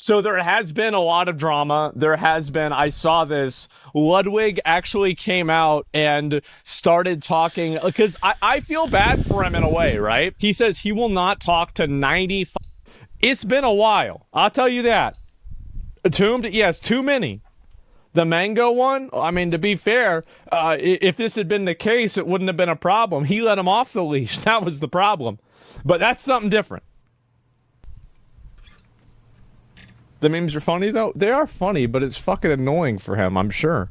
So there has been a lot of drama. There has been, I saw this, Ludwig actually came out and started talking, because I feel bad for him in a way, right? He says he will not talk to 95. It's been a while. I'll tell you that. Tombed, yes, too many. The mango one, I mean, to be fair, if this had been the case, it wouldn't have been a problem. He let him off the leash. That was the problem. But that's something different. The memes are funny, though. They are funny, but it's fucking annoying for him, I'm sure.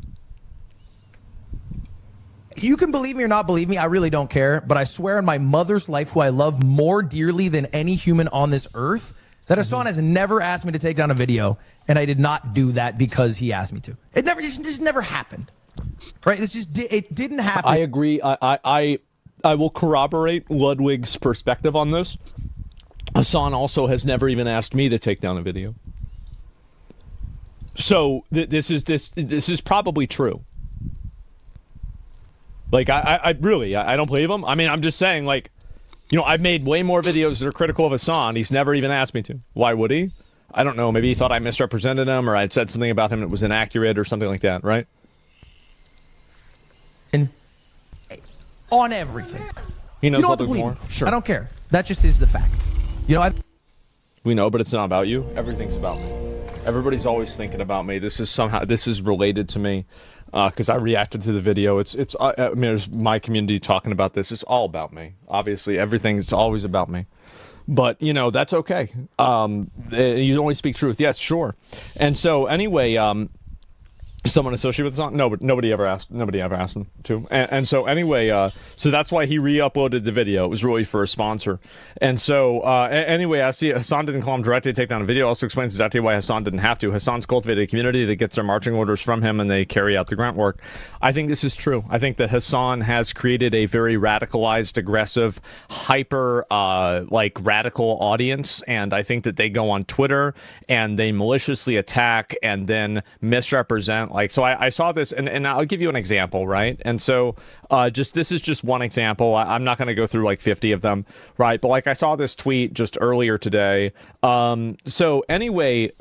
You can believe me or not believe me, I really don't care, but I swear on my mother's life, who I love more dearly than any human on this earth, that Hassan has never asked me to take down a video, and I did not do that because he asked me to. It just never happened. Right? It didn't happen. I agree. I will corroborate Ludwig's perspective on this. Hassan also has never even asked me to take down a video. So this is probably true. Like, I really don't believe him. I mean, I'm just saying, like, you know, I've made way more videos that are critical of Hassan. He's never even asked me to. Why would he? I don't know. Maybe he thought I misrepresented him, or I'd said something about him that was inaccurate or something like that, right? And on everything. He knows you don't something more. Sure. I don't care. That just is the fact. You know, we know, but it's not about you. Everything's about me. Everybody's always thinking about me. This is related to me, because I reacted to the video. I mean, there's my community talking about this. It's all about me. Obviously, it's always about me. But, you know, that's okay. You only speak truth. Yes, sure. And so, anyway, someone associated with the song? No, but nobody ever asked him to. And so anyway, so that's why he re-uploaded the video. It was really for a sponsor. And so anyway, I see Hassan didn't call him directly to take down a video. Also explains exactly why Hassan didn't have to. Hassan's cultivated a community that gets their marching orders from him, and they carry out the grunt work. I think this is true. I think that Hassan has created a very radicalized, aggressive, hyper, like radical audience. And I think that they go on Twitter and they maliciously attack and then misrepresent. Like, so I saw this, and I'll give you an example, right? And so this is just one example. I'm not going to go through like 50 of them, right? But like, I saw this tweet just earlier today. So anyway,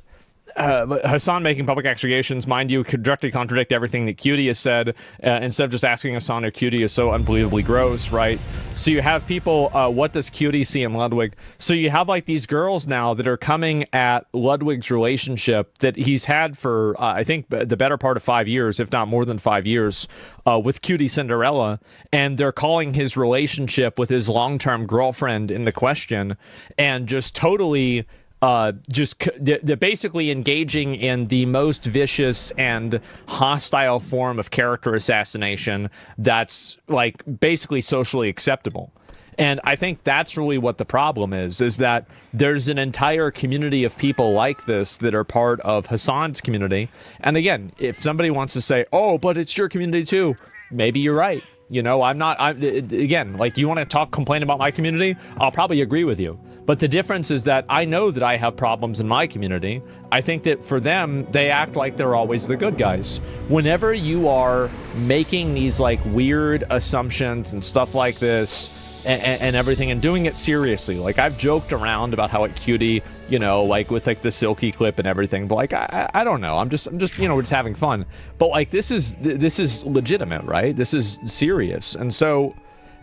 Hassan making public accusations, mind you, could directly contradict everything that Cutie has said, instead of just asking Hassan if Cutie is so unbelievably gross, right? So you have people, what does Cutie see in Ludwig? So you have like these girls now that are coming at Ludwig's relationship that he's had for, I think, the better part of 5 years, if not more than 5 years, with Cutie Cinderella, and they're calling his relationship with his long-term girlfriend into question, and just totally... they're basically engaging in the most vicious and hostile form of character assassination that's like basically socially acceptable. And I think that's really what the problem is that there's an entire community of people like this that are part of Hassan's community. And again, if somebody wants to say, oh, but it's your community too, maybe you're right. You know, again, like, you want to complain about my community, I'll probably agree with you. But the difference is that I know that I have problems in my community. I think that for them, they act like they're always the good guys. Whenever you are making these like weird assumptions and stuff like this, and everything, and doing it seriously. Like, I've joked around about how at Cutie, you know, like with like the silky clip and everything, but like, I don't know. I'm just, you know, we're just having fun. But like, this is legitimate, right? This is serious. And so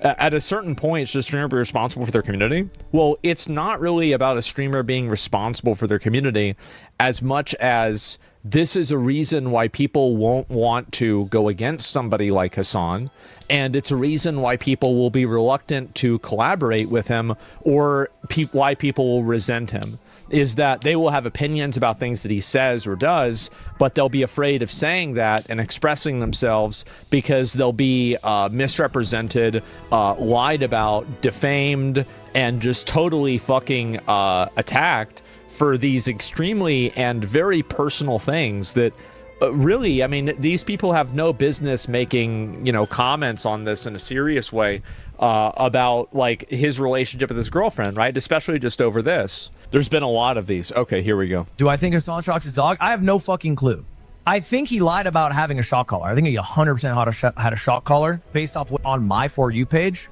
at a certain point, should a streamer be responsible for their community? Well, it's not really about a streamer being responsible for their community as much as this is a reason why people won't want to go against somebody like Hassan, and it's a reason why people will be reluctant to collaborate with him, or why people will resent him, is that they will have opinions about things that he says or does, but they'll be afraid of saying that and expressing themselves because they'll be misrepresented, lied about, defamed, and just totally fucking attacked for these extremely and very personal things that really, I mean, these people have no business making, you know, comments on this in a serious way about like his relationship with his girlfriend, right? Especially just over this. There's been a lot of these. Okay, here we go. Do I think Hassan shocks his dog? I have no fucking clue. I think he lied about having a shock collar. I think he 100% had a shock collar based off what on my For You page.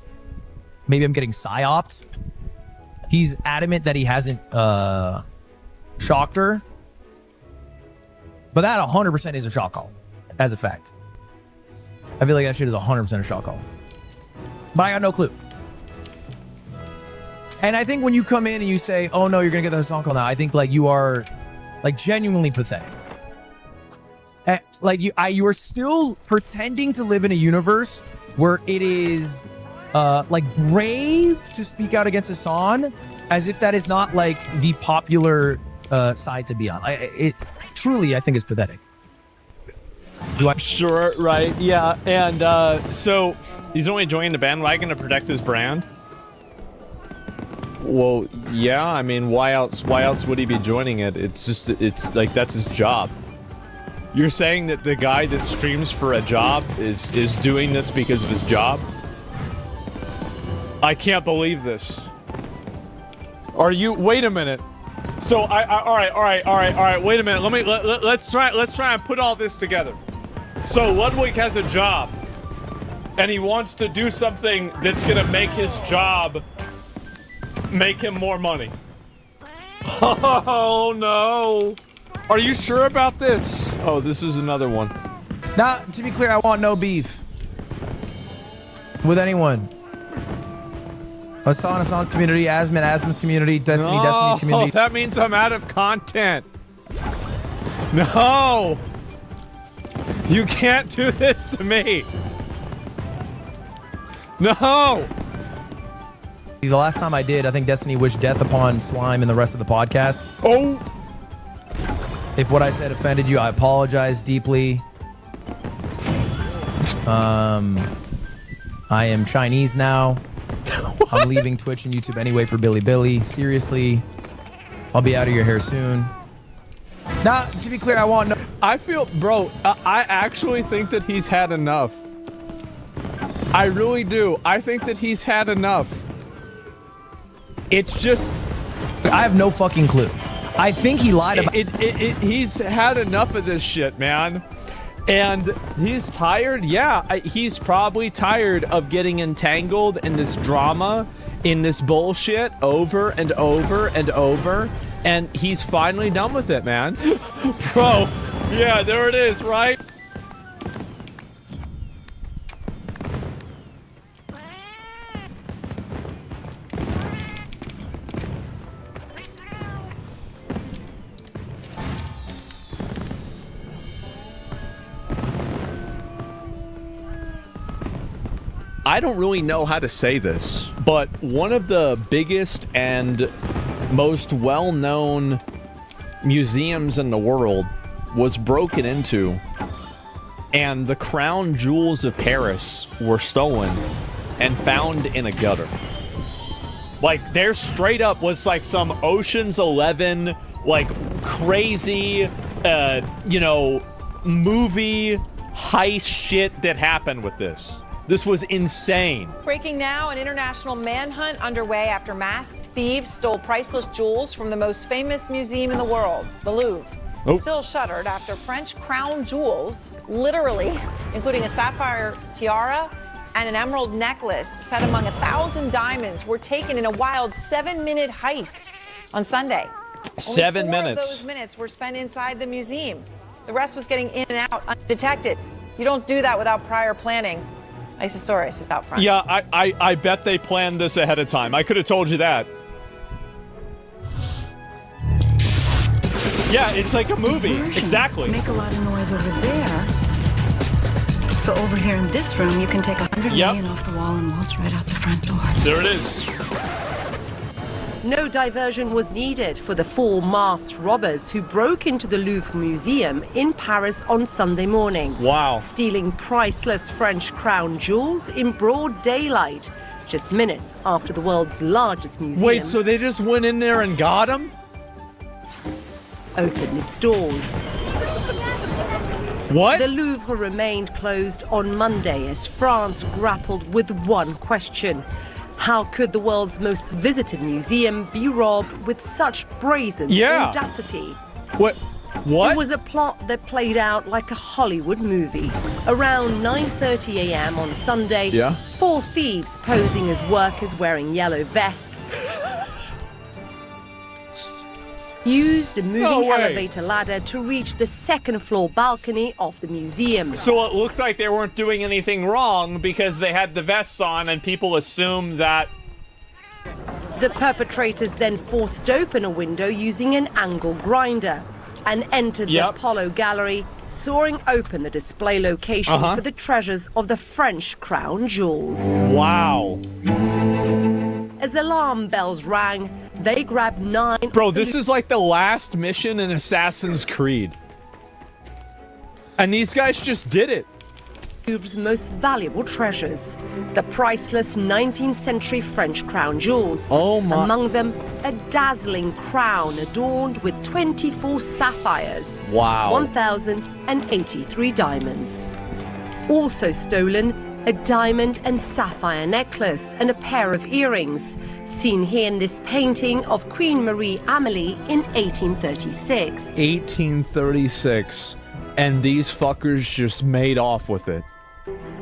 Maybe I'm getting psyoped. He's adamant that he hasn't shocked her, But that 100% is a shot call, as a fact. I feel like that shit is 100% a shot call. But I got no clue. And I think when you come in and you say, oh no, you're going to get the song call now, I think like you are like genuinely pathetic. Like you are still pretending to live in a universe where it is like brave to speak out against Hassan, as if that is not like the popular side to be on. It truly, I think, is pathetic. Sure, right, yeah, and so he's only joining the bandwagon to protect his brand. Well, yeah, I mean, why else would he be joining it? It's like that's his job. You're saying that the guy that streams for a job is doing this because of his job? I can't believe this. Are you? Wait a minute. So all right. Wait a minute. Let's try and put all this together. So Ludwig has a job, and he wants to do something that's gonna make his job make him more money. Oh no. Are you sure about this? Oh, this is another one. Now, to be clear, I want no beef with anyone. Hassan's community, Asmin's community, Destiny's community. That means I'm out of content. No! You can't do this to me. No! The last time I did, I think Destiny wished death upon Slime and the rest of the podcast. Oh! If what I said offended you, I apologize deeply. I am Chinese now. I'm leaving Twitch and YouTube anyway for Billy. Seriously. I'll be out of your hair soon. Now, to be clear, I want no... I feel... Bro, I actually think that he's had enough. I really do. I think that he's had enough. It's just... I have no fucking clue. I think he lied about... He's had enough of this shit, man. And he's tired. Yeah, he's probably tired of getting entangled in this drama, in this bullshit over and over and over. And he's finally done with it, man. Bro, yeah, there it is, right? I don't really know how to say this, but one of the biggest and most well-known museums in the world was broken into, and the crown jewels of Paris were stolen and found in a gutter. Like, there straight up was like some Ocean's 11, like, crazy, you know, movie heist shit that happened with this. This was insane. Breaking now, an international manhunt underway after masked thieves stole priceless jewels from the most famous museum in the world, the Louvre. Oh. Still shuttered after French crown jewels, literally, including a sapphire tiara and an emerald necklace set among 1,000 diamonds, were taken in a wild 7-minute heist on Sunday. 7 minutes. Only 4 of those minutes were spent inside the museum. The rest was getting in and out undetected. You don't do that without prior planning. Isosaurus is out front. Yeah, I bet they planned this ahead of time. I could have told you that. Yeah, it's like a movie. Exactly. Make a lot of noise over there. So over here in this room, you can take 100 million off the wall and waltz right out the front door. There it is. No diversion was needed for the 4 masked robbers who broke into the Louvre Museum in Paris on Sunday morning. Wow. Stealing priceless French crown jewels in broad daylight, just minutes after the world's largest museum Wait, so they just went in there and got him? opened its doors. What? The Louvre remained closed on Monday as France grappled with one question. How could the world's most visited museum be robbed with such brazen audacity? What? It was a plot that played out like a Hollywood movie. Around 9:30 a.m. on Sunday, 4 thieves posing as workers wearing yellow vests used used a moving elevator ladder to reach the second-floor balcony of the museum. So it looked like they weren't doing anything wrong because they had the vests on and people assumed that... The perpetrators then forced open a window using an angle grinder and entered the Apollo Gallery, sawing open the display location for the treasures of the French crown jewels. Wow. As alarm bells rang, they grabbed 9... Bro, this is like the last mission in Assassin's Creed. And these guys just did it. Louvre's most valuable treasures, the priceless 19th century French crown jewels. Oh my. Among them, a dazzling crown adorned with 24 sapphires. Wow. 1,083 diamonds. Also stolen, a diamond and sapphire necklace and a pair of earrings, seen here in this painting of Queen Marie Amélie in 1836. 1836. And these fuckers just made off with it.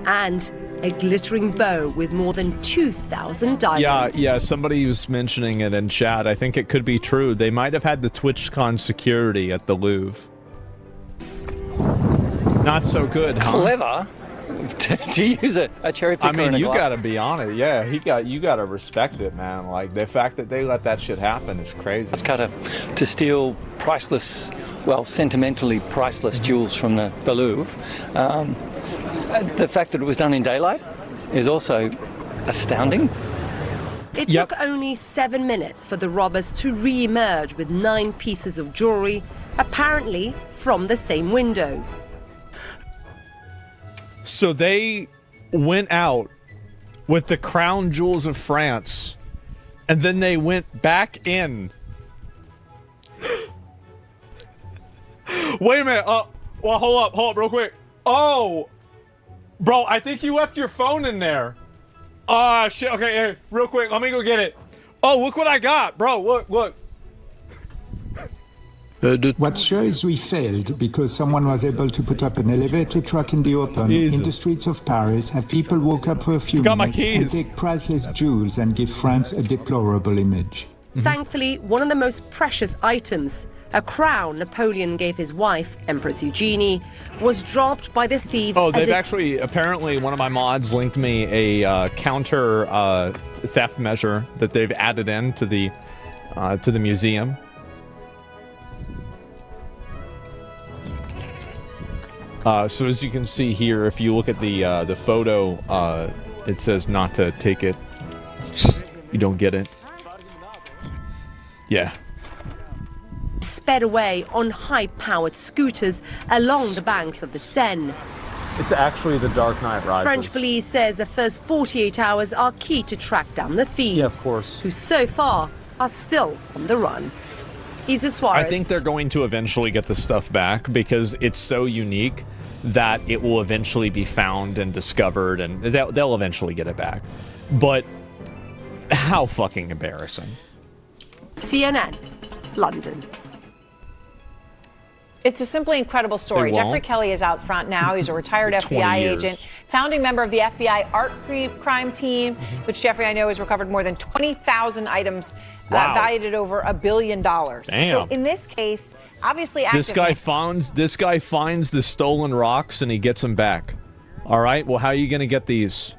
And a glittering bow with more than 2,000 diamonds. Yeah, somebody was mentioning it in chat. I think it could be true. They might have had the TwitchCon security at the Louvre. Not so good, huh? Clever to use a cherry picker. I mean, you glass. gotta be on it. Yeah, you gotta respect it, man. Like, the fact that they let that shit happen is crazy. It's kind of to steal priceless, well, sentimentally priceless jewels from the Louvre. The fact that it was done in daylight is also astounding. It took only 7 minutes for the robbers to re-emerge with 9 pieces of jewelry, apparently from the same window. So they went out with the crown jewels of France, and then they went back in. Wait a minute. Well, hold up real quick. Oh, bro, I think you left your phone in there. Ah, shit. Okay, hey, real quick. Let me go get it. Oh, look what I got, bro. Look. What shows we failed because someone was able to put up an elevator truck in the open in the streets of Paris, have people woke up for a few minutes and take priceless jewels and give France a deplorable image. Thankfully, one of the most precious items, a crown Napoleon gave his wife, Empress Eugenie, was dropped by the thieves. Oh, they've actually, apparently one of my mods linked me a counter theft measure that they've added in to the museum. So as you can see here, if you look at the photo, it says not to take it. You don't get it. Yeah. Sped away on high-powered scooters along the banks of the Seine. It's actually The Dark Knight Rises. French police says the first 48 hours are key to track down the thieves. Yeah, of course. Who so far are still on the run. Isa Suarez. I think they're going to eventually get the stuff back because it's so unique that it will eventually be found and discovered, and they'll eventually get it back. But how fucking embarrassing. CNN, London. It's a simply incredible story. Jeffrey Kelly is out front now. He's a retired FBI agent, founding member of the FBI art crime team, which, Jeffrey, I know has recovered more than 20,000 items valued at over $1 billion. Damn. So in this case, obviously, this guy finds the stolen rocks and he gets them back. All right. Well, how are you going to get these?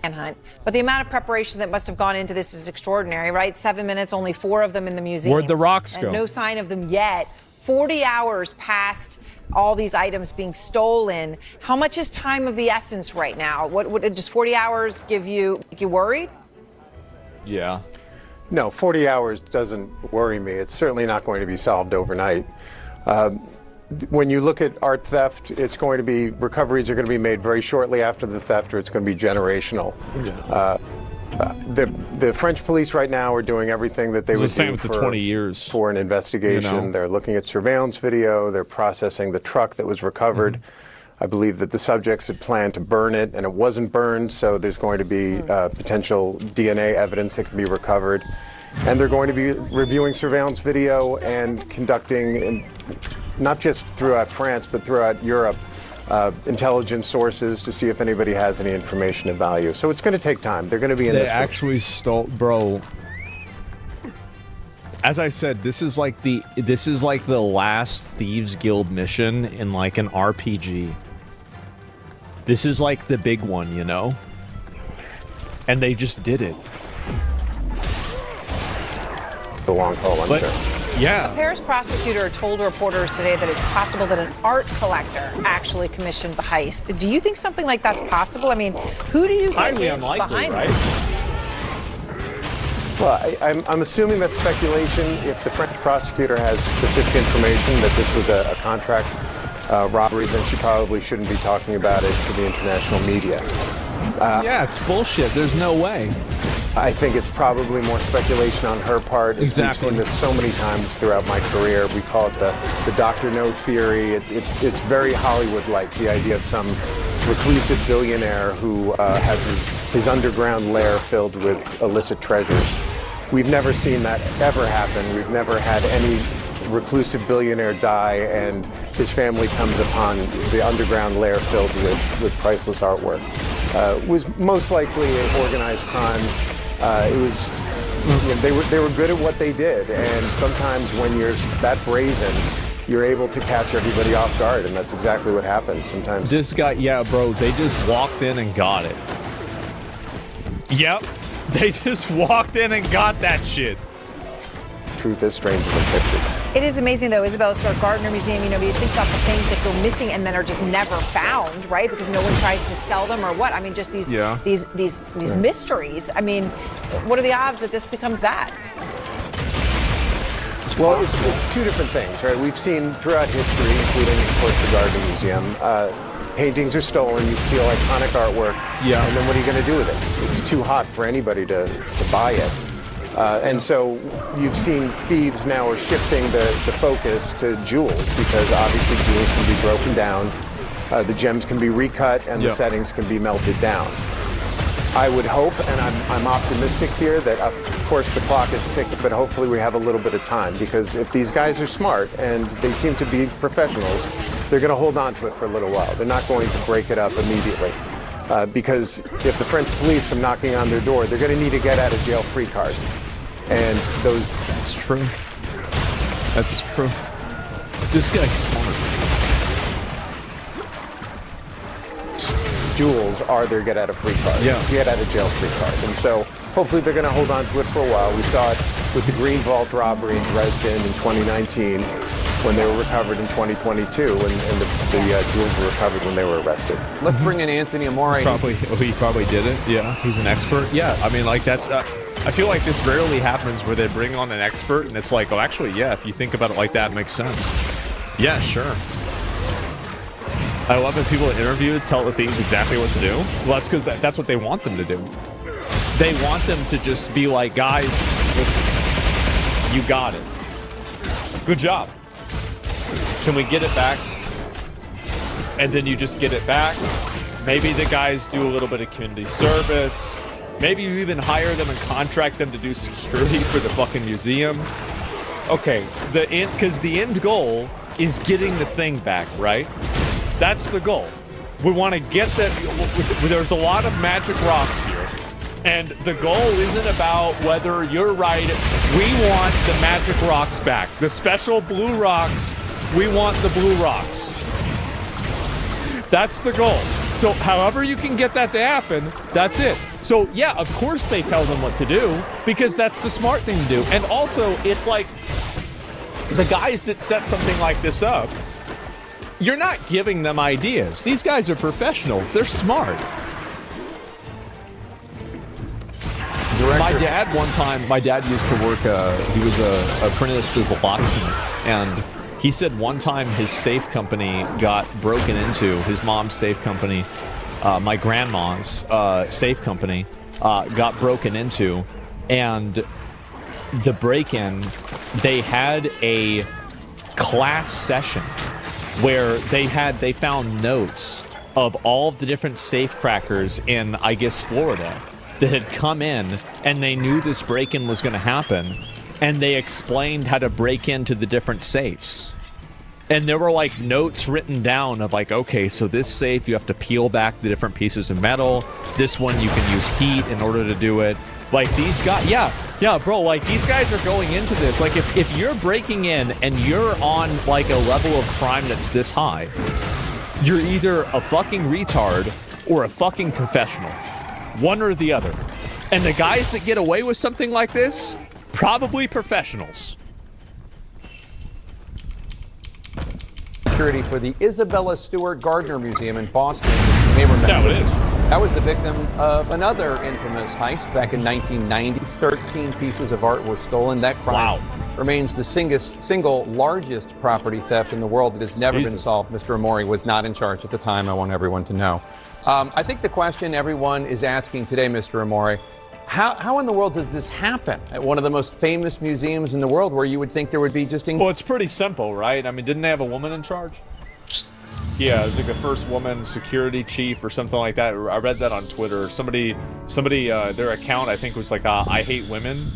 Hunt. But the amount of preparation that must have gone into this is extraordinary, right? 7 minutes, only 4 of them in the museum. Where'd the rocks and go? No sign of them yet. 40 hours past all these items being stolen. How much is time of the essence right now? What would just 40 hours make you worried? Yeah. No, 40 hours doesn't worry me. It's certainly not going to be solved overnight. When you look at art theft, it's going to be, recoveries are going to be made very shortly after the theft, or it's going to be generational. Yeah. The French police right now are doing everything that they would do for 20 years. For an investigation. You know? They're looking at surveillance video. They're processing the truck that was recovered. Mm-hmm. I believe that the subjects had planned to burn it, and it wasn't burned, so there's going to be potential DNA evidence that can be recovered. And they're going to be reviewing surveillance video and conducting, not just throughout France, but throughout Europe, intelligence sources to see if anybody has any information of value. So it's going to take time. They're going to be in this. They actually stole, bro. As I said, this is like the last Thieves Guild mission in like an RPG. This is like the big one, you know? And they just did it. The long haul, I'm sure. Yeah. A Paris prosecutor told reporters today that it's possible that an art collector actually commissioned the heist. Do you think something like that's possible? I mean, who do you think is behind this? Well, I'm assuming that's speculation. If the French prosecutor has specific information that this was a contract robbery, then she probably shouldn't be talking about it to the international media. Yeah, it's bullshit. There's no way. I think it's probably more speculation on her part. Exactly. We've seen this so many times throughout my career. We call it the Dr. No theory. It's very Hollywood-like, the idea of some reclusive billionaire who has his underground lair filled with illicit treasures. We've never seen that ever happen. We've never had any reclusive billionaire die and his family comes upon the underground lair filled with priceless artwork. It was most likely an organized crime. They were good at what they did, and sometimes when you're that brazen, you're able to catch everybody off guard, and that's exactly what happened. Sometimes this guy, yeah, bro, they just walked in and got it. Yep, they just walked in and got that shit. Truth is stranger than fiction. It is amazing, though, Isabel, it's our Gardner Museum. You know, you think about the things that go missing and then are just never found, right? Because no one tries to sell them or what? I mean, just these mysteries. I mean, what are the odds that this becomes that? Well, it's two different things, right? We've seen throughout history, including, of course, the Gardner Museum, paintings are stolen, you steal iconic artwork, and then what are you going to do with it? It's too hot for anybody to buy it. And so you've seen thieves now are shifting the focus to jewels because obviously jewels can be broken down, the gems can be recut, and the settings can be melted down. I would hope, and I'm optimistic here, that of course the clock is ticking, but hopefully we have a little bit of time because if these guys are smart and they seem to be professionals, they're going to hold on to it for a little while. They're not going to break it up immediately. Because if the French police come knocking on their door, they're going to need a get-out-of-jail-free card. And those... That's true. That's true. This guy's smart. Jewels are their get-out-of-free card. Yeah. Get-out-of-jail-free card. And so hopefully they're going to hold on to it for a while. We saw it with the Green Vault robbery in Dresden in 2019 when they were recovered in 2022 and the jewels were recovered when they were arrested. Let's bring in Anthony Amore. He probably did it. Yeah, he's an expert. Yeah, I mean, like that's... I feel like this rarely happens where they bring on an expert and it's like, oh, actually, yeah, if you think about it like that, it makes sense. Yeah, sure. I love when people interview tell the thieves exactly what to do. Well, that's because that's what they want them to do. They want them to just be like, guys, listen, you got it. Good job. Can we get it back? And then you just get it back. Maybe the guys do a little bit of community service. Maybe you even hire them and contract them to do security for the fucking museum. Okay, because the end goal is getting the thing back, right? That's the goal. We want to get that. There's a lot of magic rocks here. And the goal isn't about whether you're right. We want the magic rocks back. The special blue rocks, we want the blue rocks. That's the goal. So however you can get that to happen, that's it. So yeah, of course they tell them what to do because that's the smart thing to do. And also, it's like the guys that set something like this up, you're not giving them ideas. These guys are professionals. They're smart. My dad one time, my dad used to work, he was a apprentice as a locksmith, and he said one time his safe company got broken into, his mom's safe company, my grandma's safe company, got broken into, and the break-in, they had a class session where they found notes of all of the different safe crackers in, I guess, Florida that had come in, and they knew this break-in was going to happen, and they explained how to break into the different safes. And there were like notes written down of like, okay, so this safe, you have to peel back the different pieces of metal. This one, you can use heat in order to do it. Like these guys, yeah, bro. Like these guys are going into this. Like if you're breaking in and you're on like a level of crime that's this high, you're either a fucking retard or a fucking professional, one or the other. And the guys that get away with something like this, probably professionals. Security for the Isabella Stewart Gardner Museum in Boston. You may remember. That it is. That was the victim of another infamous heist back in 1990. 13 pieces of art were stolen. That crime remains the single largest property theft in the world that has never been solved. Mr. Amori was not in charge at the time. I want everyone to know. I think the question everyone is asking today, Mr. Amori, how in the world does this happen at one of the most famous museums in the world where you would think there would be just... Well, it's pretty simple, right? I mean, didn't they have a woman in charge? Yeah, it was like the first woman security chief or something like that. I read that on Twitter. Somebody, their account, I think, was like, I hate women,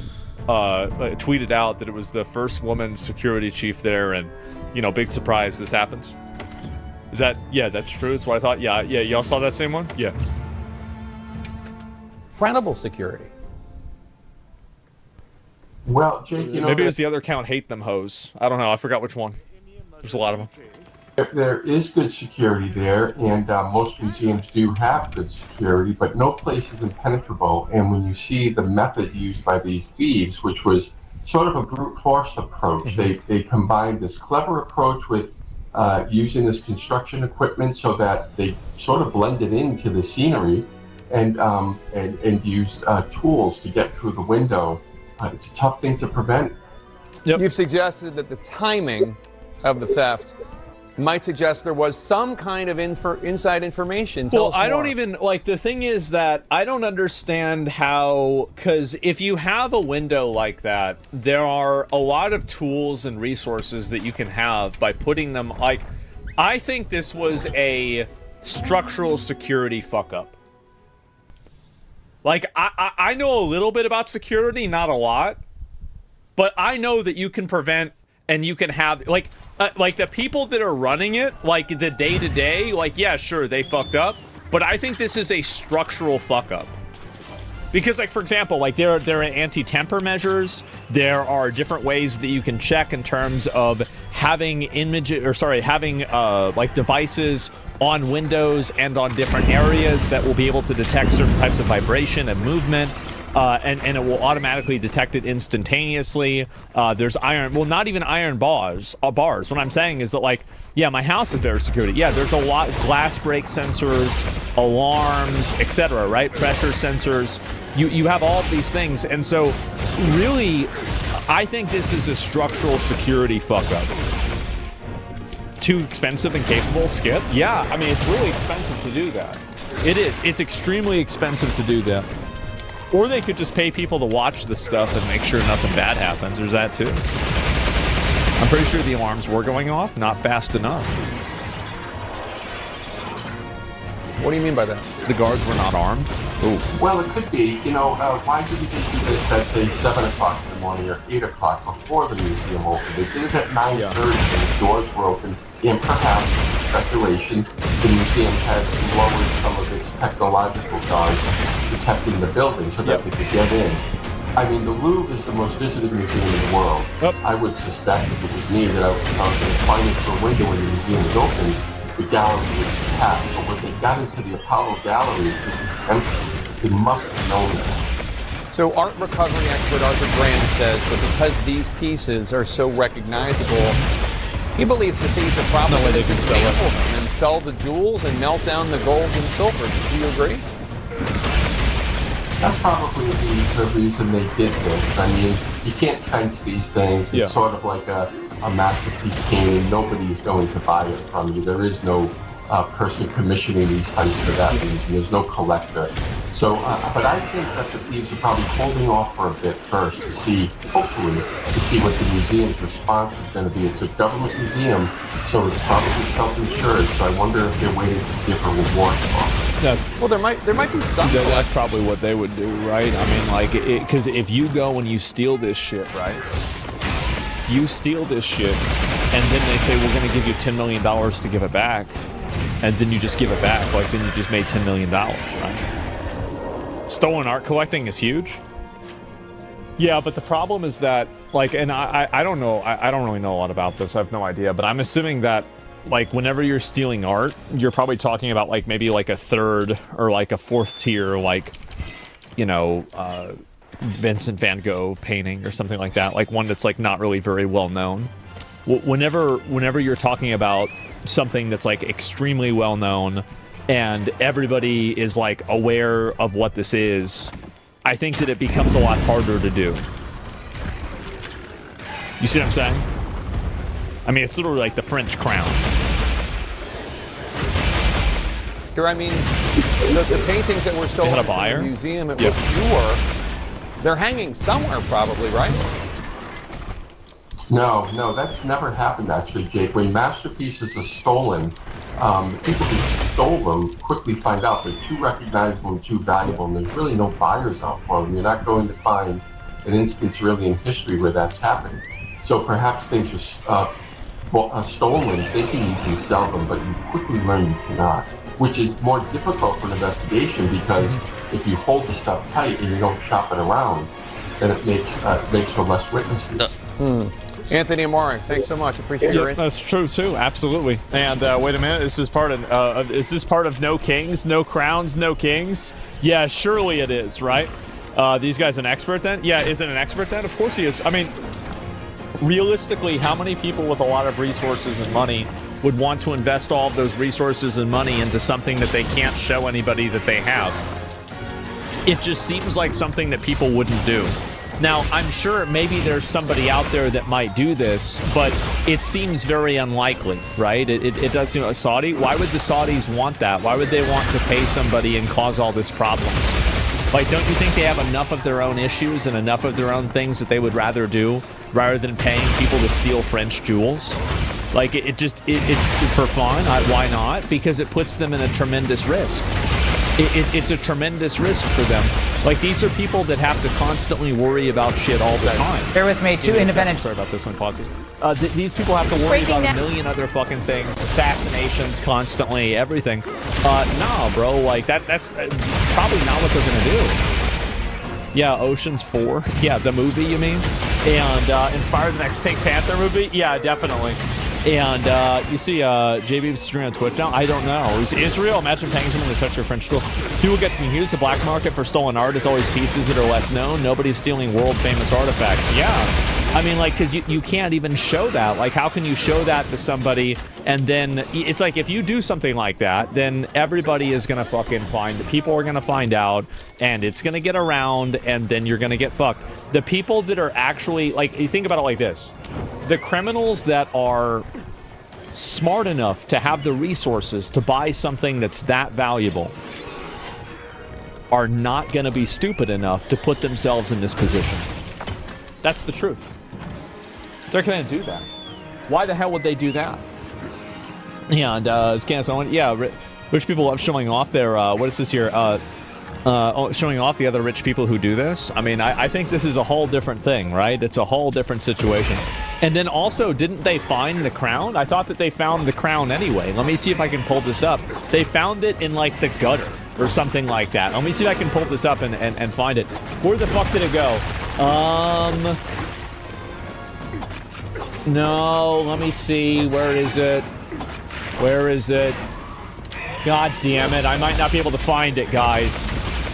tweeted out that it was the first woman security chief there, and, you know, big surprise, this happens. Is that, yeah, that's true. That's what I thought. Yeah, y'all saw that same one? Yeah. Incredible security. Well, Jake, you know... Maybe it was the other account, hate them hoes. I don't know. I forgot which one. There's a lot of them. There is good security there, and most museums do have good security, but no place is impenetrable. And when you see the method used by these thieves, which was sort of a brute force approach, they combined this clever approach with using this construction equipment so that they sort of blended into the scenery and used tools to get through the window. It's a tough thing to prevent. Yep. You've suggested that the timing of the theft might suggest there was some kind of inside information. Tell us more. Don't even, like, the thing is that I don't understand how, because if you have a window like that, there are a lot of tools and resources that you can have by putting them, like, I think this was a structural security fuck up. Like, I know a little bit about security, not a lot, but I know that you can prevent and you can have, like the people that are running it, like the day-to-day, like, yeah, sure, they fucked up, but I think this is a structural fuck up. Because, like, for example, like, there are anti-temper measures, there are different ways that you can check in terms of having like, devices on windows and on different areas that will be able to detect certain types of vibration and movement. And it will automatically detect it instantaneously. There's not even iron bars. What I'm saying is that, like, yeah, my house is better security. Yeah, there's a lot, glass break sensors, alarms, etc., right? Pressure sensors. You have all of these things. And so, really, I think this is a structural security fuck-up. Too expensive and capable, Skip? Yeah, I mean, it's really expensive to do that. It is. It's extremely expensive to do that. Or they could just pay people to watch the stuff and make sure nothing bad happens. There's that too. I'm pretty sure the alarms were going off, not fast enough. What do you mean by that? The guards were not armed? Ooh. Well, it could be. You know, why did they do this at, say, 7 o'clock in the morning or 8 o'clock before the museum opened? They did it at 9:30 when the doors were open, and perhaps, speculation, the museum had lowered some of its technological guards protecting the building so that they could get in. I mean, the Louvre is the most visited museum in the world. I would suspect if it was me that I was going to find it through a window when the museum was open, the gallery would be packed. But when they got into the Apollo gallery, it was empty. They must have known that. So art recovery expert Arthur Brand says that because these pieces are so recognizable, he believes the thieves are probably going to dismantle them and sell the jewels and melt down the gold and silver. Do you agree? That's probably the reason they did this. I mean, you can't fence these things. It's sort of like a masterpiece painting. Nobody is going to buy it from you. There is no person commissioning these heists for that reason. There's no collector. So, but I think that the thieves are probably holding off for a bit first to see, hopefully, to see what the museum's response is going to be. It's a government museum, so it's probably self-insured. So I wonder if they're waiting to see if a reward comes. Yes. Well, there might be something. That's probably what they would do, right? I mean, like, because if you go and you steal this shit, right? You steal this shit, and then they say, we're going to give you $10 million to give it back, and then you just give it back, like, then you just made $10 million, right? Stolen art collecting is huge. Yeah, but the problem is that, like, and I don't know, I don't really know a lot about this. I have no idea, but I'm assuming that, like, whenever you're stealing art, you're probably talking about, like, maybe, like, a third or, like, a fourth tier, like, you know, Vincent van Gogh painting or something like that. Like, one that's, like, not really very well known. Whenever you're talking about something that's, like, extremely well known and everybody is, like, aware of what this is, I think that it becomes a lot harder to do. You see what I'm saying? I mean, it's literally like the French crown. Here, I mean, the paintings that were stolen from the museum at which you were, they're hanging somewhere probably, right? No, that's never happened actually, Jake. When masterpieces are stolen, people who stole them quickly find out they're too recognizable and too valuable, and there's really no buyers out for them. You're not going to find an instance really in history where that's happened. So perhaps things are stolen thinking you can sell them, but you quickly learn you cannot, which is more difficult for an investigation because if you hold the stuff tight and you don't shop it around, then it makes for less witnesses. Anthony Amore, thanks so much. Appreciate your That's true too, absolutely. And wait a minute, this is part of No Kings, No Crowns, No Kings? Yeah, surely it is, right? These guys an expert then? Yeah, is it an expert then? Of course he is. I mean, realistically, how many people with a lot of resources and money would want to invest all of those resources and money into something that they can't show anybody that they have? It just seems like something that people wouldn't do. Now, I'm sure maybe there's somebody out there that might do this, but it seems very unlikely, right? It does seem like Saudi. Why would the Saudis want that? Why would they want to pay somebody and cause all this problems? Like, don't you think they have enough of their own issues and enough of their own things that they would rather do rather than paying people to steal French jewels? Like, it for fun? Why not? Because it puts them in a tremendous risk. It's a tremendous risk for them. Like, these are people that have to constantly worry about shit all the time. Bear with me, two independent... Sorry about this one, pauses. These people have to worry about a million other fucking things. Assassinations constantly, everything. Nah, bro, like, that's probably not what they're gonna do. Yeah, Ocean's 4. Yeah, the movie, you mean? And Inspire the next Pink Panther movie? Yeah, definitely. And you see JB's streaming on Twitch now? I don't know. Is Israel? Imagine paying someone to touch your French tool. People get confused. The black market for stolen art is always pieces that are less known. Nobody's stealing world-famous artifacts. Yeah. I mean, like, because you can't even show that. Like, how can you show that to somebody? And then it's like, if you do something like that, then everybody is going to fucking find it. People are going to find out, and it's going to get around, and then you're going to get fucked. The people that are actually, like, you think about it like this. The criminals that are smart enough to have the resources to buy something that's that valuable are not going to be stupid enough to put themselves in this position. That's the truth. They're going to do that. Why the hell would they do that? Yeah, and yeah, rich people love showing off their, what is this here? Showing off the other rich people who do this. I mean, I think this is a whole different thing, right? It's a whole different situation. And then also, didn't they find the crown? I thought that they found the crown anyway. Let me see if I can pull this up. They found it in, like, the gutter or something like that. Let me see if I can pull this up and find it. Where the fuck did it go? No, let me see. Where is it? Where is it? God damn it. I might not be able to find it, guys.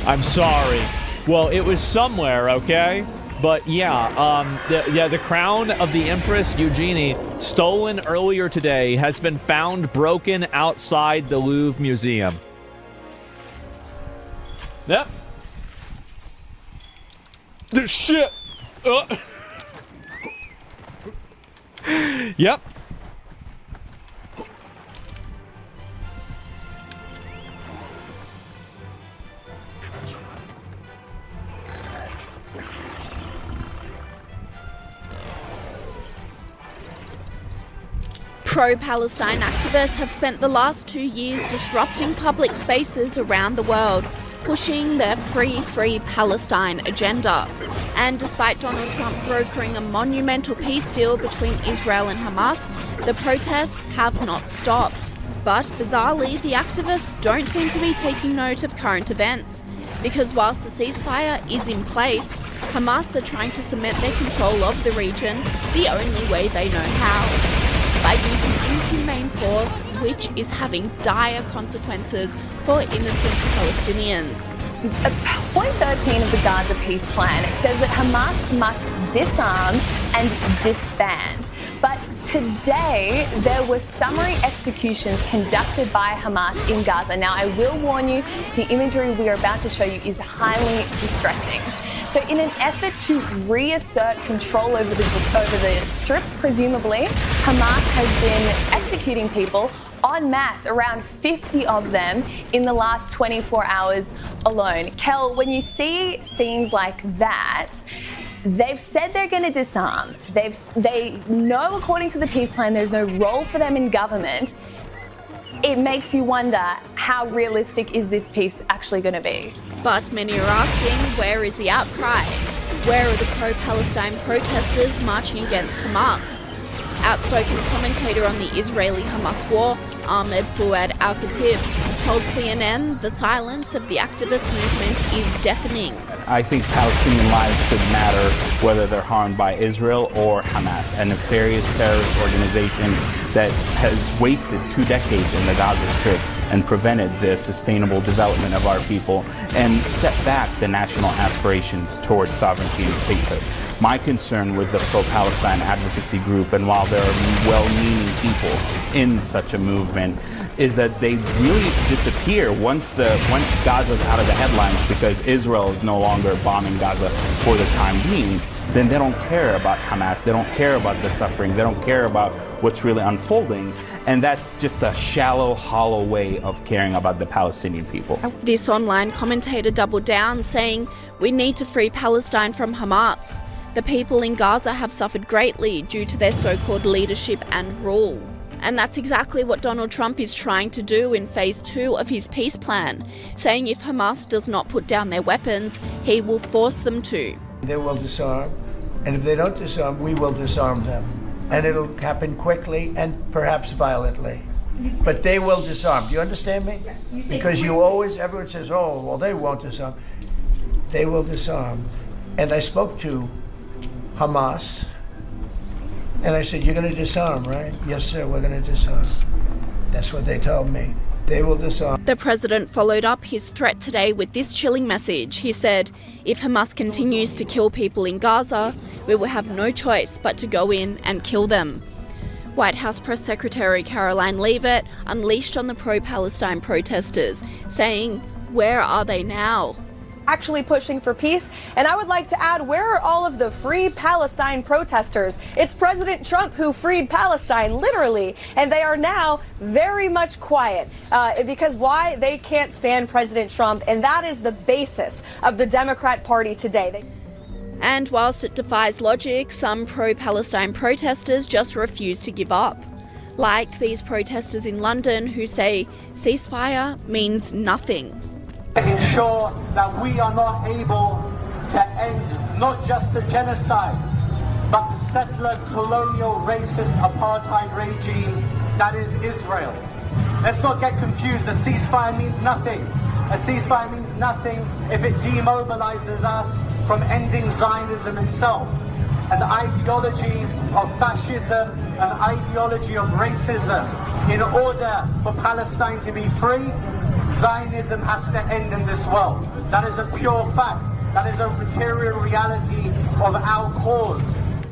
I'm sorry. Well, it was somewhere, okay? But yeah, the crown of the Empress Eugenie, stolen earlier today, has been found broken outside the Louvre Museum. Yep. This shit. Yep. Pro-Palestine activists have spent the last 2 years disrupting public spaces around the world, pushing their Free Palestine agenda. And despite Donald Trump brokering a monumental peace deal between Israel and Hamas, the protests have not stopped. But bizarrely, the activists don't seem to be taking note of current events, because whilst the ceasefire is in place, Hamas are trying to cement their control of the region the only way they know how, by using inhumane force, which is having dire consequences for innocent Palestinians. Point 13 of the Gaza peace plan says that Hamas must disarm and disband. But today, there were summary executions conducted by Hamas in Gaza. Now, I will warn you, the imagery we are about to show you is highly distressing. So in an effort to reassert control over the strip, presumably, Hamas has been executing people en masse, around 50 of them in the last 24 hours alone. Kel, when you see scenes like that, they've said they're going to disarm. They know, according to the peace plan, there's no role for them in government. It makes you wonder, how realistic is this peace actually going to be? But many are asking, where is the outcry? Where are the pro-Palestine protesters marching against Hamas? Outspoken commentator on the Israeli-Hamas war, Ahmed Fouad Al-Khatib, told CNN the silence of the activist movement is deafening. I think Palestinian lives should matter whether they're harmed by Israel or Hamas, a nefarious terrorist organization that has wasted 2 decades in the Gaza Strip and prevented the sustainable development of our people and set back the national aspirations towards sovereignty and statehood. My concern with the pro-Palestine advocacy group, and while there are well-meaning people in such a movement, is that they really disappear once Gaza's out of the headlines because Israel is no longer bombing Gaza for the time being. Then they don't care about Hamas, they don't care about the suffering, they don't care about what's really unfolding, and that's just a shallow, hollow way of caring about the Palestinian people. This online commentator doubled down, saying, "We need to free Palestine from Hamas. The people in Gaza have suffered greatly due to their so-called leadership and rule." And that's exactly what Donald Trump is trying to do in phase 2 of his peace plan, saying if Hamas does not put down their weapons, he will force them to. They will disarm, and if they don't disarm, we will disarm them. And it'll happen quickly and perhaps violently. But they will disarm. Do you understand me? Yes. Because everyone says, oh, well, they won't disarm. They will disarm. And I spoke to Hamas, and I said, you're going to disarm, right? Yes, sir, we're going to disarm. That's what they told me. They will disarm. The president followed up his threat today with this chilling message. He said, if Hamas continues to kill people in Gaza, we will have no choice but to go in and kill them. White House Press Secretary Caroline Leavitt unleashed on the pro-Palestine protesters, saying, where are they now? Actually pushing for peace. And I would like to add, where are all of the Free Palestine protesters? It's President Trump who freed Palestine, literally, and they are now very much quiet. Because why? They can't stand President Trump, and that is the basis of the Democrat Party today. And whilst it defies logic, some pro-Palestine protesters just refuse to give up. Like these protesters in London who say ceasefire means nothing. Ensure that we are not able to end not just the genocide, but the settler colonial racist apartheid regime that is Israel. Let's not get confused. A ceasefire means nothing. A ceasefire means nothing if it demobilizes us from ending Zionism itself. An ideology of fascism, an ideology of racism. In order for Palestine to be free, Zionism has to end in this world. That is a pure fact. That is a material reality of our cause.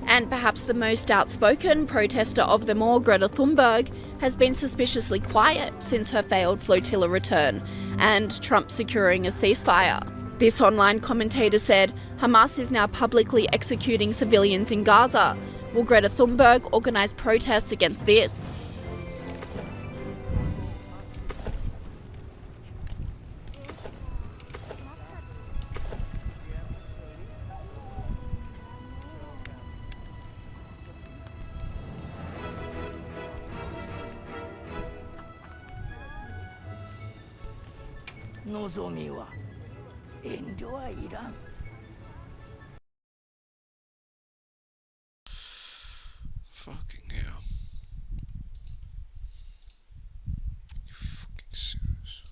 And perhaps the most outspoken protester of them all, Greta Thunberg, has been suspiciously quiet since her failed flotilla return and Trump securing a ceasefire. This online commentator said, Hamas is now publicly executing civilians in Gaza. Will Greta Thunberg organise protests against this? Fucking hell. You fucking serious?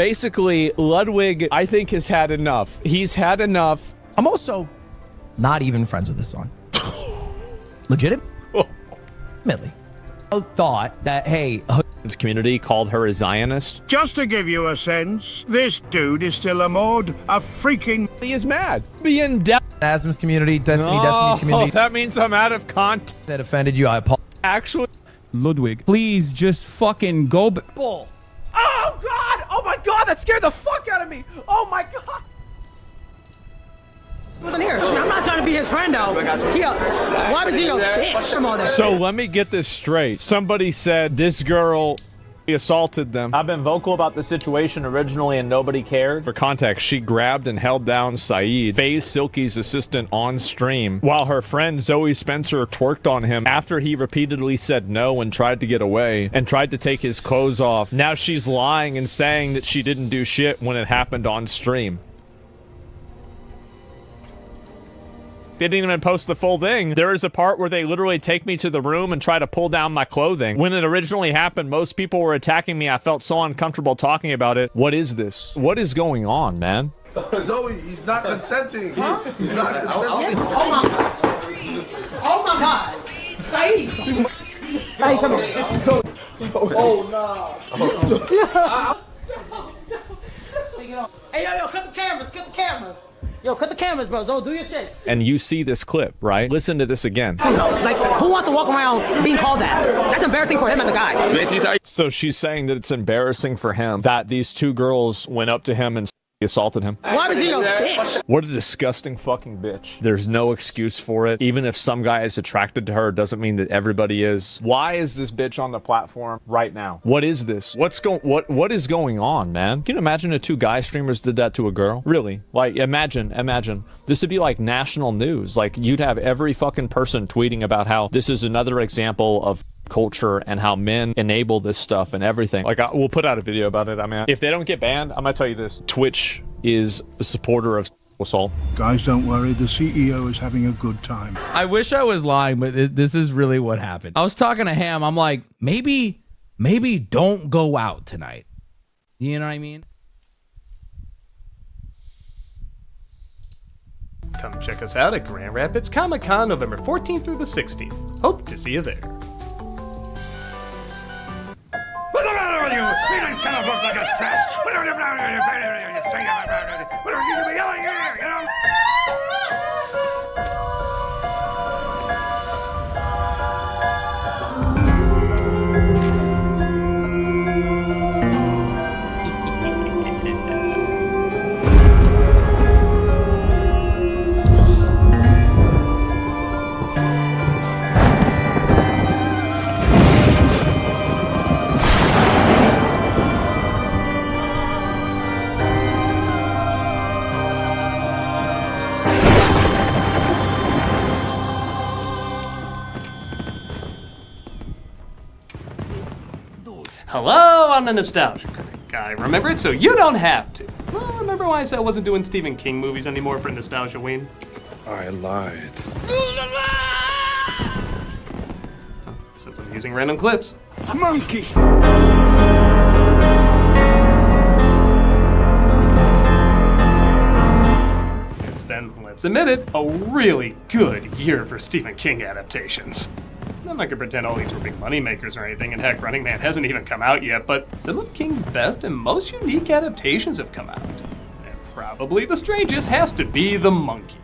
basically, Ludwig, I think, has had enough. He's had enough. I'm also not even friends with this son. Legitimately. I thought that, hey, His community called her a Zionist. Just to give you a sense, this dude is still a mod, a freaking... He is mad. Being down. Asm's community, Destiny's community. That means I'm out of content. That offended you, I apologize. Actually, Ludwig, please just fucking go. Bull. Oh, God! Oh, my God! That scared the fuck out of me! Oh, my God! He wasn't here. I'm not trying to be his friend, though. Why was he a bitch? Come on. So let me get this straight. Somebody said this girl assaulted them. I've been vocal about the situation originally and nobody cared. For context, she grabbed and held down Saeed, FaZe Silky's assistant, on stream while her friend Zoe Spencer twerked on him after he repeatedly said no and tried to get away and tried to take his clothes off. Now she's lying and saying that she didn't do shit when it happened on stream. They didn't even post the full thing. There is a part where they literally take me to the room and try to pull down my clothing. When it originally happened, most people were attacking me. I felt so uncomfortable talking about it. What is this? What is going on, man? Zoe, he's not consenting. Huh? He's not consenting. Oh my God. Oh my God. Saeed. Saeed, come here. Oh, no. Hey, yo, cut the cameras. Cut the cameras. Yo, cut the cameras, bro. Zo, do your shit. And you see this clip, right? Listen to this again. Like, who wants to walk around being called that? That's embarrassing for him as a guy. So she's saying that it's embarrassing for him that these two girls went up to him and assaulted him. Why was he a bitch? What a disgusting fucking bitch. There's no excuse for it. Even if some guy is attracted to her, doesn't mean that everybody is. Why is this bitch on the platform right now? What is this? What is going on, man? Can you imagine if two guy streamers did that to a girl? Really? Like, imagine. This would be like national news. Like, you'd have every fucking person tweeting about how this is another example of culture and how men enable this stuff and everything. Like, we'll put out a video about it. I mean, if they don't get banned, I'm gonna tell you this. Twitch is a supporter of assault. Guys, don't worry. The CEO is having a good time. I wish I was lying, but this is really what happened. I was talking to Ham. I'm like, maybe don't go out tonight. You know what I mean? Come check us out at Grand Rapids Comic-Con November 14th through the 16th. Hope to see you there. What's the matter with you? Reading comic books like a trash. What are you yelling here, you know? Hello, I'm the Nostalgia Critic guy. Remember it so you don't have to. Well, remember why I said I wasn't doing Stephen King movies anymore for Nostalgia Ween? I lied. Since I'm using random clips. Monkey! It's been, let's admit it, a really good year for Stephen King adaptations. I'm not gonna pretend all these were big money makers or anything, and heck, Running Man hasn't even come out yet, but some of King's best and most unique adaptations have come out. And probably the strangest has to be The Monkey.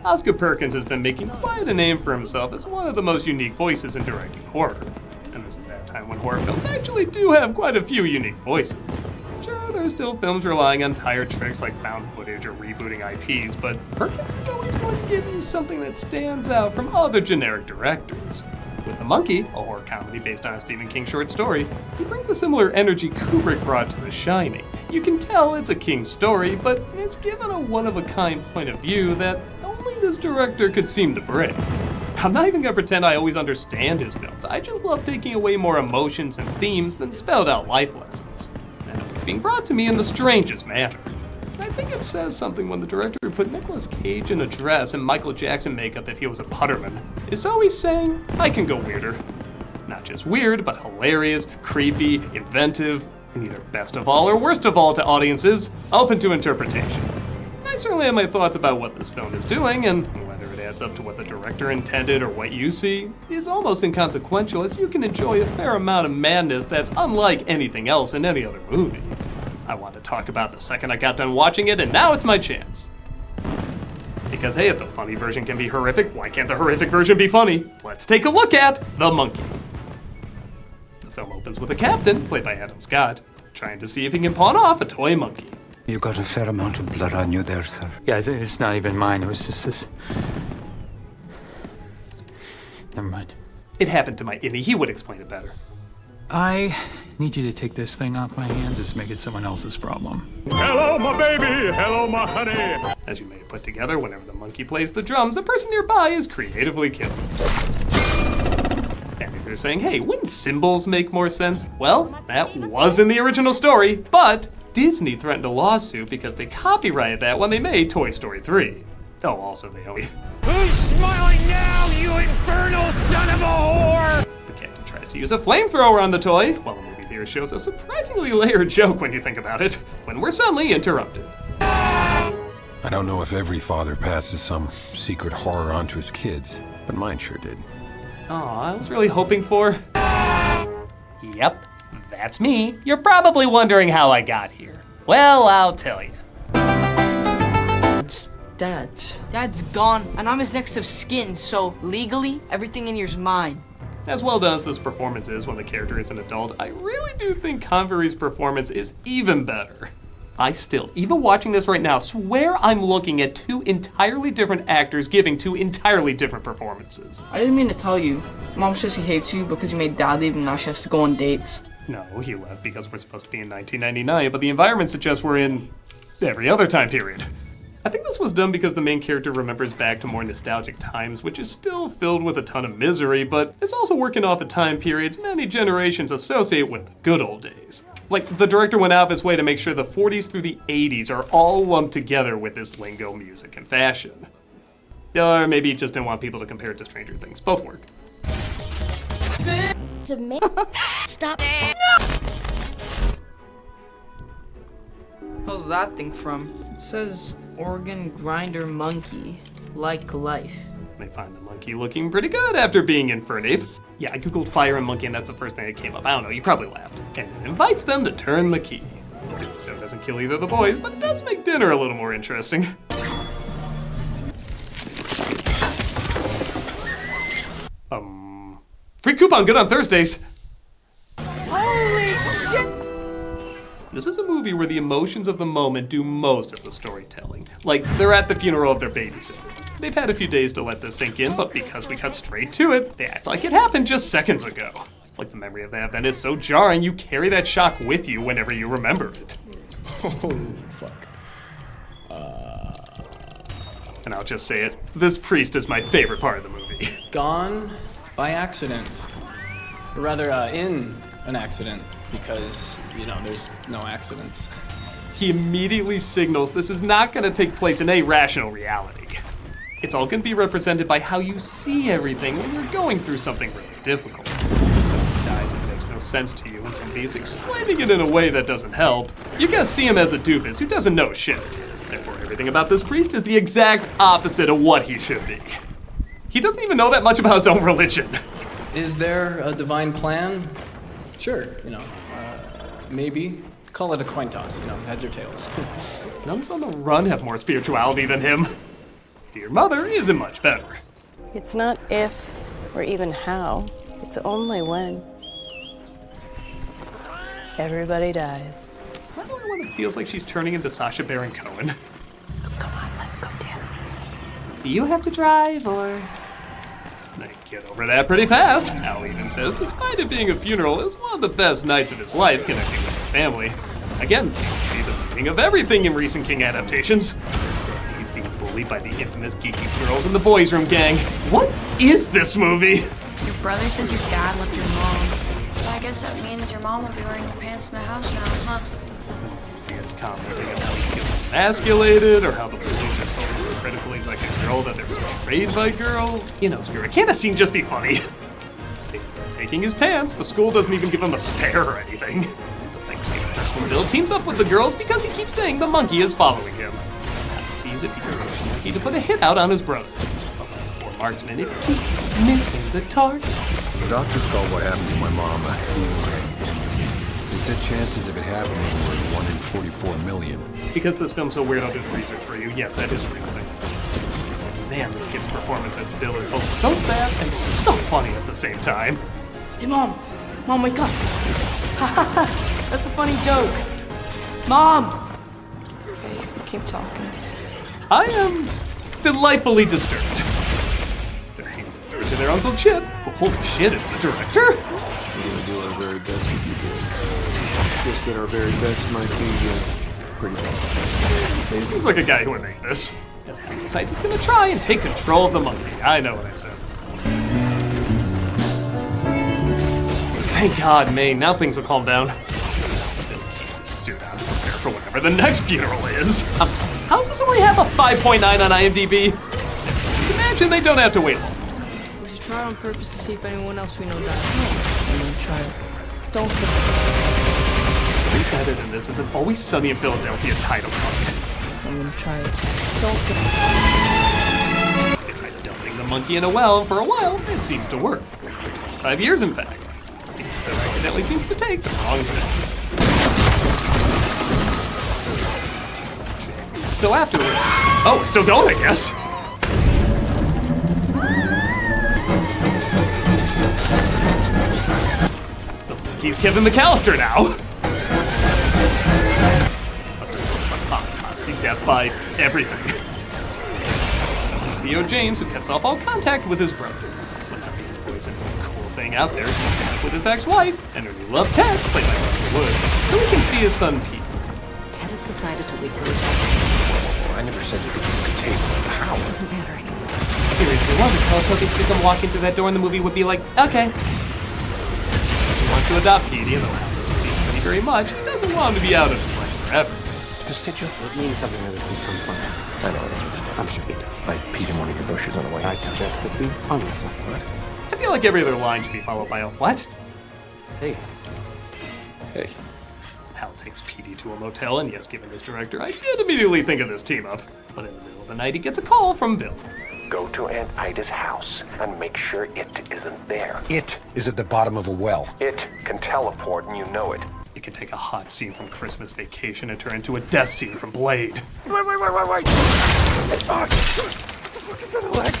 Oscar Perkins has been making quite a name for himself as one of the most unique voices in directing horror. And this is at a time when horror films actually do have quite a few unique voices. Sure, there are still films relying on tired tricks like found footage or rebooting IPs, but Perkins is always going to give you something that stands out from other generic directors. With The Monkey, a horror comedy based on a Stephen King short story, he brings a similar energy Kubrick brought to The Shining. You can tell it's a King story, but it's given a one-of-a-kind point of view that only this director could seem to bring. I'm not even gonna pretend I always understand his films. I just love taking away more emotions and themes than spelled out life lessons. And it's being brought to me in the strangest manner. I think it says something when the director who put Nicolas Cage in a dress and Michael Jackson makeup if he was a putterman is always saying, I can go weirder. Not just weird, but hilarious, creepy, inventive, And either best of all or worst of all to audiences, open to interpretation. I certainly have my thoughts about what this film is doing, and whether it adds up to what the director intended or what you see is almost inconsequential, as you can enjoy a fair amount of madness that's unlike anything else in any other movie. I wanted to talk about the second I got done watching it, and now it's my chance. Because hey, if the funny version can be horrific, why can't the horrific version be funny? Let's take a look at The Monkey. The film opens with a captain, played by Adam Scott, trying to see if he can pawn off a toy monkey. You got a fair amount of blood on you there, sir. Yeah, it's not even mine. It was just this. Never mind. It happened to my innie. He would explain it better. I need you to take this thing off my hands. Just make it someone else's problem. Hello, my baby. Hello, my honey. As you may have put together, whenever the monkey plays the drums, the person nearby is creatively killed. And if you're saying, hey, wouldn't symbols make more sense? Well, that was in the original story, but Disney threatened a lawsuit because they copyrighted that when they made Toy Story 3. Oh, also they only... Who's smiling now, you infernal son of a whore? The captain tries to use a flamethrower on the toy, while the movie theater shows a surprisingly layered joke when you think about it, when we're suddenly interrupted. I don't know if every father passes some secret horror on to his kids, but mine sure did. Aw, I was really hoping for... Yep, that's me. You're probably wondering how I got here. Well, I'll tell you. Dad's gone, and I'm his next of skin, so legally, everything in here's mine. As well done as this performance is when the character is an adult, I really do think Convery's performance is even better. I still, even watching this right now, swear I'm looking at two entirely different actors giving two entirely different performances. I didn't mean to tell you. Mom says he hates you because you made Dad leave and now she has to go on dates. No, he left because we're supposed to be in 1999, but the environment suggests we're in every other time period. I think this was done because the main character remembers back to more nostalgic times, which is still filled with a ton of misery, but it's also working off of time periods many generations associate with the good old days. Like, the director went out of his way to make sure the 40s through the 80s are all lumped together with this lingo, music, and fashion. Or maybe he just didn't want people to compare it to Stranger Things. Both work. Stop. How's that thing from? It says organ grinder monkey, like life. They find the monkey looking pretty good after being in for an ape. Yeah, I googled fire and monkey and that's the first thing that came up. I don't know, you probably laughed. And it invites them to turn the key. So it doesn't kill either of the boys, but it does make dinner a little more interesting. Free coupon good on Thursdays. Holy shit! This is a movie where the emotions of the moment do most of the storytelling. Like, they're at the funeral of their babysitter. They've had a few days to let this sink in, but because we cut straight to it, they act like it happened just seconds ago. Like the memory of that event is so jarring, you carry that shock with you whenever you remember it. Oh, fuck. And I'll just say it, this priest is my favorite part of the movie. Gone by accident. Or rather, in an accident, because, you know, there's no accidents. He immediately signals this is not going to take place in a rational reality. It's all going to be represented by how you see everything when you're going through something really difficult. Someone dies and it makes no sense to you, and somebody is explaining it in a way that doesn't help. You're going to see him as a doofus who doesn't know shit. Therefore, everything about this priest is the exact opposite of what he should be. He doesn't even know that much about his own religion. Is there a divine plan? Sure, you know, maybe. Call it a coin toss, you know, heads or tails. Nuns on the run have more spirituality than him. Dear Mother isn't much better. It's not if or even how, it's only when. Everybody dies. Why do I want it feels like she's turning into Sacha Baron Cohen? Come on, let's go dance. Do you have to drive, or...? They get over that pretty fast. Al even says, despite it being a funeral, it's one of the best nights of his life connecting with his family. Again, seems to be the beginning of everything in recent King adaptations. He's being bullied by the infamous geeky girls in the boys' room gang. What is this movie? Your brother says your dad left your mom. So I guess that means your mom will be wearing your pants in the house now, huh? It's commenting on how he feels emasculated, or how the bullies are so critically like a girl that they're raised by girls. You know, Spirit, can't a scene just be funny? Taking his pants, the school doesn't even give him a spare or anything. But thanks to when Bill teams up with the girls because he keeps saying the monkey is following him. Pat sees it because he's monkey to put a hit out on his brother. Poor marksman, it keeps missing the target. The doctors called what happened to my mom a hayride. They said chances of it happening were 1 in 44 million. Because this film's so weird, I'll do the research for you. Yes, that is a real thing. Man, this kid's performance as Bill is both so sad and so funny at the same time. Hey, Mom! Mom, wake up! That's a funny joke. Mom! Okay, keep talking. I am delightfully disturbed. They're handing it over to their Uncle Chip, who, holy shit, is the director. We're gonna do our very best with you, Bill. Just that our very best might be pretty bad. He seems like a guy who would make this. As Happy decides he's gonna try and take control of the monkey. I know what I said. Thank God, May. Now things will calm down. Bill keeps his suit on to prepare for whatever the next funeral is. I'm sorry, how does this only have a 5.9 on IMDb? Imagine they don't have to wait long. We should try it on purpose to see if anyone else we know dies. I'm gonna try it. Don't kill Way better than this is an Always Sunny in Philadelphia title card. I'm gonna try it. Don't kill They tried dumping the monkey in a well, and for a while, it seems to work. 5 years, in fact. Bill accidentally seems to take the wrong step. So afterwards, oh, it's still going, I guess. The monkey's Kevin McAllister now. Autopsy death by everything. Theo James, who cuts off all contact with his brother. Poison, cool thing out there, with his ex-wife and her new love Ted, played by Roger Wood, so we can see his son Pete. Ted has decided to leave her with I never said you could take how. It doesn't matter anymore. Seriously, why would Teletubbies see them walk into that door and the movie would be like, okay. Doesn't want to adopt Petey, and though Petey very much, doesn't want him to be out of his life forever. Just stitch it. It means something that has become fun. I know it. I'm sure you do. Like Pete in one of your bushes on the way. I suggest that we unlisten. What? I feel like every other line should be followed by a what? Hey. Hey. Hal takes Petey to a motel, and yes, given this director, I did immediately think of this team up. But in the middle of the night, he gets a call from Bill. Go to Aunt Ida's house and make sure it isn't there. It is at the bottom of a well. It can teleport, and you know it. It can take a hot scene from Christmas Vacation and turn into a death scene from Blade. Wait! What the fuck is that, a leg?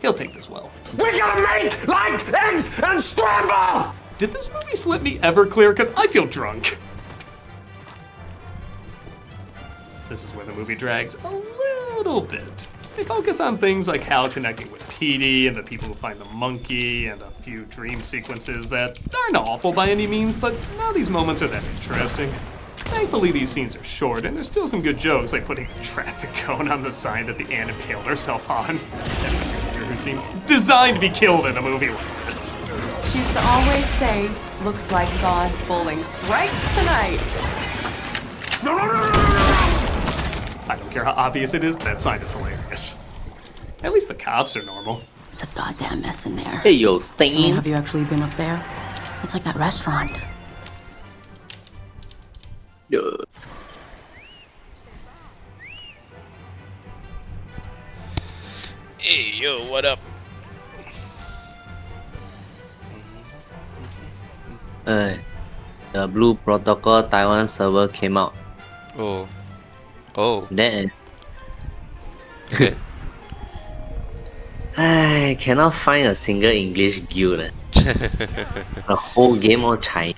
He'll take this well. We gotta make like eggs and scramble! Did this movie slip me ever clear? Because I feel drunk. This is where the movie drags a little bit. They focus on things like Hal connecting with Petey and the people who find the monkey and a few dream sequences that aren't awful by any means, but none of these moments are that interesting. Thankfully, these scenes are short, and there's still some good jokes, like putting a traffic cone on the sign that the Anne impaled herself on. And a character who seems designed to be killed in a movie like this. She used to always say, looks like God's bowling strikes tonight. No! I don't care how obvious it is, that sign is hilarious. At least the cops are normal. It's a goddamn mess in there. Hey, yo, Stain. Have you actually been up there? It's like that restaurant. Hey, yo, what up? The Blue Protocol Taiwan server came out. Oh. Then Okay. I cannot find a single English guild. The whole game all Chinese.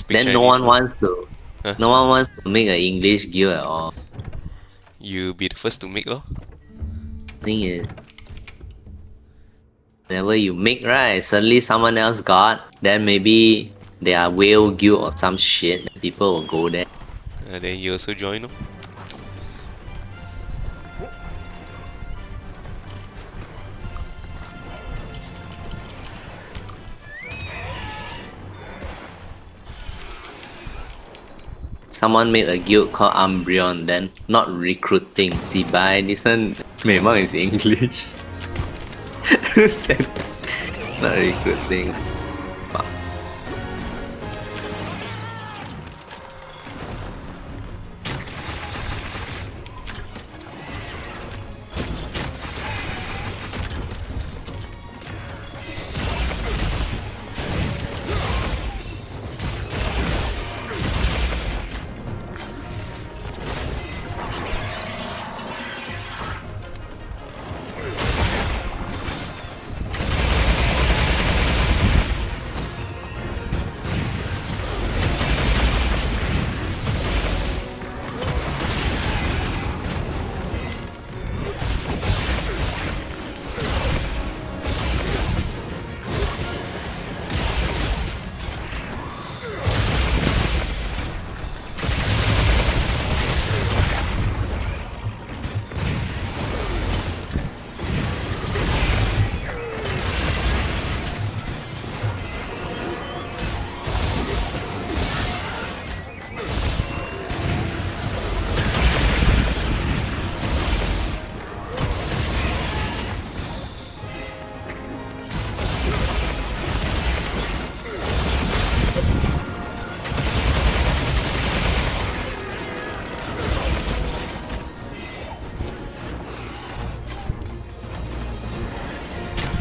Then no one wants to. Huh? No one wants to make an English guild at all. You be the first to make, lor. Thing is, whenever you make, right, suddenly someone else got, then maybe they are whale guild or some shit. People will go there. Then you also join, no? Someone made a guild called Umbreon, then not recruiting. See, by this one, memang is English. Not recruiting. Fuck.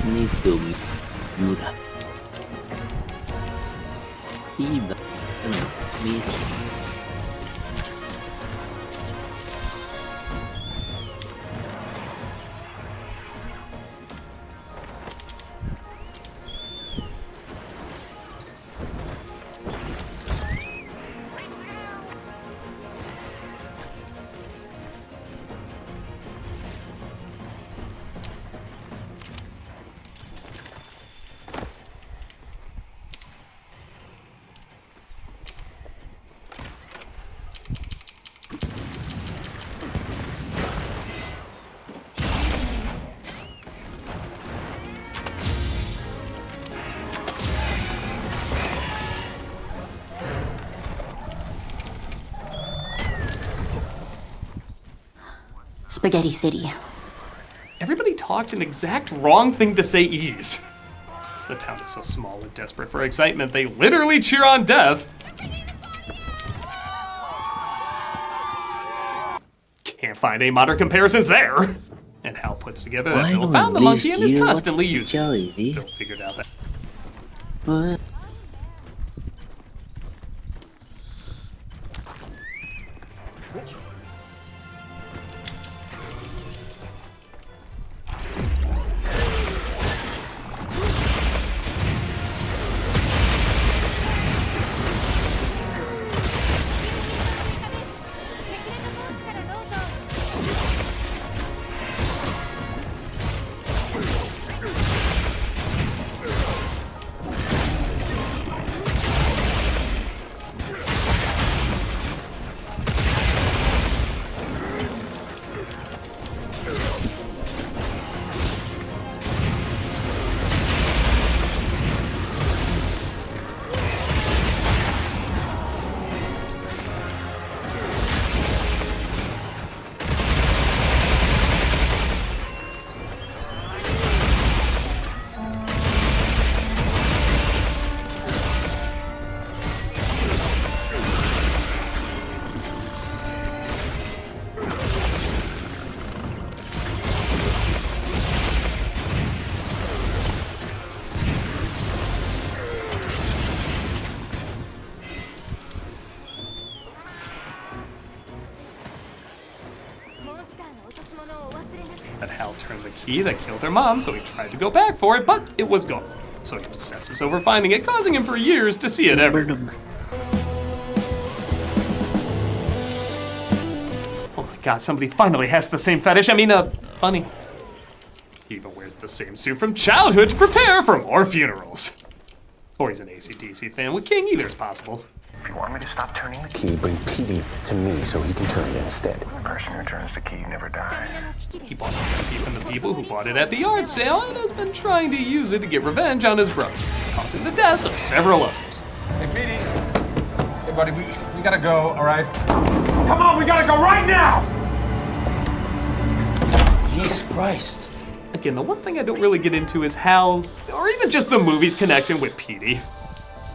Need to Yura. Even miss. Spaghetti City. Everybody talks an exact wrong thing to say ease. The town is so small and desperate for excitement, they literally cheer on death. Can't find any modern comparisons there. And Hal puts together that Bill found the monkey and is constantly using it. Bill figured out that. What? That Hal turned the key that killed their mom, so he tried to go back for it, but it was gone. So he obsesses over finding it, causing him for years to see it everywhere. Oh my god, somebody finally has the same fetish. I mean, bunny. He even wears the same suit from childhood to prepare for more funerals. Or he's an AC/DC fan with King, either is possible. If you want me to stop turning the Key, bring Petey to me so he can turn it instead. the person who turns the key never dies. He bought the key from the people who bought it at the yard sale and has been trying to use it to get revenge on his brother, causing the deaths of several others. Hey, Petey. Hey, buddy, we gotta go, all right? Come on, we gotta go right now! Jesus Christ. Again, the one thing I don't really get into is Hal's, or even just the movie's connection with Petey.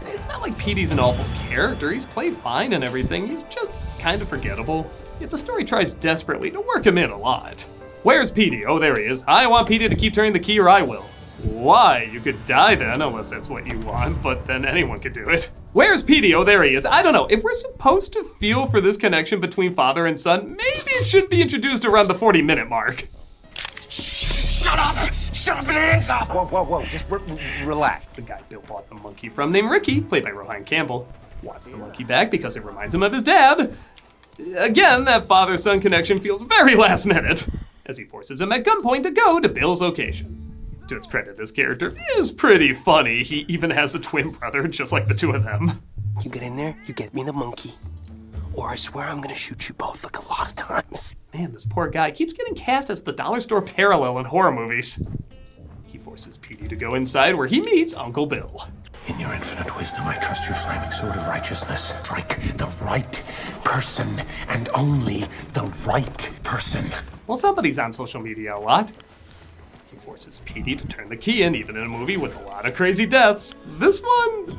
It's not like Petey's an awful character, he's played fine and everything, he's just kind of forgettable. Yet the story tries desperately to work him in a lot. Where's Petey? Oh, there he is. I want Petey to keep turning the key or I will. Why? You could die then, unless that's what you want, but then anyone could do it. Where's Petey? Oh, there he is. I don't know. If we're supposed to feel for this connection between father and son, maybe it should be introduced around the 40-minute mark. Shut up! Shut up and hands up! Whoa, just relax. The guy Bill bought the monkey from named Ricky, played by Rohan Campbell, wants the monkey back because it reminds him of his dad. Again, that father-son connection feels very last minute, as he forces him at gunpoint to go to Bill's location. To its credit, this character is pretty funny. He even has a twin brother, just like the two of them. You get in there, you get me the monkey. Or I swear I'm gonna shoot you both like a lot of times. Man, this poor guy keeps getting cast as the dollar store parallel in horror movies. He forces Petey to go inside where he meets Uncle Bill. In your infinite wisdom, I trust your flaming sword of righteousness. Strike the right person, and only the right person. Well, somebody's on social media a lot. He forces Petey to turn the key in, even in a movie with a lot of crazy deaths. This one,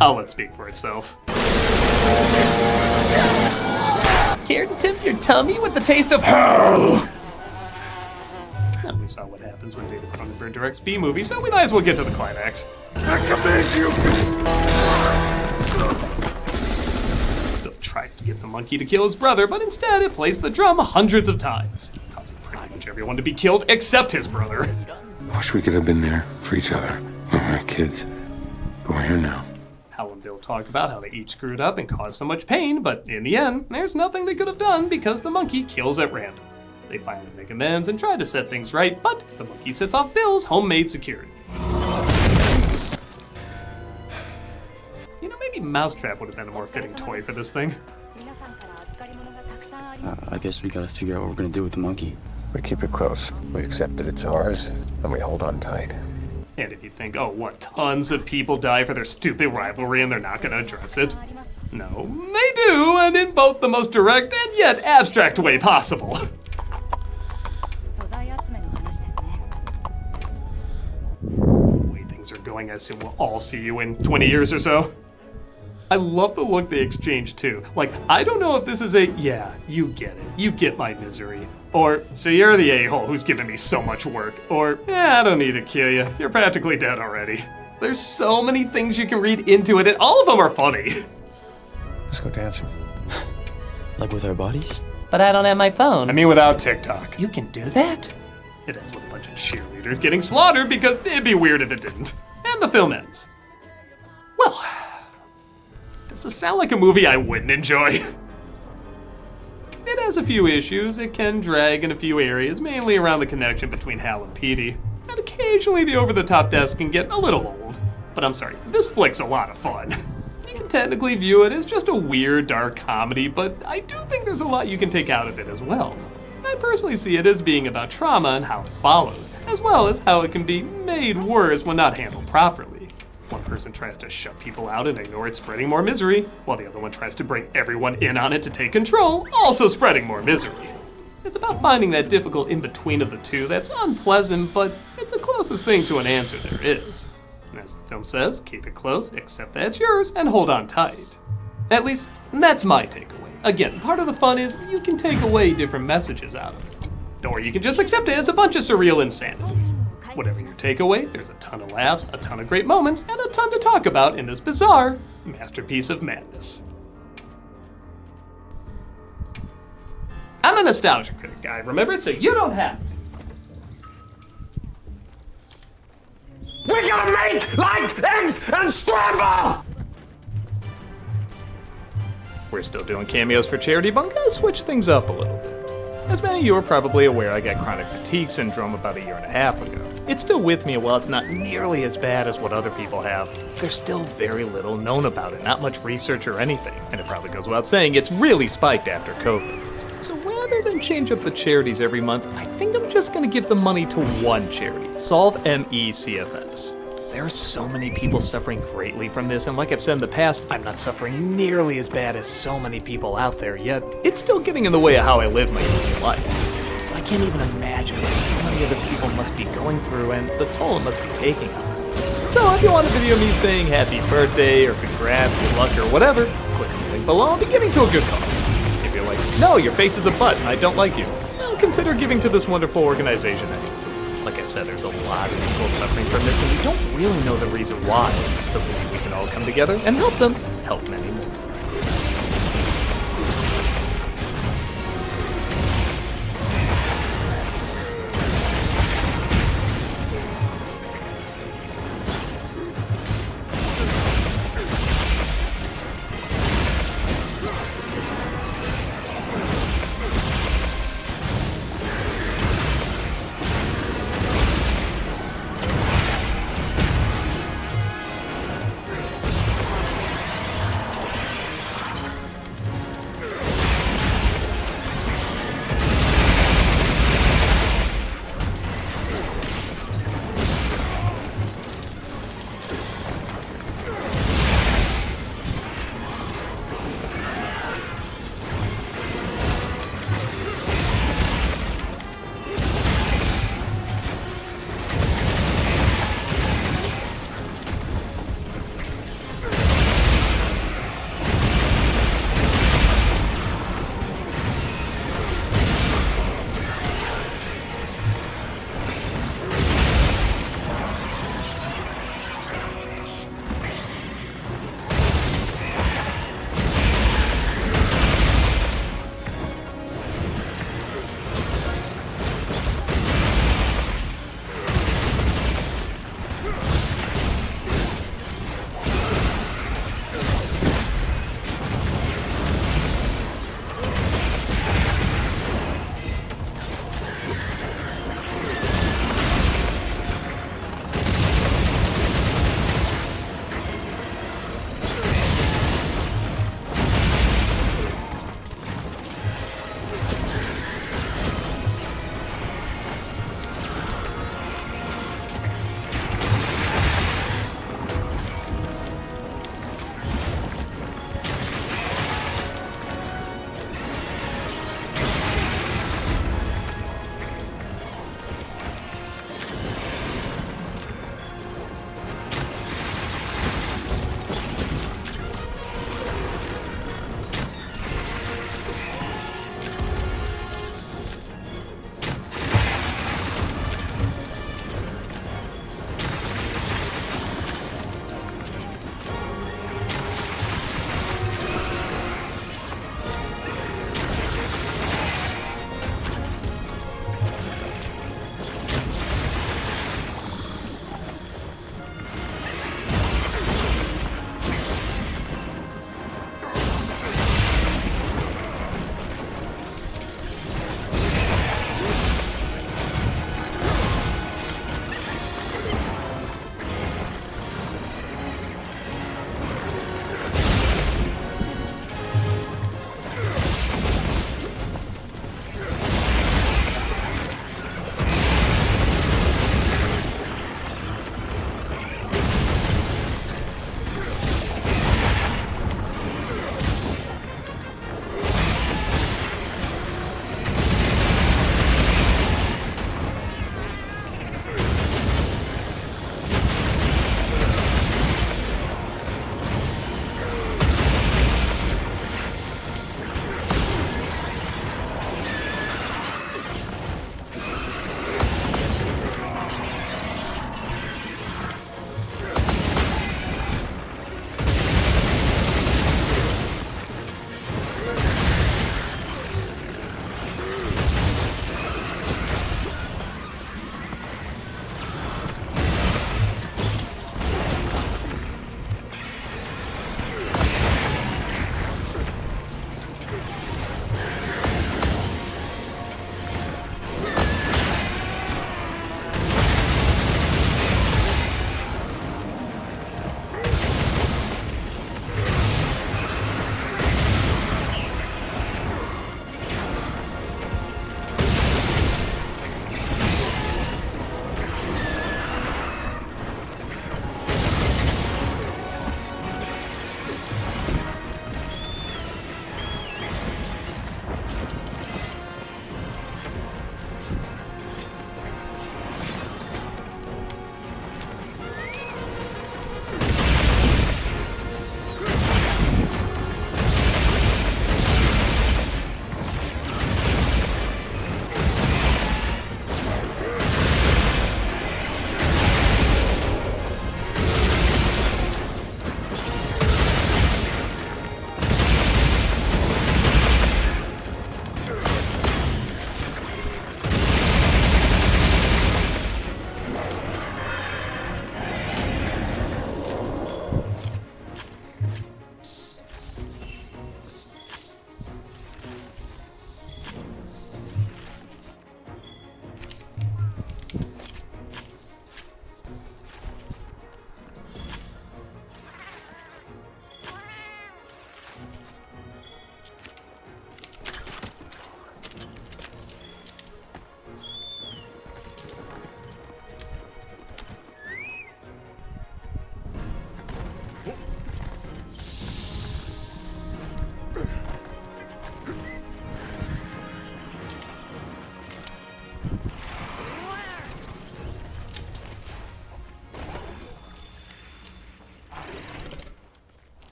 I'll let speak for itself. Care to tempt your tummy with the taste of hell? And we saw what happened. happens when David Cronenberg directs B movies, so we might as well get to the climax. I command you! Bill tries to get the monkey to kill his brother, but instead it plays the drum hundreds of times, causing pretty much everyone to be killed except his brother. I wish we could have been there for each other when we were kids. But we're here now. Hal and Bill talk about how they each screwed up and caused so much pain, but in the end, there's nothing they could have done because the monkey kills at random. They finally make amends and try to set things right, but the monkey sets off Bill's homemade security. You know, maybe Mousetrap would have been a more fitting toy for this thing. I guess we gotta figure out what we're gonna do with the monkey. We keep it close. We accept that it's ours, and we hold on tight. And if you think, oh, what, tons of people die for their stupid rivalry and they're not gonna address it? No, they do, and in both the most direct and yet abstract way possible. The way things are going, I assume we'll all see you in 20 years or so. I love the look they exchange too. Like, I don't know if this is a, yeah, you get it, you get my misery. Or, so you're the a-hole who's giving me so much work. Or, yeah, I don't need to kill you, you're practically dead already. There's so many things you can read into it, and all of them are funny. Let's go dancing. Like with our bodies? But I don't have my phone. I mean, without TikTok. You can do that? It ends with a bunch of cheerleaders getting slaughtered because it'd be weird if it didn't. And the film ends. Well, does this sound like a movie I wouldn't enjoy? It has a few issues. It can drag in a few areas, mainly around the connection between Hal and Petey. And occasionally the over-the-top deaths can get a little old. But I'm sorry, this flick's a lot of fun. You can technically view it as just a weird, dark comedy, but I do think there's a lot you can take out of it as well. I personally see it as being about trauma and how it follows, as well as how it can be made worse when not handled properly. One person tries to shut people out and ignore it spreading more misery, while the other one tries to bring everyone in on it to take control, also spreading more misery. It's about finding that difficult in-between of the two that's unpleasant, but it's the closest thing to an answer there is. As the film says, keep it close, accept that it's yours, and hold on tight. At least, that's my takeaway. Again, part of the fun is you can take away different messages out of it. Or you can just accept it as a bunch of surreal insanity. Whatever your takeaway, there's a ton of laughs, a ton of great moments, and a ton to talk about in this bizarre masterpiece of madness. I'm a nostalgia critic, guy, remember? So you don't have to. We're gonna make like eggs and scramble! We're still doing cameos for charity, but I'm gonna switch things up a little bit. As many of you are probably aware, I got chronic fatigue syndrome about 1.5 years ago. It's still with me, and while it's not nearly as bad as what other people have, there's still very little known about it, not much research or anything, and it probably goes without saying it's really spiked after COVID. So rather than change up the charities every month, I think I'm just gonna give the money to one charity, Solve ME-CFS. There are so many people suffering greatly from this, and like I've said in the past, I'm not suffering nearly as bad as so many people out there, yet it's still getting in the way of how I live my daily life. So I can't even imagine what so many other people must be going through and the toll it must be taking on them. So if you want a video of me saying happy birthday or congrats, good luck, or whatever, click on the link below and be giving to a good cause. If you're like, no, your face is a butt and I don't like you, well, consider giving to this wonderful organization anyway. Like I said, there's a lot of people suffering from this, and we don't really know the reason why. So maybe we can all come together and help them help many more.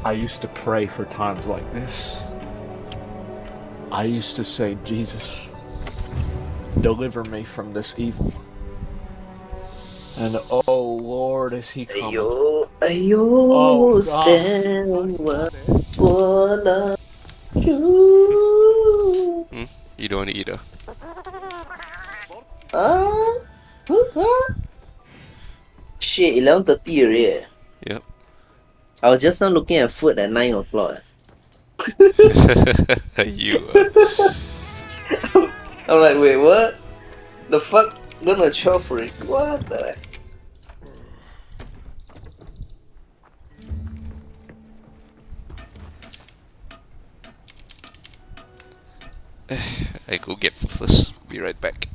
I used to pray for times like this. I used to say, Jesus, deliver me from this evil. And oh Lord, is he coming? Ayo, Oh, God. stand for the truth. You don't want to eat Shit, 11:30 already. Yep. I was just now looking at food at 9 o'clock. You I'm like, wait, what? The fuck? Gonna 12 already? What the? I go get food first. Be right back.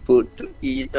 Food to eat.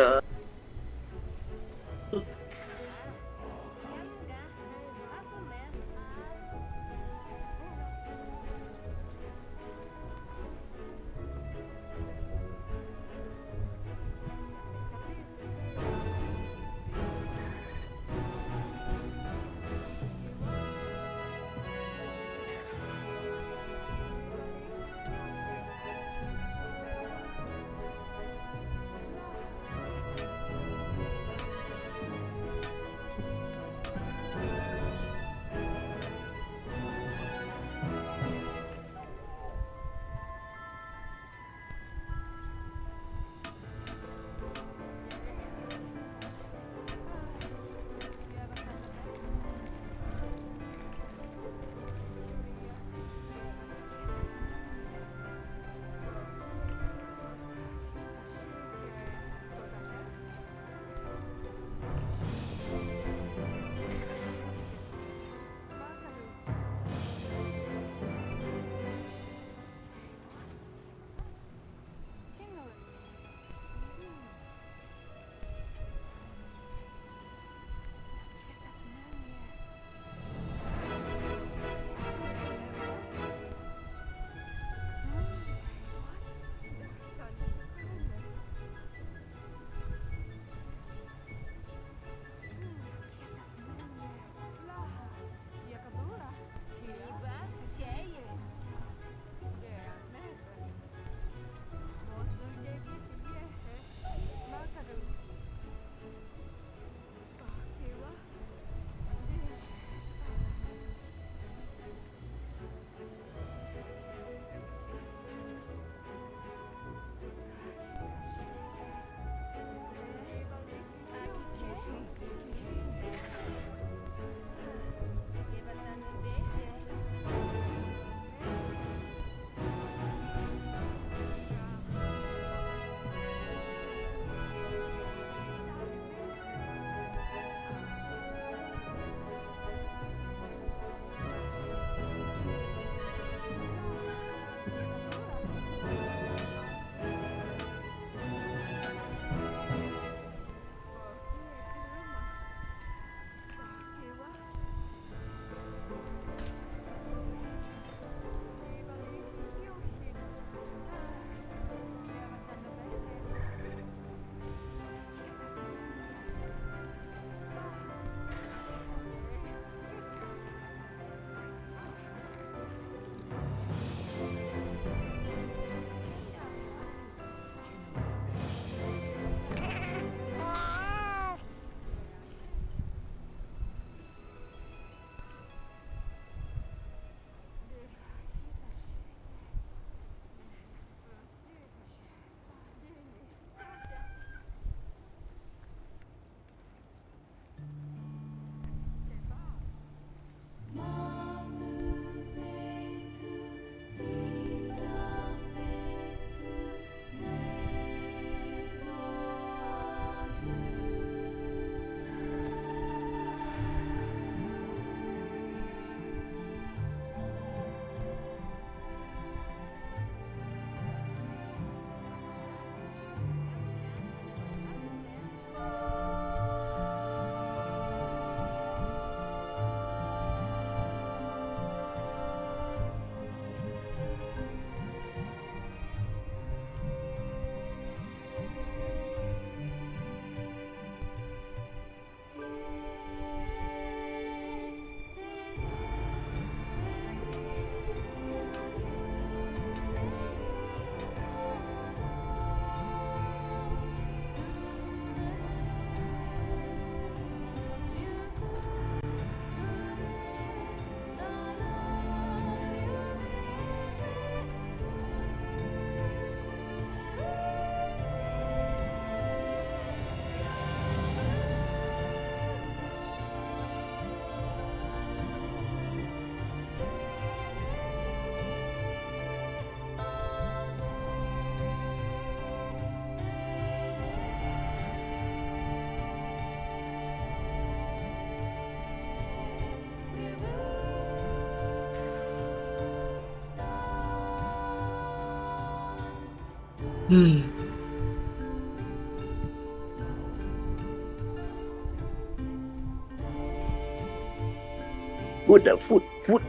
Food, food.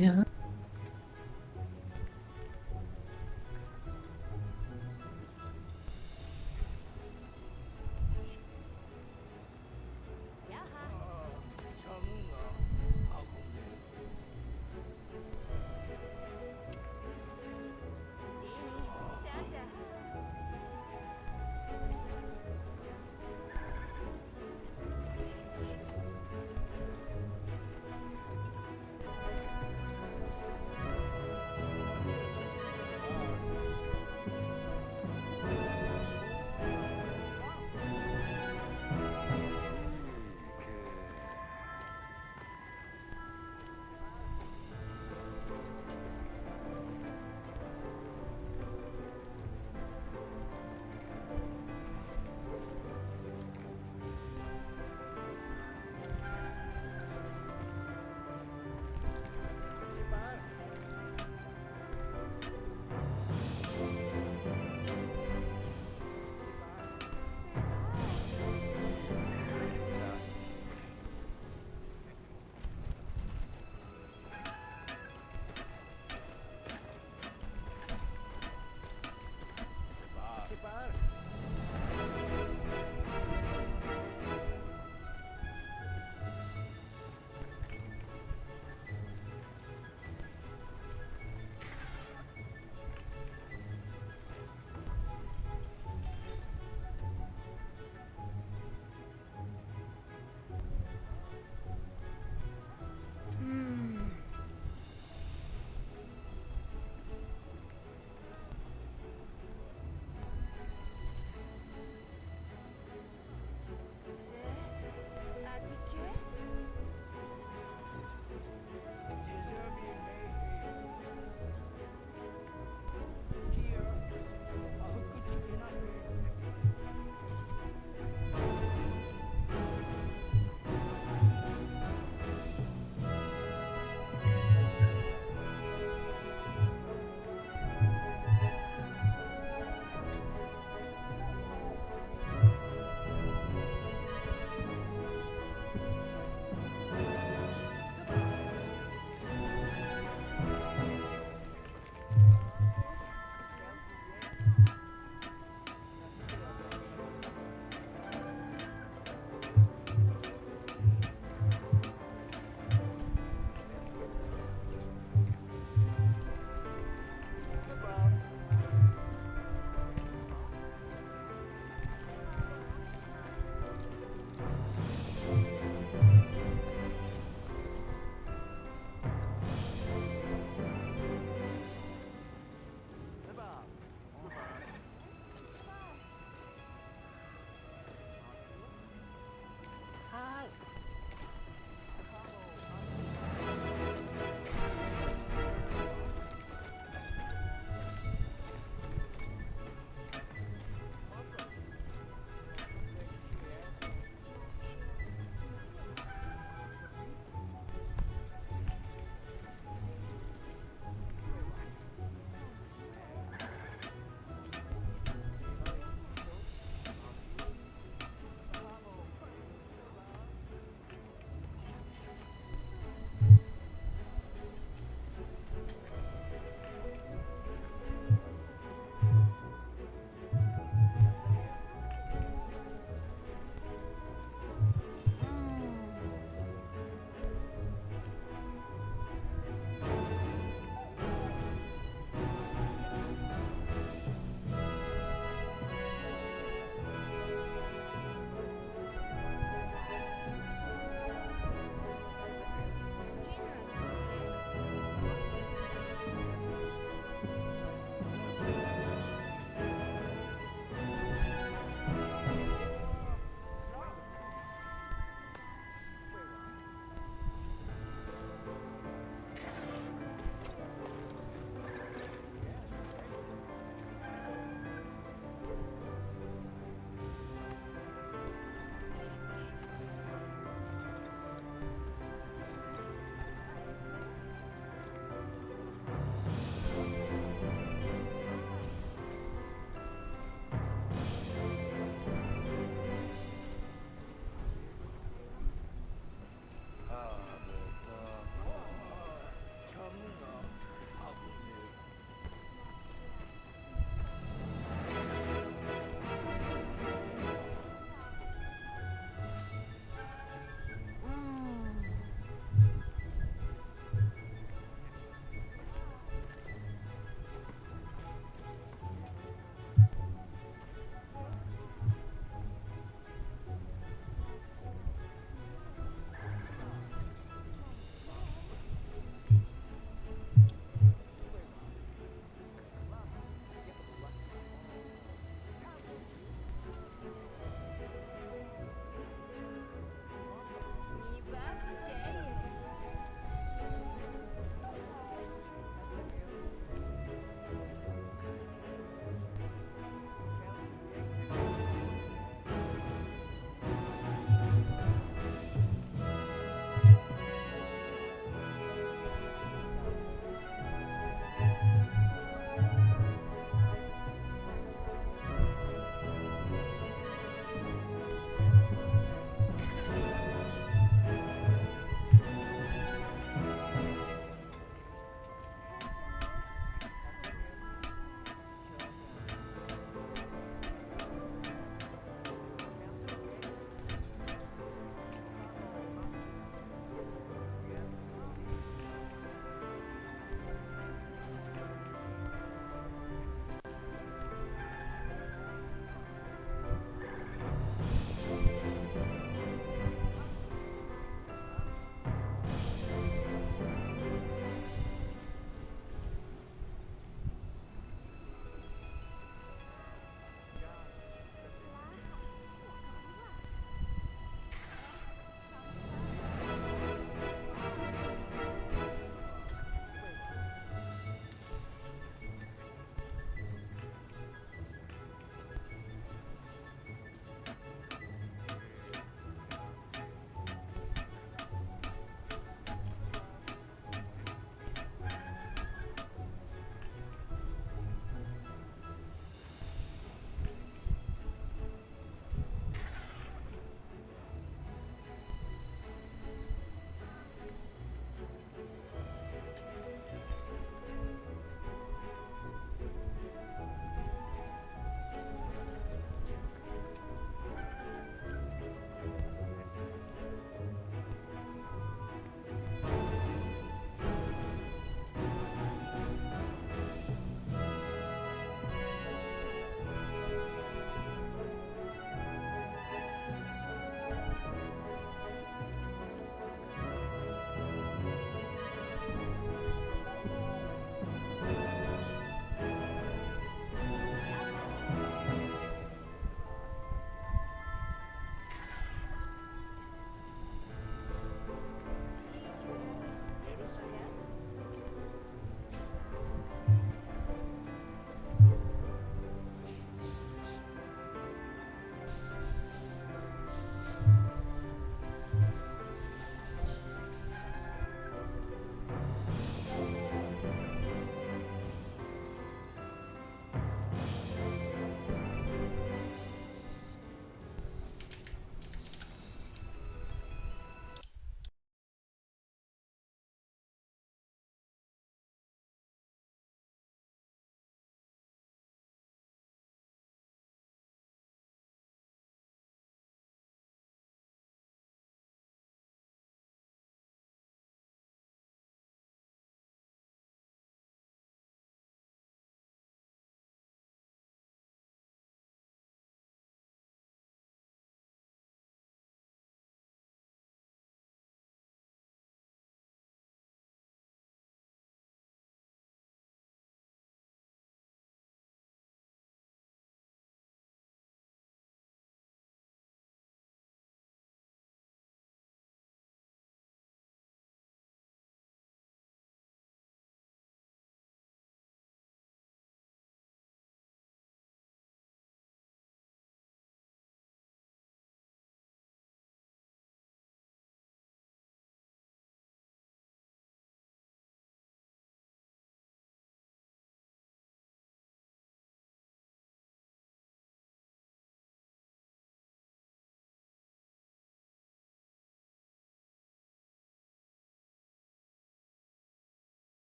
Yeah.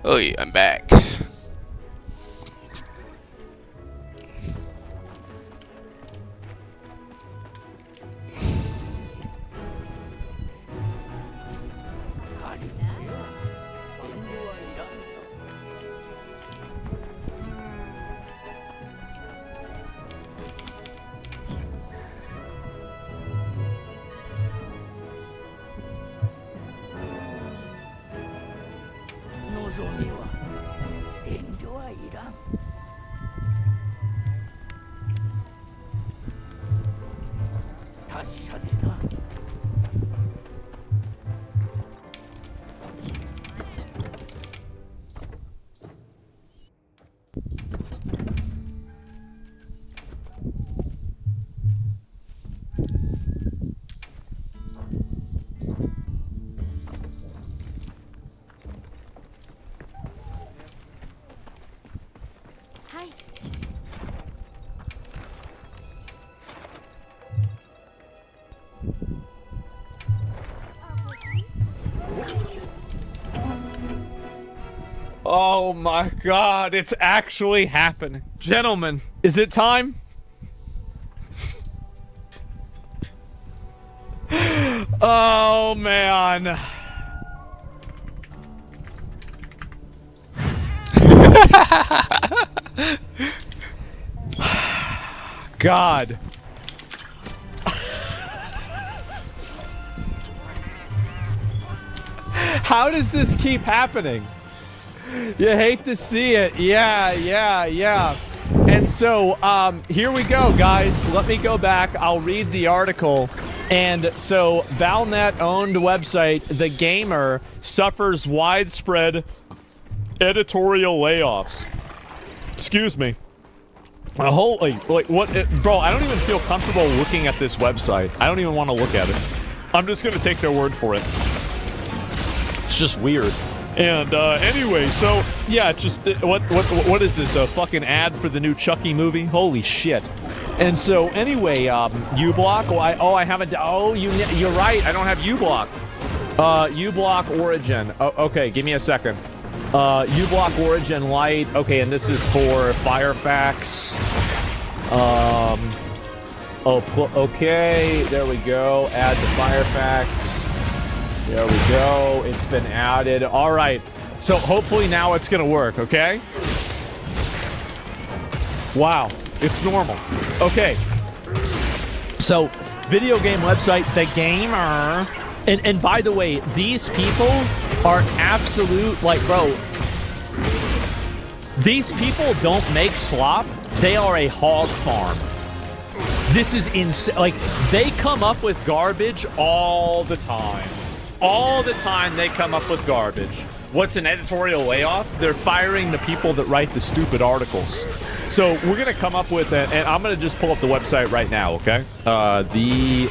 Oh, yeah, I'm back. Oh my god, it's actually happening. Gentlemen, is it time? Oh man. God. How does this keep happening? You hate to see it. Yeah. And so, here we go, guys. Let me go back. I'll read the article. And so, Valnet-owned website, The Gamer, suffers widespread editorial layoffs. Excuse me. Holy, like, what? Bro, I don't even feel comfortable looking at this website. I don't even want to look at it. I'm just going to take their word for it. It's just weird. And anyway, so yeah, just what is this? A fucking ad for the new Chucky movie? Holy shit! And so anyway, uBlock. I haven't. Oh, you're right. I don't have uBlock. uBlock Origin. Oh, okay, give me a second. uBlock Origin Lite. Okay, and this is for Firefox. Okay, there we go. Add to Firefox. There we go. It's been added. All right. So hopefully now it's going to work, okay? Wow. It's normal. Okay. So, video game website, The Gamer. And by the way, these people are absolute, like, bro. These people don't make slop. They are a hog farm. This is insane. Like, they come up with garbage all the time. All the time they come up with garbage. What's an editorial layoff? They're firing the people that write the stupid articles. So we're gonna come up with it, and I'm gonna just pull up the website right now, okay? The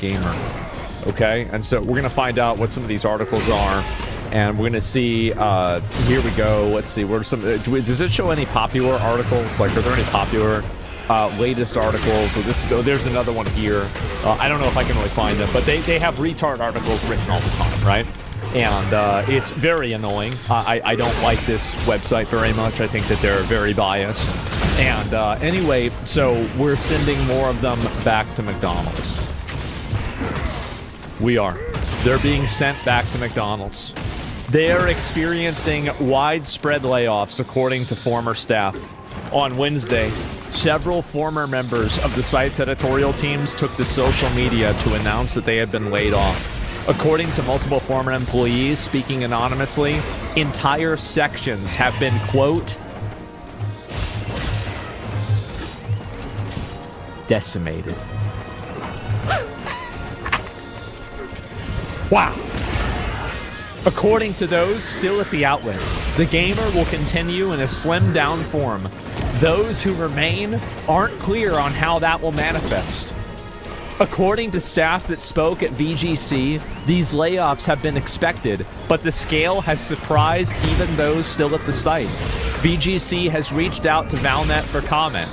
Gamer. Okay, and so we're gonna find out what some of these articles are, and we're gonna see. Here we go. Let's see. What are some? Does it show any popular articles? Like, are there any popular? Latest articles. So there's another one here. I don't know if I can really find them, but they have retard articles written all the time, right? And it's very annoying. I don't like this website very much. I think that they're very biased. And anyway, so we're sending more of them back to McDonald's. We are. They're being sent back to McDonald's. They are experiencing widespread layoffs, according to former staff. On Wednesday, several former members of the site's editorial teams took to social media to announce that they had been laid off. According to multiple former employees speaking anonymously, entire sections have been, quote, decimated. Wow. According to those still at the outlet, the Gamer will continue in a slimmed-down form. Those who remain aren't clear on how that will manifest. According to staff that spoke at VGC, these layoffs have been expected, but the scale has surprised even those still at the site. VGC has reached out to Valnet for comment,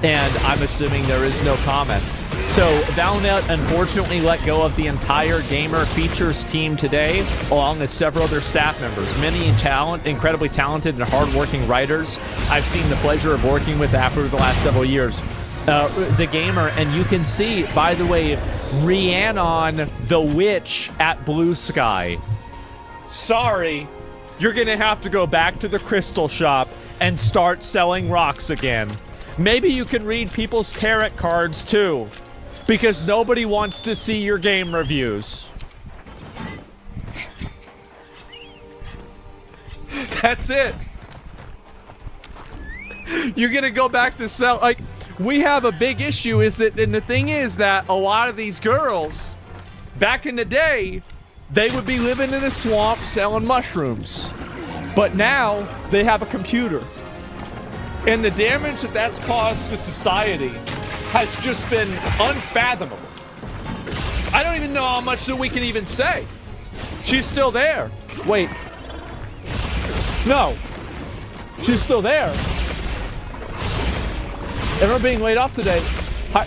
and I'm assuming there is no comment. So Valnet unfortunately let go of the entire gamer features team today, along with several other staff members. Many incredibly talented and hardworking writers I've seen the pleasure of working with after the last several years. The gamer, and you can see, by the way, Rhiannon the Witch at Blue Sky. Sorry, you're gonna have to go back to the crystal shop and start selling rocks again. Maybe you can read people's tarot cards too, because nobody wants to see your game reviews. That's it. You're gonna go back to sell, like, we have a big issue is that, and the thing is that a lot of these girls, back in the day, they would be living in a swamp selling mushrooms. But now, they have a computer. And the damage that that's caused to society has just been unfathomable. I don't even know how much that we can even say. She's still there. Wait. No. She's still there. And we're being laid off today. Hi.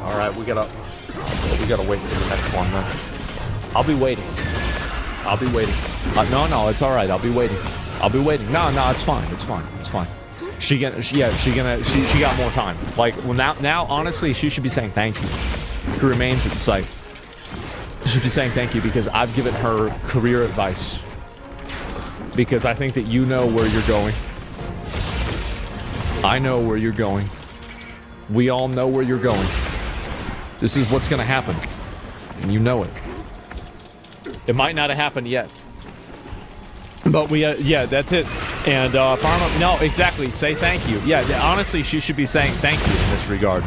All right, we gotta wait for the next one then. I'll be waiting. No, it's all right. I'll be waiting. No, it's fine. She got more time. Like, well, now, honestly, she should be saying thank you. Who remains at the site? She should be saying thank you because I've given her career advice. Because I think that you know where you're going. I know where you're going. We all know where you're going. This is what's gonna happen. And you know it. It might not have happened yet. But we, yeah, that's it. And, Pharma, no, exactly, say thank you. Yeah, honestly, she should be saying thank you in this regard.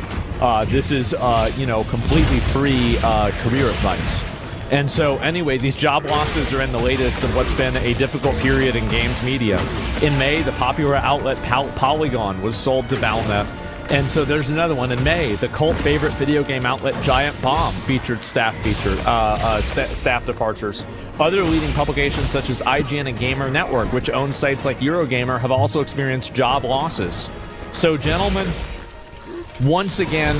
This is, you know, completely free career advice. And so, anyway, these job losses are in the latest of what's been a difficult period in games media. In May, the popular outlet Polygon was sold to Valnet. And so there's another one in May. The cult favorite video game outlet Giant Bomb featured staff departures. Other leading publications such as IGN and Gamer Network, which own sites like Eurogamer, have also experienced job losses. So, gentlemen, once again,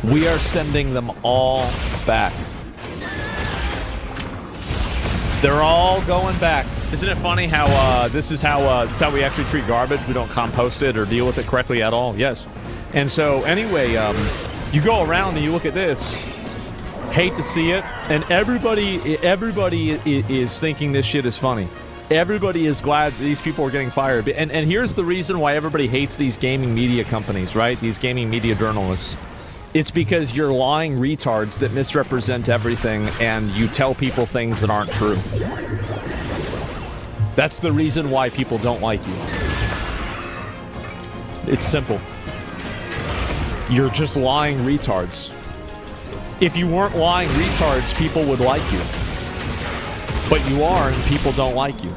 we are sending them all back. They're all going back. Isn't it funny how this is how we actually treat garbage? We don't compost it or deal with it correctly at all. Yes. And so anyway, you go around and you look at this. Hate to see it, and everybody is thinking this shit is funny. Everybody is glad these people are getting fired. And here's the reason why everybody hates these gaming media companies, right? These gaming media journalists. It's because you're lying retards that misrepresent everything, and you tell people things that aren't true. That's the reason why people don't like you. It's simple. You're just lying retards. If you weren't lying retards, people would like you. But you are, and people don't like you.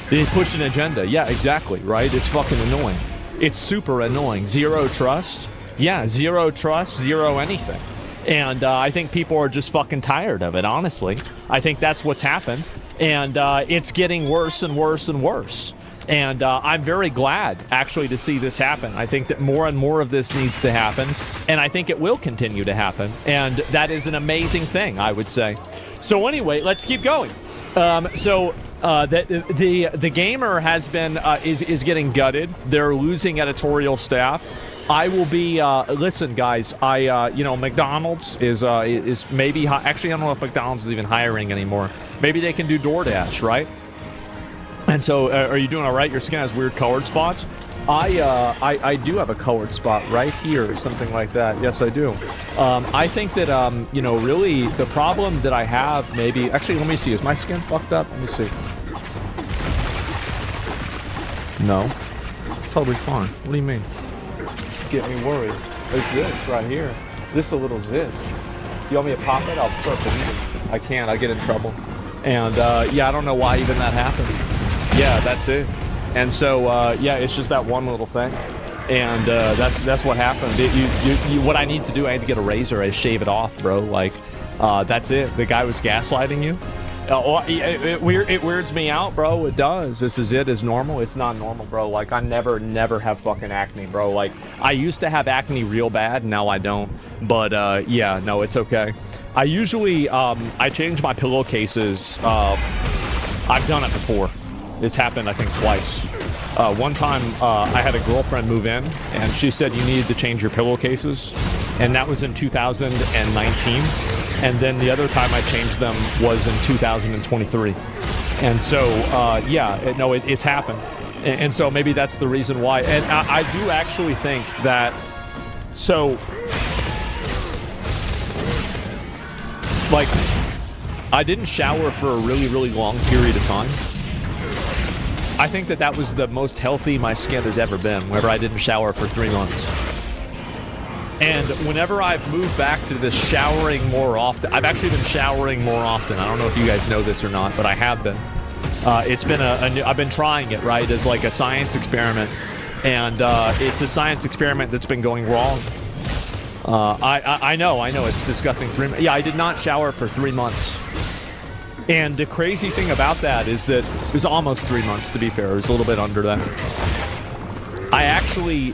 They push an agenda. Yeah, exactly, right? It's fucking annoying. It's super annoying. Zero trust. Yeah, zero trust, zero anything. And I think people are just fucking tired of it, honestly. I think that's what's happened. And it's getting worse and worse and worse. And I'm very glad, actually, to see this happen. I think that more and more of this needs to happen. And I think it will continue to happen. And that is an amazing thing, I would say. So anyway, let's keep going. The gamer has been, is getting gutted. They're losing editorial staff. I will be, listen, guys, you know, McDonald's is maybe, actually, I don't know if McDonald's is even hiring anymore. Maybe they can do DoorDash, right? And so, are you doing all right? Your skin has weird colored spots. I do have a colored spot right here, or something like that. Yes, I do. I think that, you know, really, the problem that I have, maybe, actually, let me see, is my skin fucked up? Let me see. No. Totally fine. What do you mean? Get me worried. There's this right here. This is a little zit. You want me to pop it? I'll start to eat it. I can't. I get in trouble. And yeah, I don't know why even that happened. Yeah, that's it. And so yeah, it's just that one little thing. And that's what happened. What I need to do, I need to get a razor and shave it off, bro. Like that's it. The guy was gaslighting you. It weirds me out, bro. It does. This is it. Is normal. It's not normal, bro. Like, I never have fucking acne, bro. Like, I used to have acne real bad. Now I don't. But, yeah, no, it's okay. I usually, I change my pillowcases. I've done it before. It's happened, I think, twice. One time, I had a girlfriend move in, and she said you needed to change your pillowcases. And that was in 2019. And then the other time I changed them was in 2023. And so, yeah, it's happened. And so maybe that's the reason why. And I do actually think that, so, like, I didn't shower for a really, really long period of time. I think that was the most healthy my skin has ever been, whenever I didn't shower for 3 months. And whenever I've moved back to this showering more often, I've actually been showering more often. I don't know if you guys know this or not, but I have been. It's been I've been trying it, right, as like a science experiment. And it's a science experiment that's been going wrong. I know, it's disgusting. Yeah, I did not shower for 3 months. And the crazy thing about that is that it was almost 3 months, to be fair. It was a little bit under that. I actually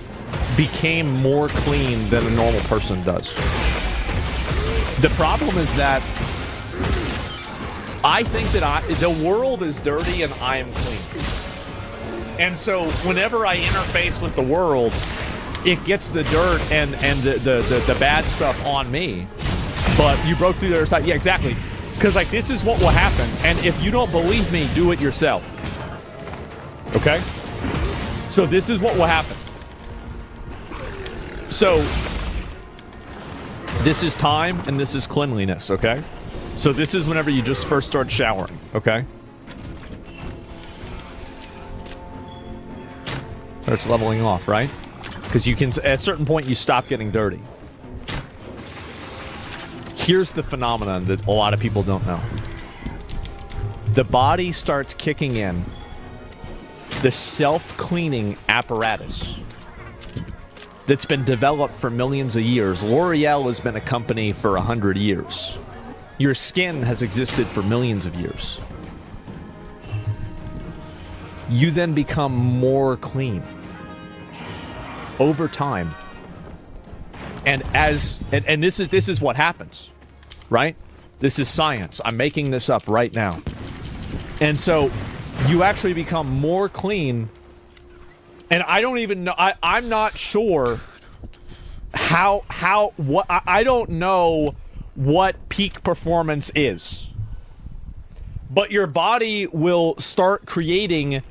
became more clean than a normal person does. The problem is that I think that the world is dirty and I am clean. And so whenever I interface with the world, it gets the dirt and the bad stuff on me. But you broke through the other side. Yeah, exactly. Because, like, this is what will happen. And if you don't believe me, do it yourself. Okay? So this is what will happen. So, this is time and this is cleanliness, okay? So this is whenever you just first start showering, okay? Starts leveling off, right? Because you can, at a certain point, you stop getting dirty. Here's the phenomenon that a lot of people don't know. The body starts kicking in the self-cleaning apparatus that's been developed for millions of years. L'Oreal has been a company for 100 years. Your skin has existed for millions of years. You then become more clean over time. And this is what happens, right? This is science. I'm making this up right now. And so you actually become more clean. And I don't even know, I'm not sure I don't know what peak performance is. But your body will start creating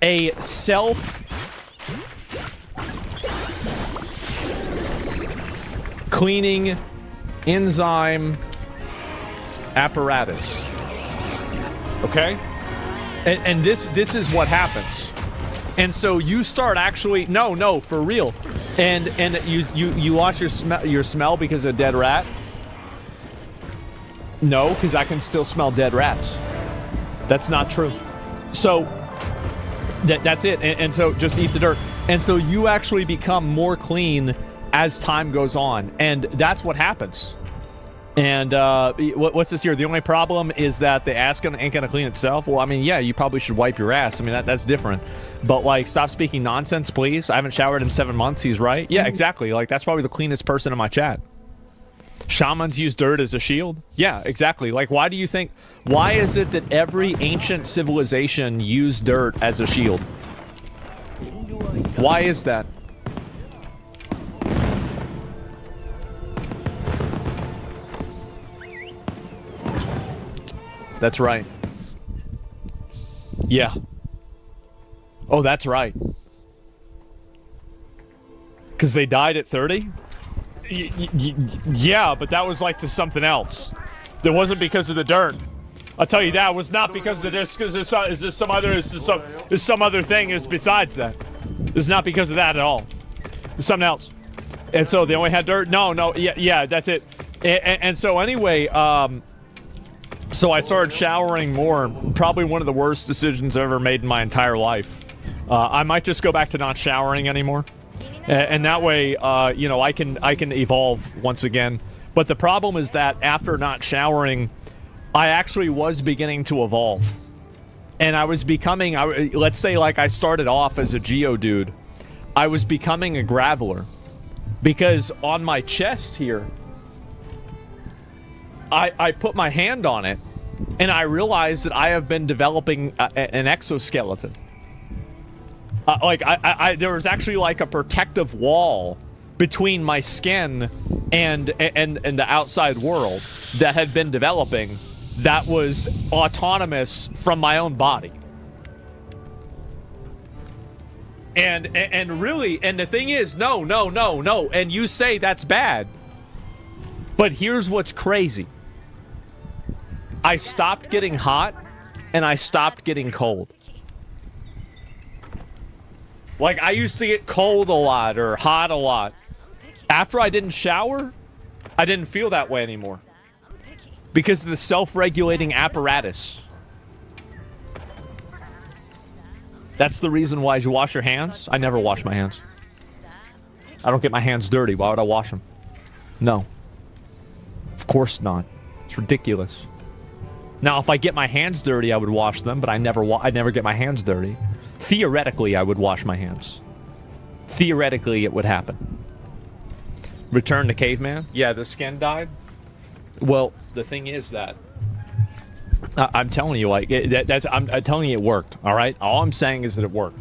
a self-cleaning enzyme apparatus. Okay? And this is what happens. And so you start actually no, for real. And you lost your smell because of dead rat? No, because I can still smell dead rats. That's not true. So that's it. And so just eat the dirt. And so you actually become more clean as time goes on. And that's what happens. And what's this here? The only problem is that the ass ain't gonna clean itself. Well, I mean, yeah, you probably should wipe your ass. I mean, that's different. But, like, stop speaking nonsense, please. I haven't showered in 7 months. He's right. Yeah, exactly. Like, that's probably the cleanest person in my chat. Shamans use dirt as a shield? Yeah, exactly. Like, why is it that every ancient civilization used dirt as a shield? Why is that? That's right. Yeah. Oh, that's right. Because they died at 30? Yeah, but that was like to something else. It wasn't because of the dirt. I'll tell you that. It was not because of the dirt. Because there's some other thing is besides that. It's not because of that at all. It's something else. And so they only had dirt? No, yeah, that's it. And so anyway, so I started showering more. Probably one of the worst decisions I've ever made in my entire life. I might just go back to not showering anymore. And that way, you know, I can evolve once again. But the problem is that after not showering, I actually was beginning to evolve. And I was becoming, let's say like I started off as a Geodude. I was becoming a Graveler. Because on my chest here, I put my hand on it, and I realized that I have been developing an exoskeleton. There was actually like a protective wall between my skin and the outside world that had been developing that was autonomous from my own body. And really, and the thing is, no, and you say that's bad. But here's what's crazy. I stopped getting hot, and I stopped getting cold. Like, I used to get cold a lot, or hot a lot. After I didn't shower, I didn't feel that way anymore. Because of the self-regulating apparatus. That's the reason why you wash your hands. I never wash my hands. I don't get my hands dirty. Why would I wash them? No. Of course not. It's ridiculous. Now, if I get my hands dirty, I would wash them, but I never get my hands dirty. Theoretically, I would wash my hands. Theoretically, it would happen. Return to caveman? Yeah, the skin died. Well, the thing is that I'm telling you, like I'm telling you, it worked. All right, all I'm saying is that it worked,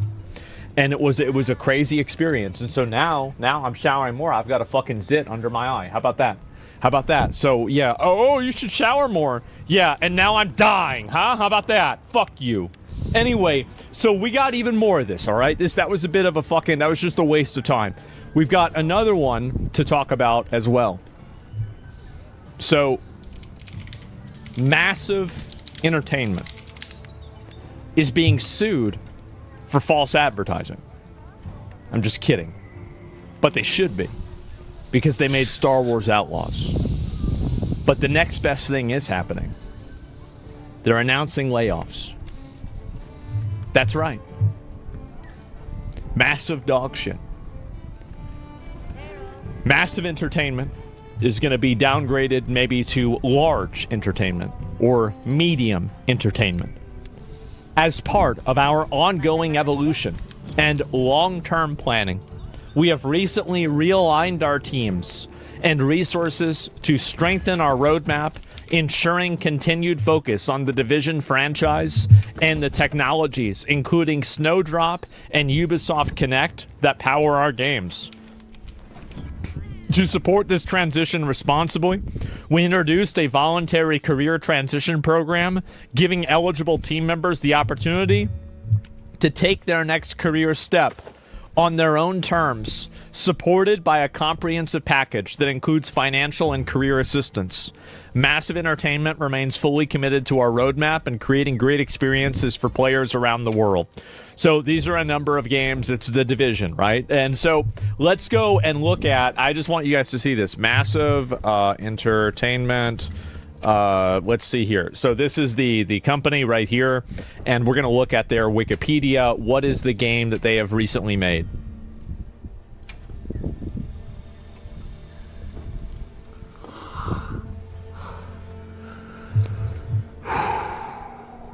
and it was a crazy experience. And so now I'm showering more. I've got a fucking zit under my eye. How about that? How about that? So yeah. Oh, you should shower more. Yeah, and now I'm dying, huh? How about that? Fuck you. Anyway, so we got even more of this. All right, that was a bit of a fucking. That was just a waste of time. We've got another one to talk about as well. So, Massive Entertainment is being sued for false advertising. I'm just kidding. But they should be. Because they made Star Wars Outlaws. But the next best thing is happening. They're announcing layoffs. That's right. Massive dog shit. Massive Entertainment is going to be downgraded maybe to large entertainment or medium entertainment. As part of our ongoing evolution and long-term planning, we have recently realigned our teams and resources to strengthen our roadmap, ensuring continued focus on the Division franchise and the technologies, including Snowdrop and Ubisoft Connect, that power our games. To support this transition responsibly, we introduced a voluntary career transition program, giving eligible team members the opportunity to take their next career step on their own terms, supported by a comprehensive package that includes financial and career assistance. Massive Entertainment remains fully committed to our roadmap and creating great experiences for players around the world. So these are a number of games. It's the Division, right? And so let's go and look at, I just want you guys to see this. Massive Entertainment. Let's see here. So this is the company right here, and we're going to look at their Wikipedia. What is the game that they have recently made?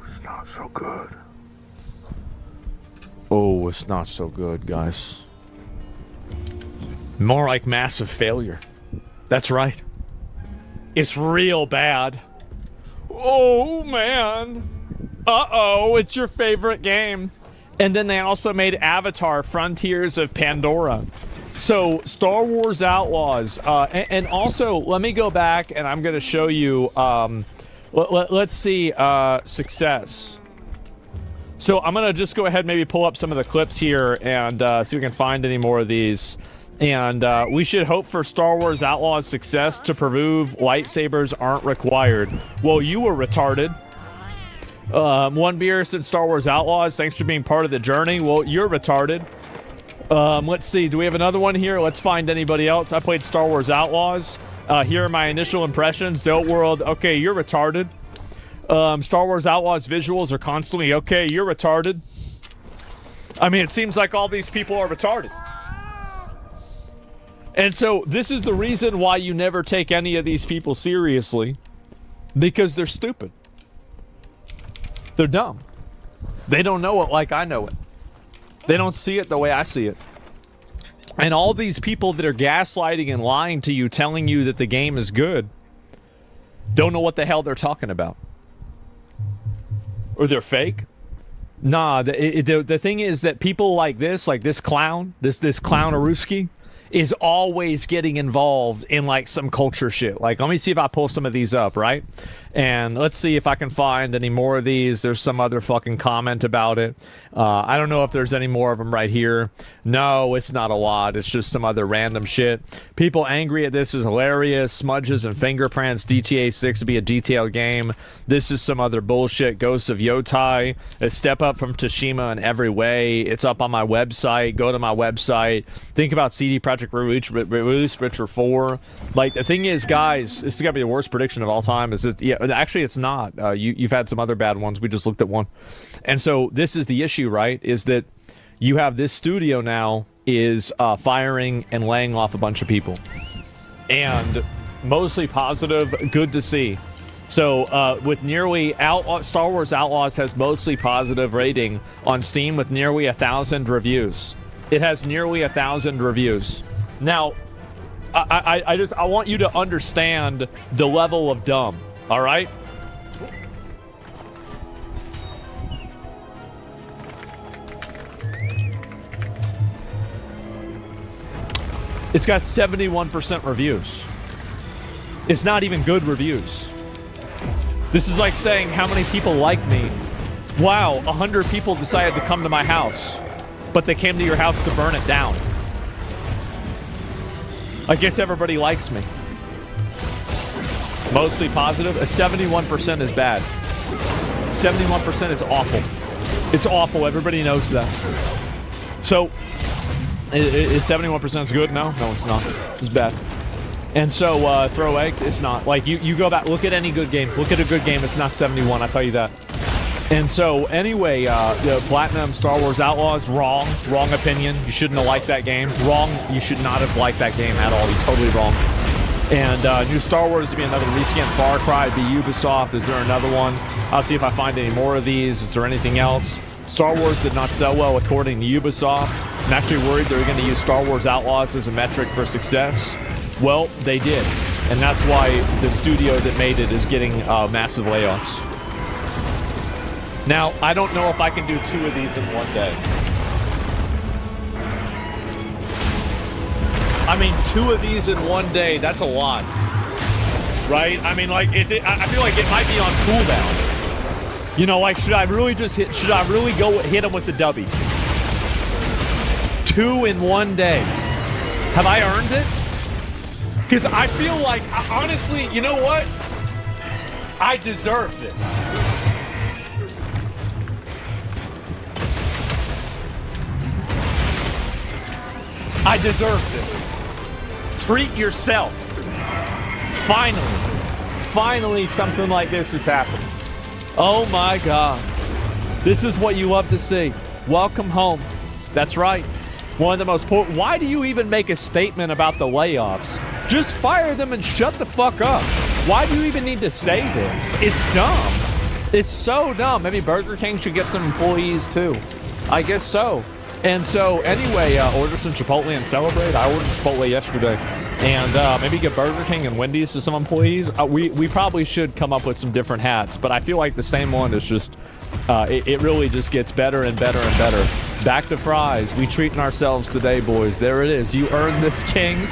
It's not so good. Oh, it's not so good, guys. More like massive failure. That's right. It's real bad. Oh, man. Uh-oh, it's your favorite game. And then they also made Avatar: Frontiers of Pandora. So, Star Wars Outlaws. And also, let me go back and I'm going to show you... let's see, success. So I'm going to just go ahead and maybe pull up some of the clips here and see if we can find any more of these. And we should hope for Star Wars Outlaws success to prove lightsabers aren't required. Well, you were retarded. One beer said Star Wars Outlaws, thanks for being part of the journey. Well, you're retarded. Let's see, do we have another one here? Let's find anybody else. I played Star Wars Outlaws. Here are my initial impressions. Dope World, okay, you're retarded. Star Wars Outlaws visuals are constantly, okay, you're retarded. I mean, it seems like all these people are retarded. And so, this is the reason why you never take any of these people seriously. Because they're stupid. They're dumb. They don't know it like I know it. They don't see it the way I see it. And all these people that are gaslighting and lying to you, telling you that the game is good, don't know what the hell they're talking about. Or they're fake. Nah, the thing is that people like this clown, this clown-a-rooski, is always getting involved in like some culture shit. Like, let me see if I pull some of these up, right? And let's see if I can find any more of these. There's some other fucking comment about it. I don't know if there's any more of them right here. No, it's not a lot. It's just some other random shit. People angry at this is hilarious. Smudges and fingerprints. GTA 6 to be a detailed game. This is some other bullshit. Ghosts of Yotai. A step up from Tsushima in every way. It's up on my website. Go to my website. Think about CD Projekt release Witcher 4. Like, the thing is, guys, this is gonna be the worst prediction of all time. Is it? Yeah, actually, it's not. You've had some other bad ones. We just looked at one. And so this is the issue, right? Is that you have this studio now is firing and laying off a bunch of people. And mostly positive, good to see. So with nearly Star Wars Outlaws has mostly positive rating on Steam with nearly 1,000 reviews. It has nearly 1,000 reviews. Now, I want you to understand the level of dumb. All right? It's got 71% reviews. It's not even good reviews. This is like saying how many people like me. Wow, 100 people decided to come to my house, but they came to your house to burn it down. I guess everybody likes me. Mostly positive. A 71% is bad. 71% is awful. It's awful. Everybody knows that. So, is 71% good? No, it's not. It's bad. And so, throw eggs, it's not. Like, you go back, look at any good game. Look at a good game, it's not 71, I tell you that. And so, anyway, the Platinum Star Wars Outlaws, wrong opinion. You shouldn't have liked that game. Wrong, you should not have liked that game at all. You're totally wrong. And new Star Wars would be another reskin Far Cry, it'd be Ubisoft. Is there another one? I'll see if I find any more of these. Is there anything else? Star Wars did not sell well according to Ubisoft. I'm actually worried they're going to use Star Wars Outlaws as a metric for success. Well, they did. And that's why the studio that made it is getting massive layoffs. Now, I don't know if I can do 2 of these in one day. I mean, 2 of these in one day, that's a lot. Right? I mean, like, I feel like it might be on cooldown. You know, like, should I really go hit him with the W? 2 in one day. Have I earned it? Because I feel like, honestly, you know what? I deserve this. I deserve this. Treat yourself. Finally something like this is happening. Oh my God. This is what you love to see. Welcome home. That's right. One of the most important. Why do you even make a statement about the layoffs? Just fire them and shut the fuck up. Why do you even need to say this? It's dumb. It's so dumb. Maybe Burger King should get some employees too. I guess so. And so, anyway, order some Chipotle and celebrate. I ordered Chipotle yesterday. And maybe get Burger King and Wendy's to some employees. We probably should come up with some different hats, but I feel like the same one is just, it really just gets better and better and better. Back to fries. We treating ourselves today, boys. There it is. You earned this, king.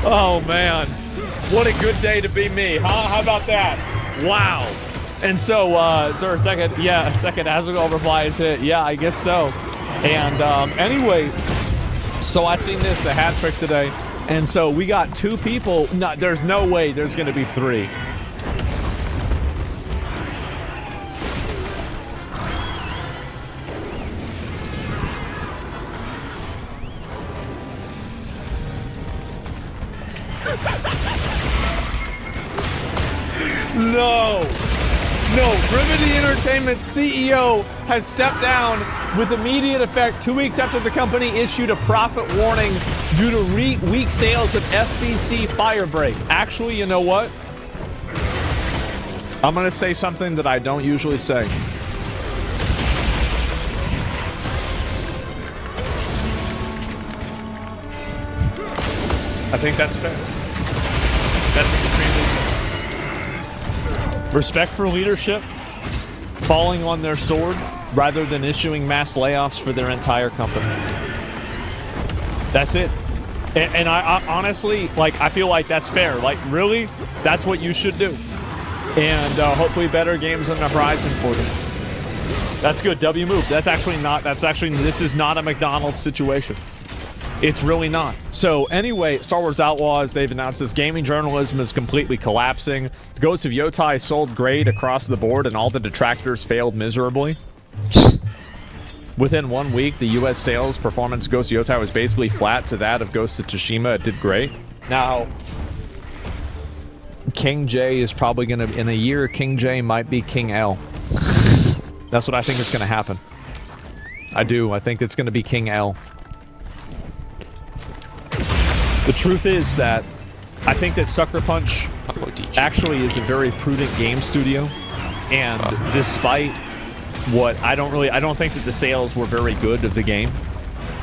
Oh, man. What a good day to be me, huh? How about that? Wow. And so, is there a second? Yeah, a second Azrael reply is hit. Yeah, I guess so. And anyway, so I seen this, the hat trick today. And so we got 2 people. No, there's no way there's going to be 3. No, Remedy Entertainment CEO has stepped down with immediate effect 2 weeks after the company issued a profit warning due to weak sales of FBC Firebreak. Actually, you know what? I'm going to say something that I don't usually say. I think that's fair. That's extremely fair. Respect for leadership, falling on their sword, rather than issuing mass layoffs for their entire company. That's it. And I honestly, like, I feel like that's fair. Like, really? That's what you should do. And hopefully better games on the horizon for them. That's good. W move. This is not a McDonald's situation. It's really not. So anyway, Star Wars Outlaws, they've announced this gaming journalism is completely collapsing. The Ghost of Yotai sold great across the board and all the detractors failed miserably. Within 1 week, the US sales performance of Ghost of Yotai was basically flat to that of Ghost of Tsushima. It did great. Now, King J is probably going to, in a year, King J might be King L. That's what I think is going to happen. I do. I think it's going to be King L. The truth is that I think that Sucker Punch actually is a very prudent game studio, and despite what I don't think that the sales were very good of the game.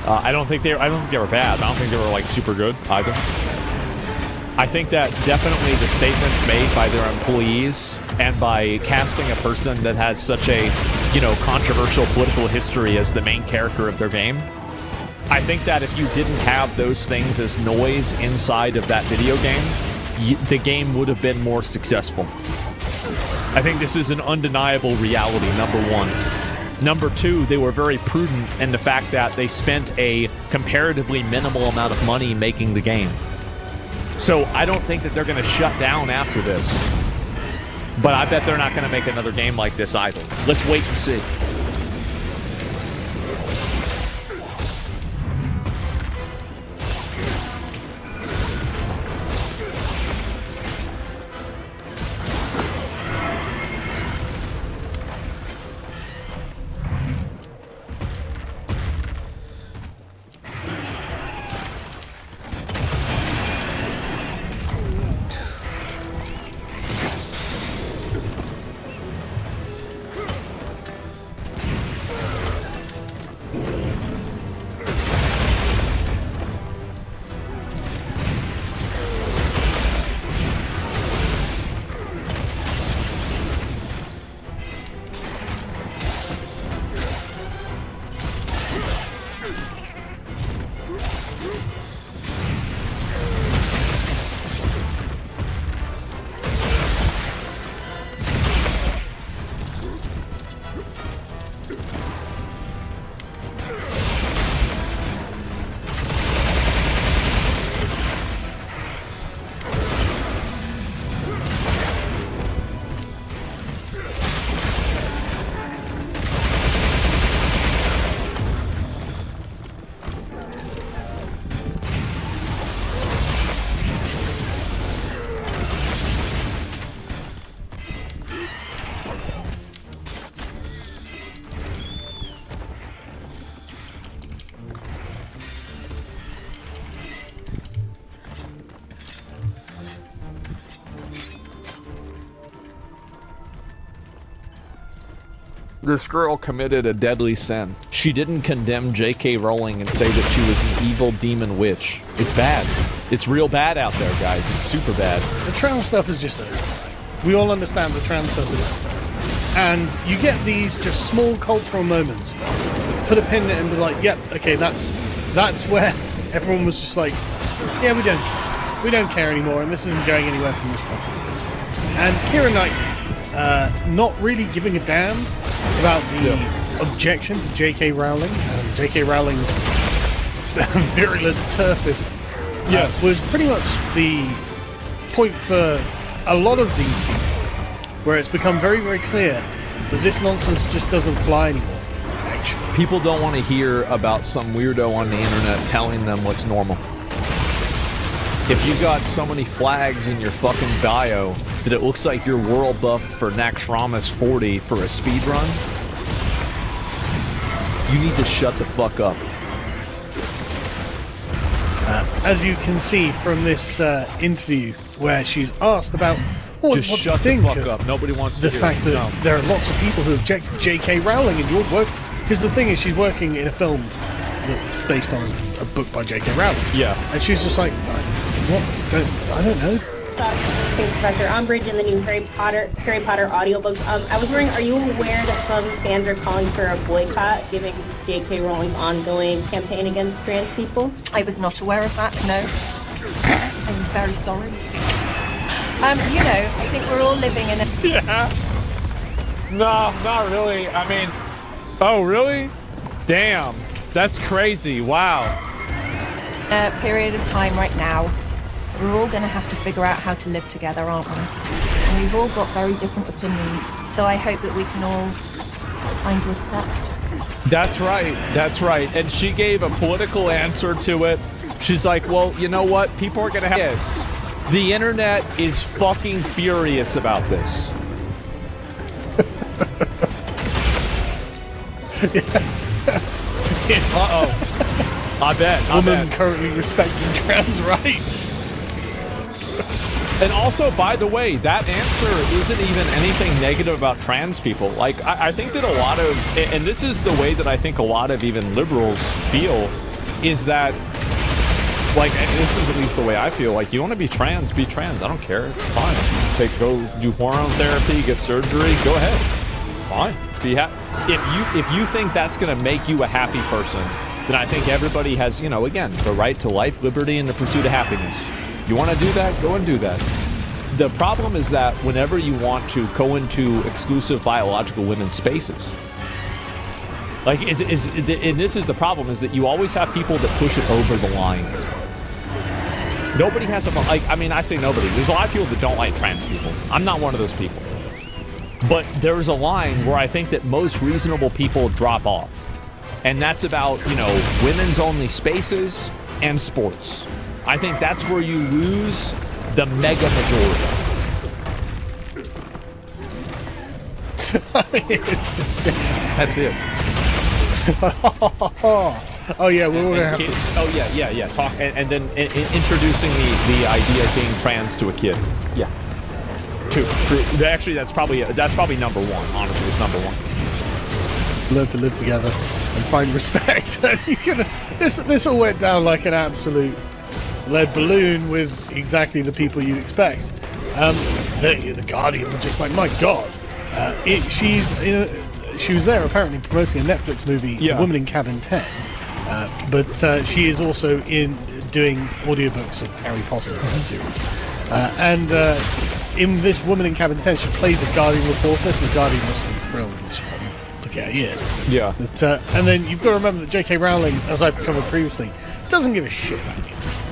I don't think they were bad. I don't think they were like super good either. I think that definitely the statements made by their employees and by casting a person that has such a, you know, controversial political history as the main character of their game. I think that if you didn't have those things as noise inside of that video game, the game would have been more successful. I think this is an undeniable reality, number one. Number two, they were very prudent in the fact that they spent a comparatively minimal amount of money making the game. So I don't think that they're going to shut down after this. But I bet they're not going to make another game like this either. Let's wait and see. This girl committed a deadly sin. She didn't condemn J.K. Rowling and say that she was an evil demon witch. It's bad. It's real bad out there, guys. It's super bad. The trans stuff is just over. We all understand the trans stuff is over. And you get these just small cultural moments. Put a pin in it and be like, yep, okay, that's where everyone was just like, yeah, we don't care anymore, and this isn't going anywhere from this point. And Keira Knightley, not really giving a damn about the objection to J.K. Rowling and J.K. Rowling's virulent turfism. Was pretty much the point for a lot of these people, where it's become very, very clear that this nonsense just doesn't fly anymore, actually. People don't want to hear about some weirdo on the internet telling them what's normal. If you got so many flags in your fucking bio that it looks like you're world buffed for Naxxramas 40 for a speed run, you need to shut the fuck up. As you can see from this interview, where she's asked about what Just do shut you think the fuck of up. Nobody wants the to hear fact it. that No. there are lots of people who object to J.K. Rowling in your work, because the thing is, she's working in a film that's based on a book by J.K. Rowling. Yeah. And she's just like, what? I don't know. Thanks, Professor Umbridge in the new Harry Potter audiobooks. I was wondering, are you aware that some fans are calling for a boycott, given J.K. Rowling's ongoing campaign against trans people? I was not aware of that, no. I'm very sorry. You know, I think we're all living in a... Yeah. No, not really. I mean, oh, really? Damn. That's crazy. Wow. period of time right now. We're all going to have to figure out how to live together, aren't we? And we've all got very different opinions, so I hope that we can all find respect. That's right. That's right. And she gave a political answer to it. She's like, well, you know what? People are going to have this. The internet is fucking furious about this. Uh-oh. I bet. Woman currently respecting trans rights. And also, by the way, that answer isn't even anything negative about trans people. Like, I think that a lot of, and this is the way that I think a lot of even liberals feel, is that, like, and this is at least the way I feel, like, you want to be trans, I don't care, it's fine. Go do hormone therapy, get surgery, go ahead. Fine. If you think that's going to make you a happy person, then I think everybody has, you know, again, the right to life, liberty, and the pursuit of happiness. You want to do that? Go and do that. The problem is that whenever you want to go into exclusive biological women's spaces, like, and this is the problem, is that you always have people that push it over the line. Nobody has a, like, I mean, I say nobody. There's a lot of people that don't like trans people. I'm not one of those people. But there's a line where I think that most reasonable people drop off. And that's about, you know, women's only spaces and sports. I think that's where you lose the mega majority. That's it. Oh yeah, we're gonna have kids. Oh yeah. Talk and then introducing the idea of being trans to a kid. Yeah. True. Actually, that's probably number one. Honestly, it's number one. Learn to live together and find respect. You can. This all went down like an absolute lead balloon with exactly the people you'd expect. The Guardian were just like, my God. She was there apparently promoting a Netflix movie, The Woman in Cabin 10. But she is also doing audiobooks of Harry Potter series. And in this Woman in Cabin 10, she plays a Guardian reporter, so the Guardian must be thrilled and just look at it. Yeah. But, and then you've got to remember that J.K. Rowling, as I've covered previously, doesn't give a shit about any of this.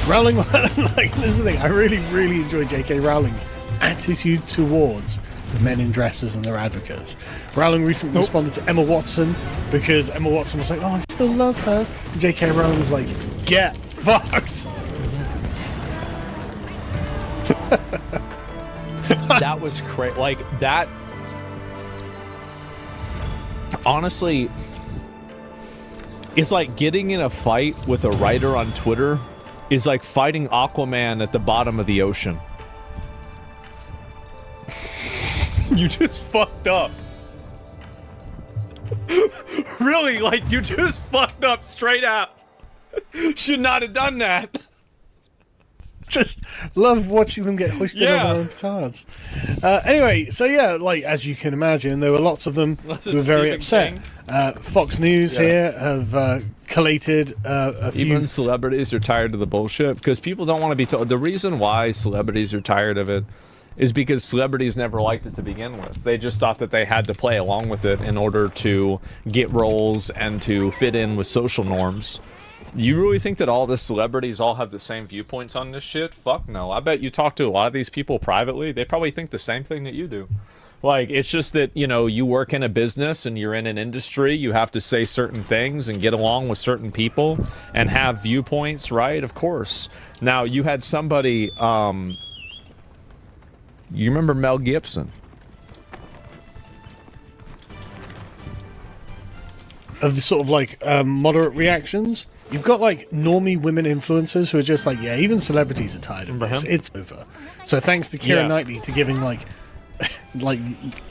Rowling, like, this is the thing, I really, really enjoy J.K. Rowling's attitude towards the men in dresses and their advocates. Rowling recently responded to Emma Watson because Emma Watson was like, oh, I still love her. And J.K. Rowling was like, get fucked. That was crazy. Like, that... Honestly... It's like getting in a fight with a writer on Twitter is like fighting Aquaman at the bottom of the ocean. You just fucked up. Really, like, you just fucked up straight out. Should not have done that. Just love watching them get hoisted on their own petards. Anyway, so yeah, like, as you can imagine, there were lots of them who were very upset. Fox News here have collated a few... Even celebrities are tired of the bullshit, because people don't want to be told. The reason why celebrities are tired of it is because celebrities never liked it to begin with. They just thought that they had to play along with it in order to get roles and to fit in with social norms. You really think that all the celebrities all have the same viewpoints on this shit? Fuck no. I bet you talk to a lot of these people privately, they probably think the same thing that you do. Like, it's just that, you know, you work in a business and you're in an industry, you have to say certain things and get along with certain people and have viewpoints, right? Of course. Now, you had somebody, you remember Mel Gibson? Of the sort of like moderate reactions. You've got like normie women influencers who are just like, yeah, even celebrities are tired of this. It's over. So thanks to Keira Knightley to giving like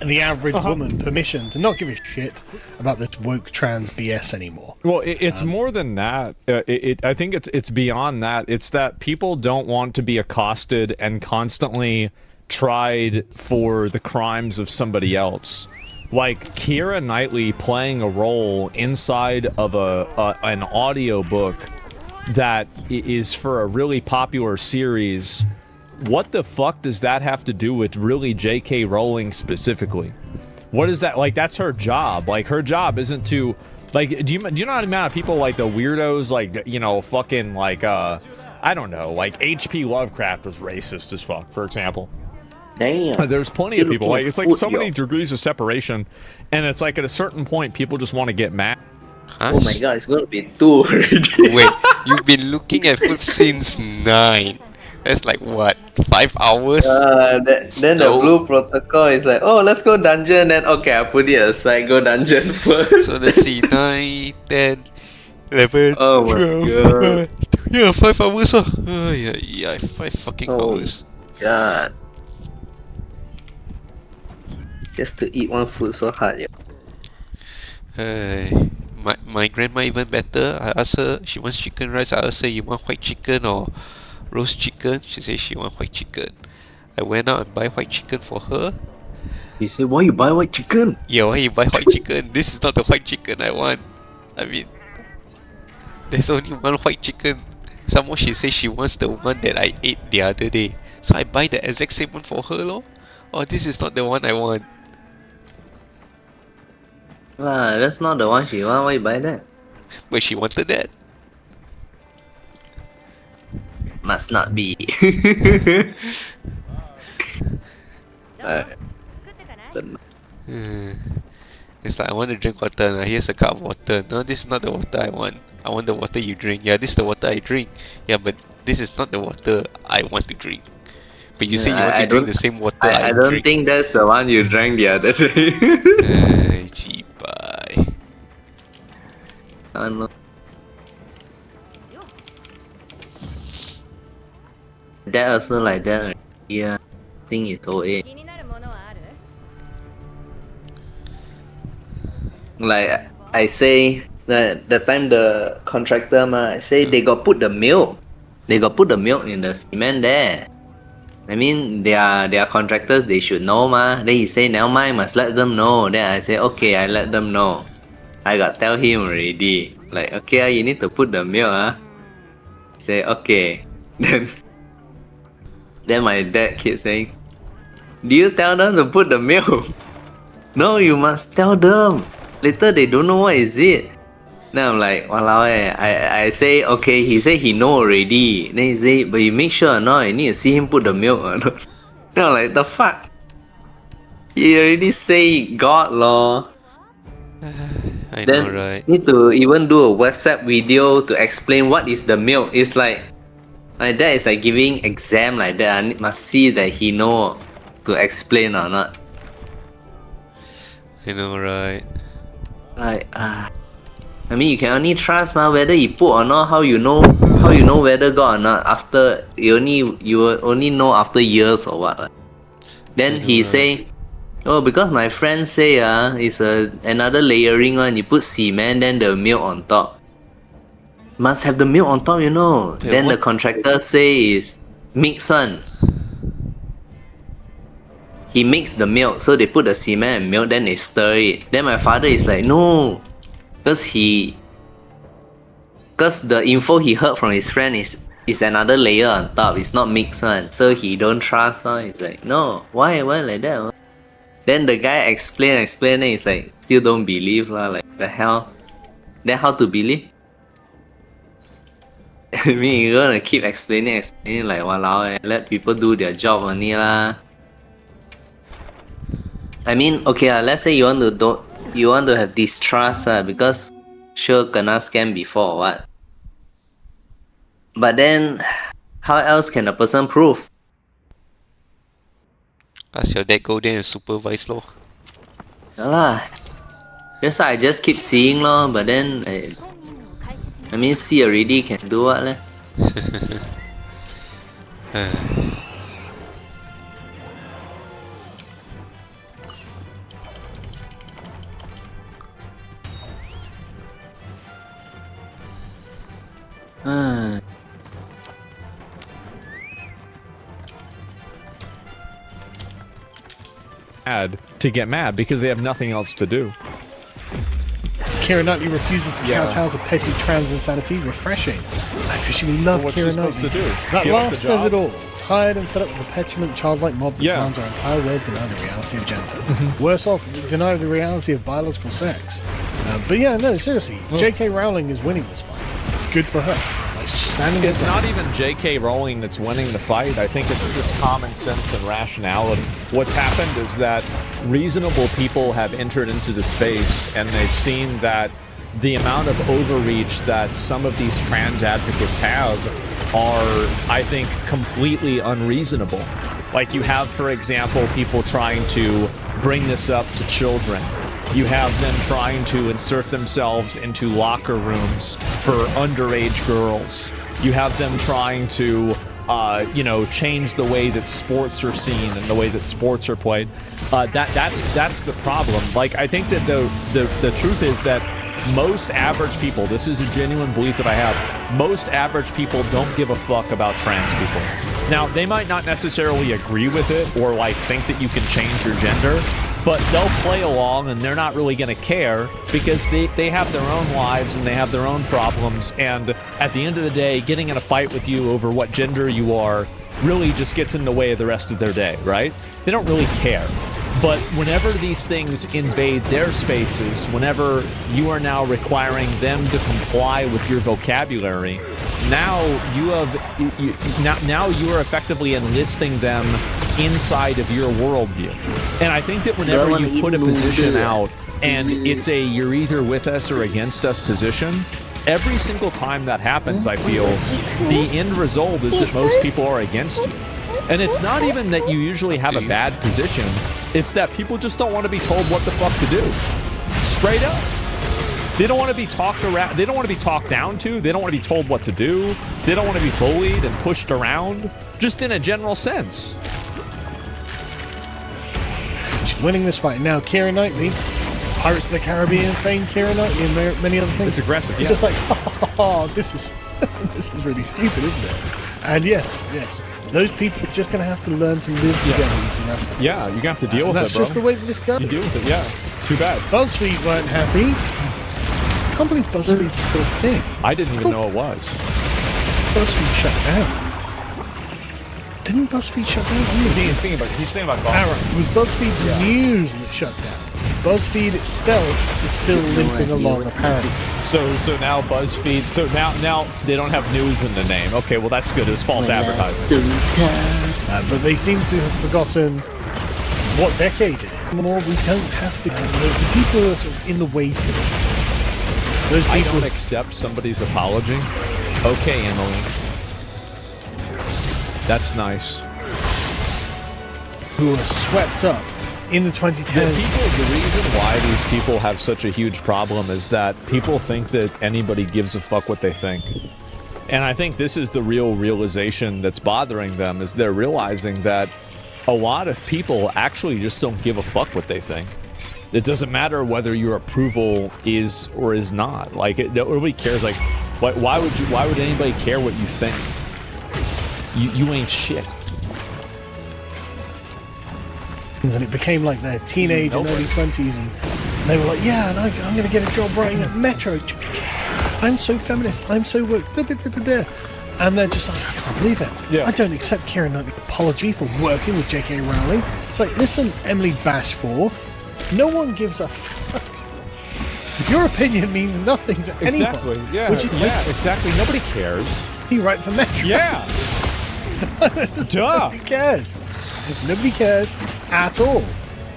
the average woman permission to not give a shit about this woke trans BS anymore. Well, it's more than that. I think it's beyond that. It's that people don't want to be accosted and constantly tried for the crimes of somebody else. Like Keira Knightley playing a role inside of an audiobook that is for a really popular series. What the fuck does that have to do with really J.K. Rowling specifically? What is that? Like, that's her job. Like, her job isn't to, like, do you know the amount of people, like, the weirdos, like, you know, fucking, like, I don't know, like, H.P. Lovecraft was racist as fuck, for example. Damn. There's plenty of people. Like, it's like so many degrees of separation, and it's like at a certain point, people just want to get mad. Huh? Oh my god, it's gonna be 2 already. Wait, you've been looking at food since 9. That's like what, 5 hours? Then the blue protocol is like, oh, let's go dungeon. Then okay, I put it aside. Go dungeon first. So let's see, 9, 10, 11. Oh my 12, god. Yeah, 5 hours. Yeah, 5 fucking hours. God. Just to eat one food so hard, yeah. My grandma even better. I asked her, she wants chicken rice. I asked her, you want white chicken or roast chicken? She said she wants white chicken. I went out and buy white chicken for her. You say, why you buy white chicken? Yeah, why you buy white chicken? This is not the white chicken I want. I mean, there's only one white chicken. Some more she says she wants the one that I ate the other day. So I buy the exact same one for her, lor. Oh, this is not the one I want. That's not the one she want. Why you buy that? But she wanted that. Must not be. It's like, I want to drink water. Now here's a cup of water. No, this is not the water I want. I want the water you drink. Yeah, this is the water I drink. Yeah, but this is not the water I want to drink. But you say you want to drink the same water I don't drink. think that's the one you drank the other day. Cheapai. I don't know. That also like that. Yeah, I think it's OA. Like I say, the time the contractor I say they got put the milk. They got put the milk in the cement there. I mean, they are contractors, they should know Then he say, never mind, must let them know. Then I say, okay, I let them know. I got tell him already. Like, okay, you need to put the milk, Say, okay. Then my dad keeps saying, do you tell them to put the milk? No, you must tell them. Later they don't know what is it. Then I'm like, walao I say, okay, he say he know already. Then he say, but you make sure or not, you need to see him put the milk or not. Then I'm like, the fuck? He already say God lor. I Then know, right? need to even do a WhatsApp video to explain what is the milk. It's like that is like giving exam like that. I must see that he know to explain or not. I know, right? Like I mean, you can only trust whether he put or not. How you know whether got or not? After you will only know after years or what. Then he say, oh, because my friend say it's another layering one. You put cement, then the milk on top. Must have the milk on top, Wait, then what? the contractor say is mix one. He mix the milk, so they put the cement and milk, then they stir it. Then my father is like, no, because the info he heard from his friend is another layer on top. It's not mixed one, so he don't trust. He's like, no, why like that? Then the guy explain, then he's like, still don't believe like the hell. Then how to believe? I mean, you're gonna keep explaining like, walao, let people do their job only lah. I mean, okay, let's say you want to have distrust, because sure kena scam before or what. But then, how else can a person prove? Ask your dad go there and supervise lor. Yeah lah. I just keep seeing lor, but then I mean see already can do what leh? To get mad because they have nothing else to do. Keira Knightley refuses to kowtow to petty trans insanity. Refreshing. I officially love What's Keira she supposed Knightley. to do? That Give up laugh the says job? it all. Tired and fed up with the petulant, childlike mob that demands our entire world deny the reality of gender. Worse off, deny the reality of biological sex. But yeah, no, seriously, J.K. Rowling is winning this fight. Good for her. Like, standing It's aside. not even J.K. Rowling that's winning the fight. I think it's just common sense and rationality. What's happened is that reasonable people have entered into the space and they've seen that the amount of overreach that some of these trans advocates have are, I think, completely unreasonable. Like you have, for example, people trying to bring this up to children. You have them trying to insert themselves into locker rooms for underage girls. You have them trying to, change the way that sports are seen and the way that sports are played. That's the problem. Like, I think that the truth is that most average people, this is a genuine belief that I have, most average people don't give a fuck about trans people. Now, they might not necessarily agree with it or like think that you can change your gender, but they'll play along and they're not really going to care because they have their own lives and they have their own problems, and at the end of the day, getting in a fight with you over what gender you are really just gets in the way of the rest of their day, right? They don't really care. But whenever these things invade their spaces, whenever you are now requiring them to comply with your vocabulary, now you are effectively enlisting them inside of your worldview. And I think that whenever you put a position out and it's a you're either with us or against us position, every single time that happens, I feel the end result is that most people are against you. And it's not even that you usually have a bad position, it's that people just don't want to be told what the fuck to do. Straight up. They don't want to be talked around, they don't want to be talked down to, they don't want to be told what to do, they don't want to be bullied and pushed around, just in a general sense. She's winning this fight. Now, Keira Knightley, Pirates of the Caribbean fame, Keira Knightley, and many other things. It's aggressive, It's just like, oh, this is really stupid, isn't it? And yes, those people are just going to have to learn to live together with the rest of us. Yeah, you're going to have to deal with it, bro. That's just the way that this goes. You deal with it, yeah. Too bad. BuzzFeed weren't happy. I can't believe BuzzFeed's still a thing. I didn't even know it was. BuzzFeed shut down. Didn't BuzzFeed shut down? He's thinking about golf. Aaron, it was BuzzFeed News that shut down. BuzzFeed itself is still limping along, apparently. So now BuzzFeed, so now they don't have news in the name. Okay, well that's good. It's false advertising. But they seem to have forgotten what decade it is. More, we don't have to. The people who are sort of in the way for this. Those I people don't accept somebody's apology. Okay, Emily. That's nice. who are swept up in the 2010s. The reason why these people have such a huge problem is that people think that anybody gives a fuck what they think. And I think this is the real realization that's bothering them, is they're realizing that a lot of people actually just don't give a fuck what they think. It doesn't matter whether your approval is or is not. Like, nobody cares. Like, why would anybody care what you think? You ain't shit. And it became like their teenage and early 20s, and they were like, yeah, and I'm going to get a job writing at Metro. I'm so feminist. I'm so woke. And they're just like, I can't believe it. Yeah. I don't accept Keira Knightley's apology for working with J.K. Rowling. It's like, listen, Emily Bashforth, no one gives a fuck. Your opinion means nothing to anyone. Exactly. Yeah. Exactly. Nobody cares. You write for Metro. Yeah. Duh. Nobody cares. Nobody cares at all.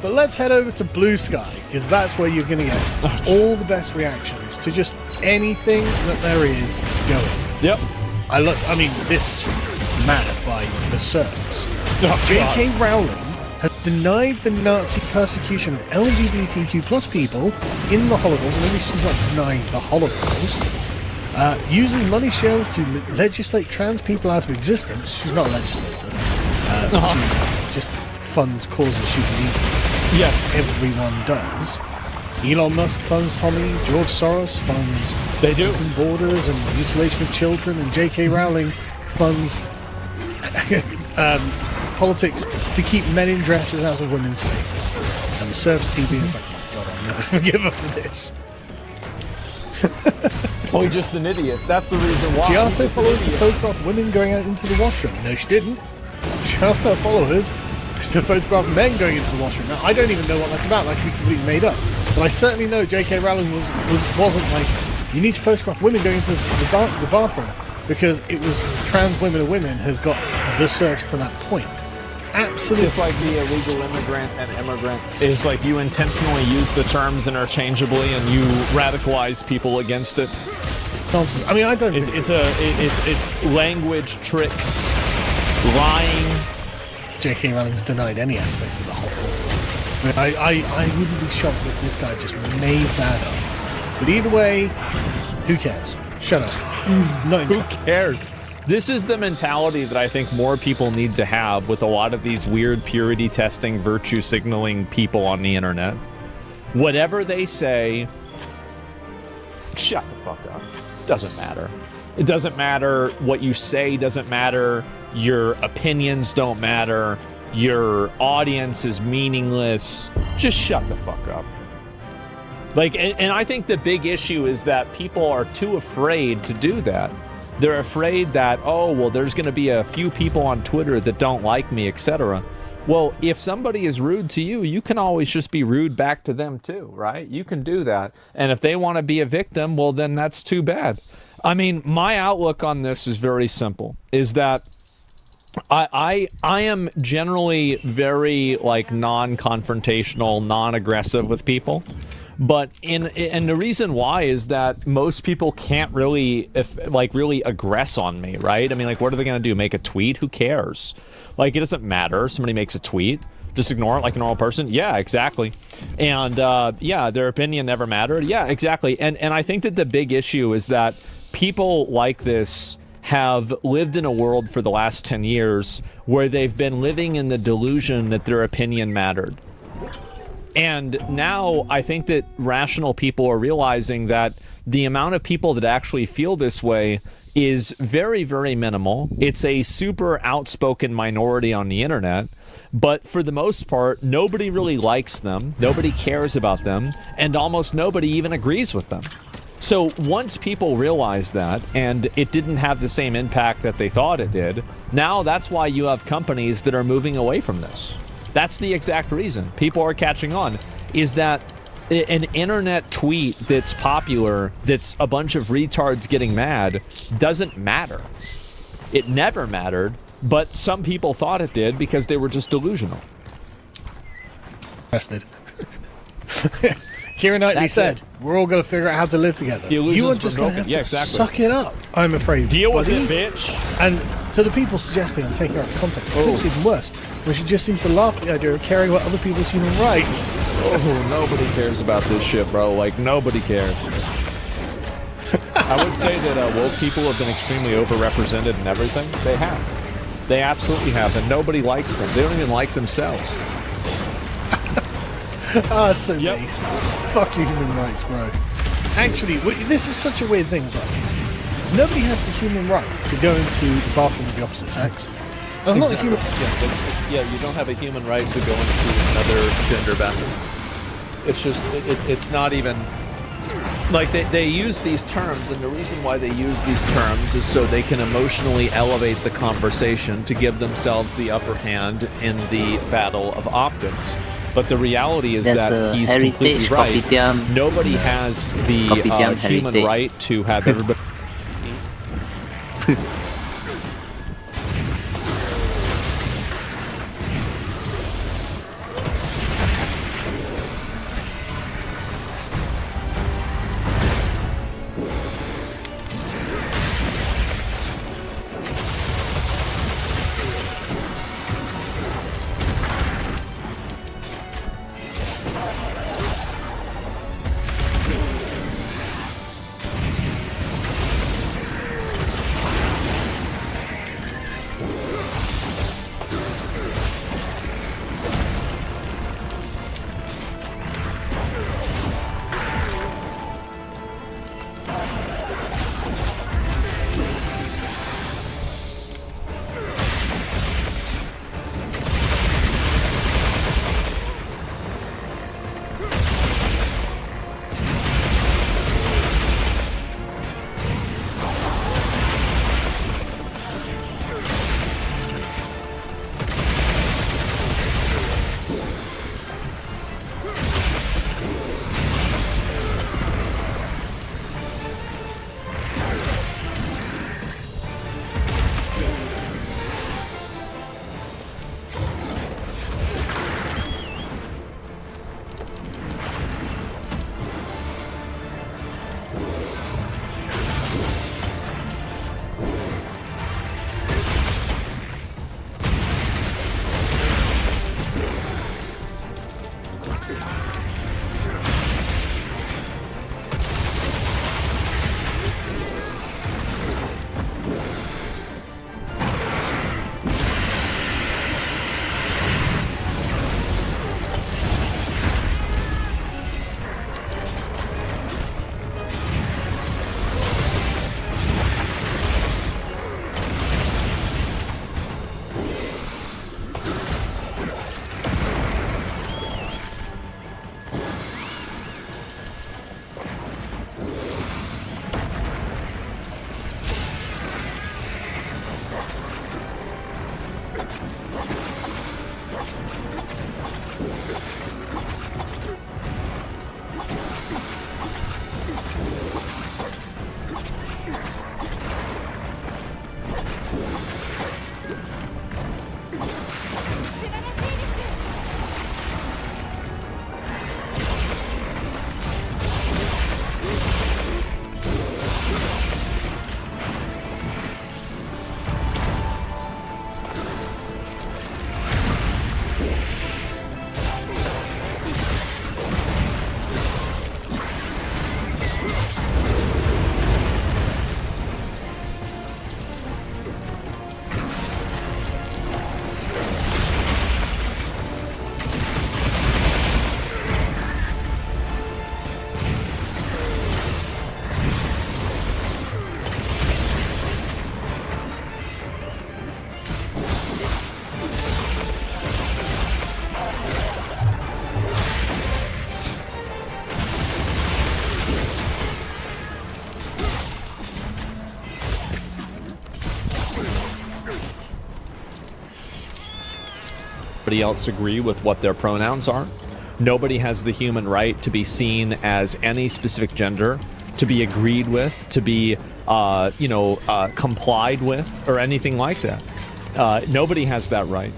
But let's head over to Blue Sky, because that's where you're going to get all the best reactions to just anything that there is going. Yep. I mean, this is mad by the serfs. J.K. Rowling has denied the Nazi persecution of LGBTQ plus people in the Holocaust. Maybe she's not denying the Holocaust. Using money shares to legislate trans people out of existence. She's not a legislator. She just funds causes she believes in. Yes. Everyone does. Elon Musk funds Tommy, George Soros funds open borders and mutilation of children, and J.K. Rowling funds politics to keep men in dresses out of women's faces. And the Serfs TV is like, oh my god, I'll never forgive her for this. Well, he's just an idiot. That's the reason why. She asked her followers to photograph women going out into the washroom. No, she didn't. She asked her followers to photograph men going into the washroom. Now, I don't even know what that's about. That could be completely made up. But I certainly know J.K. Rowling wasn't like, you need to photograph women going into the bathroom, because it was trans women and women has got the serfs to that point. Absolutely. It's like the illegal immigrant and immigrant. It's like you intentionally use the terms interchangeably and you radicalize people against it. Nonsense. I mean, I don't think it's language tricks, lying. J.K. Rowling's denied any aspects of the Holocaust. I wouldn't be shocked if this guy just made that up. But either way, who cares? Shut up. Who cares? This is the mentality that I think more people need to have with a lot of these weird purity testing, virtue signaling people on the internet. Whatever they say, shut the fuck up. Doesn't matter. It doesn't matter what you say, doesn't matter. Your opinions don't matter. Your audience is meaningless. Just shut the fuck up. Like, and I think the big issue is that people are too afraid to do that. They're afraid that, oh, well, there's going to be a few people on Twitter that don't like me, etc. Well, if somebody is rude to you, you can always just be rude back to them too, right? You can do that. And if they want to be a victim, well, then that's too bad. I mean, my outlook on this is very simple, is that I am generally very, like, non-confrontational, non-aggressive with people. But and the reason why is that most people can't really really aggress on me, right? I mean, like, what are they going to do? Make a tweet? Who cares? Like, it doesn't matter. Somebody makes a tweet. Just ignore it like a normal person? Yeah, exactly. And yeah, their opinion never mattered. Yeah, exactly. And I think that the big issue is that people like this have lived in a world for the last 10 years where they've been living in the delusion that their opinion mattered. And now I think that rational people are realizing that the amount of people that actually feel this way is very, very minimal. It's a super outspoken minority on the internet, but for the most part, nobody really likes them, nobody cares about them, and almost nobody even agrees with them. So once people realize that, and it didn't have the same impact that they thought it did, now that's why you have companies that are moving away from this. That's the exact reason people are catching on, is that an internet tweet that's popular, that's a bunch of retards getting mad, doesn't matter. It never mattered, but some people thought it did because they were just delusional. Arrested. Keira Knightley said, we're all going to figure out how to live together. You are just going to have to suck it up, I'm afraid. Deal with it, bitch. And to the people suggesting I'm taking out of context, it's even worse, where she just seems to laugh at the idea of caring about other people's human rights. Oh, nobody cares about this shit, bro. Like, nobody cares. I would say that woke people have been extremely overrepresented in everything. They have. They absolutely have, and nobody likes them. They don't even like themselves. Ah, so based. Fuck your human rights, bro. Actually, this is such a weird thing as well. Nobody has the human rights to go into the bathroom of the opposite sex. That's not a human. Yeah, you don't have a human right to go into another gender bathroom. It's just, it's not even. Like, they use these terms, and the reason why they use these terms is so they can emotionally elevate the conversation to give themselves the upper hand in the battle of optics. But the reality is that he's completely right. Nobody has the human right to have everybody. Nobody else agree with what their pronouns are. Nobody has the human right to be seen as any specific gender, to be agreed with, to be, complied with, or anything like that. Nobody has that right.